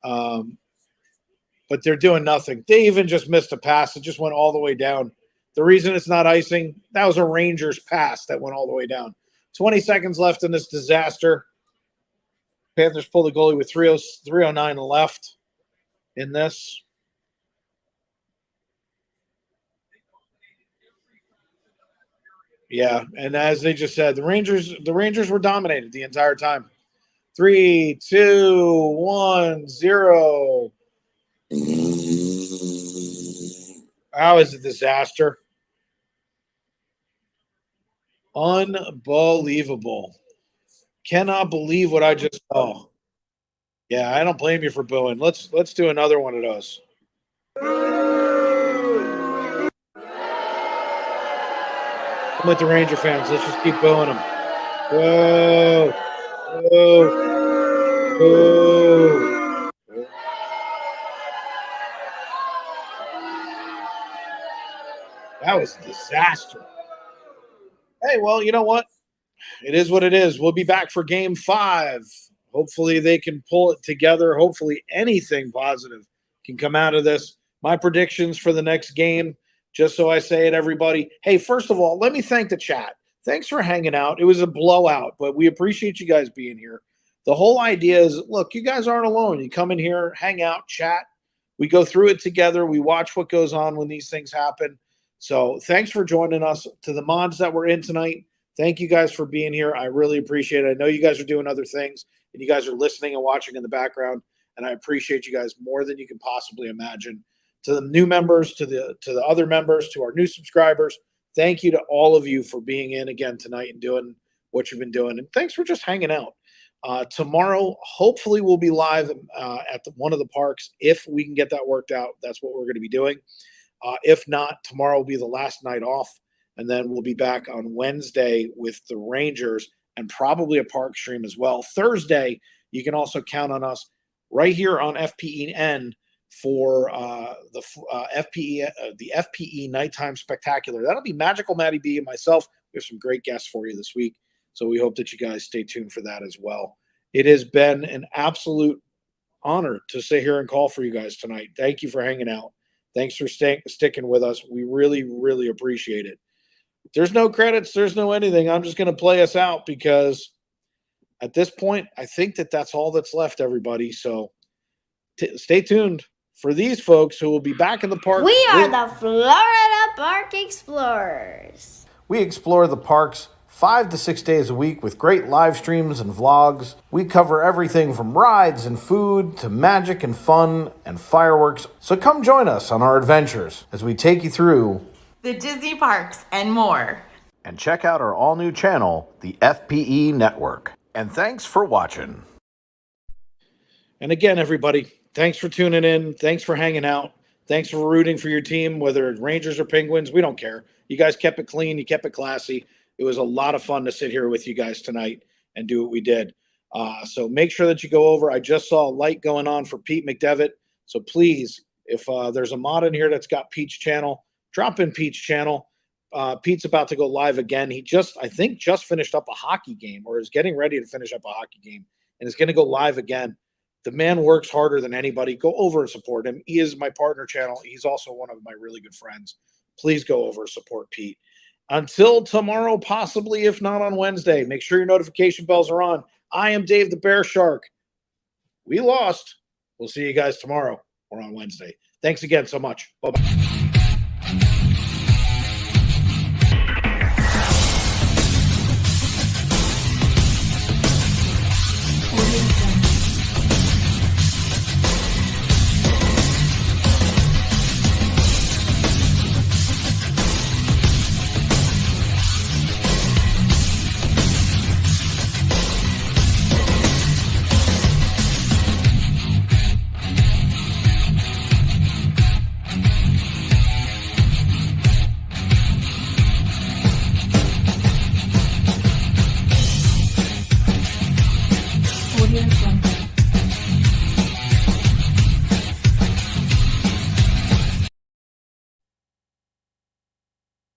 But they're doing nothing. They even just missed a pass. It just went all the way down. The reason it's not icing, that was a Rangers pass that went all the way down. 20 seconds left in this disaster. Panthers pull the goalie with 3:09 left in this. Yeah, and as they just said, the Rangers were dominated the entire time. 3, 2, 1, 0. That was a disaster. Unbelievable. Cannot believe what I just saw. Yeah, I don't blame you for booing. Let's do another one of those. I'm with the Ranger fans. Let's just keep booing them. Whoa. Whoa. Whoa. That was a disaster. Hey, well, you know what? It is what it is. We'll be back for game 5. Hopefully they can pull it together. Hopefully anything positive can come out of this. My predictions for the next game, just so I say it, everybody. Hey, first of all, let me thank the chat. Thanks for hanging out. It was a blowout, but we appreciate you guys being here. The whole idea is, look, you guys aren't alone. You come in here, hang out, chat. We go through it together. We watch what goes on when these things happen. So thanks for joining us. To the mods that were in tonight, thank you guys for being here. I really appreciate it. I know you guys are doing other things, and you guys are listening and watching in the background, and I appreciate you guys more than you can possibly imagine. To the new members, to the other members, to our new subscribers, thank you to all of you for being in again tonight and doing what you've been doing. And thanks for just hanging out. Tomorrow, hopefully, we'll be live at one of the parks. If we can get that worked out, that's what we're going to be doing. If not, tomorrow will be the last night off. And then we'll be back on Wednesday with the Rangers and probably a park stream as well. Thursday, you can also count on us right here on FPEN for the FPE Nighttime Spectacular. That'll be Magical Matty B and myself. We have some great guests for you this week, so we hope that you guys stay tuned for that as well. It has been an absolute honor to sit here and call for you guys tonight. Thank you for hanging out. Thanks for sticking with us. We really, really appreciate it. There's no credits. There's no anything. I'm just going to play us out because at this point, I think that's all that's left, everybody. So stay tuned for these folks who will be back in the park. We are the Florida Park Explorers. We explore the parks 5 to 6 days a week with great live streams and vlogs. We cover everything from rides and food to magic and fun and fireworks. So come join us on our adventures as we take you through the Disney parks and more. And check out our all-new channel, the FPE Network. And thanks for watching. And again, everybody, thanks for tuning in. Thanks for hanging out. Thanks for rooting for your team, whether it's Rangers or Penguins. We don't care. You guys kept it clean. You kept it classy. It was a lot of fun to sit here with you guys tonight and do what we did. So make sure that you go over. I just saw a light going on for Pete McDevitt. So please, if there's a mod in here that's got Pete's channel, drop in Pete's channel. Pete's about to go live again. He I think just finished up a hockey game or is getting ready to finish up a hockey game and is going to go live again. The man works harder than anybody. Go over and support him. He is my partner channel. He's also one of my really good friends. Please go over and support Pete. Until tomorrow, possibly, if not on Wednesday, make sure your notification bells are on. I am Dave the BearShark. We lost. We'll see you guys tomorrow or on Wednesday. Thanks again so much. Bye-bye. Audio from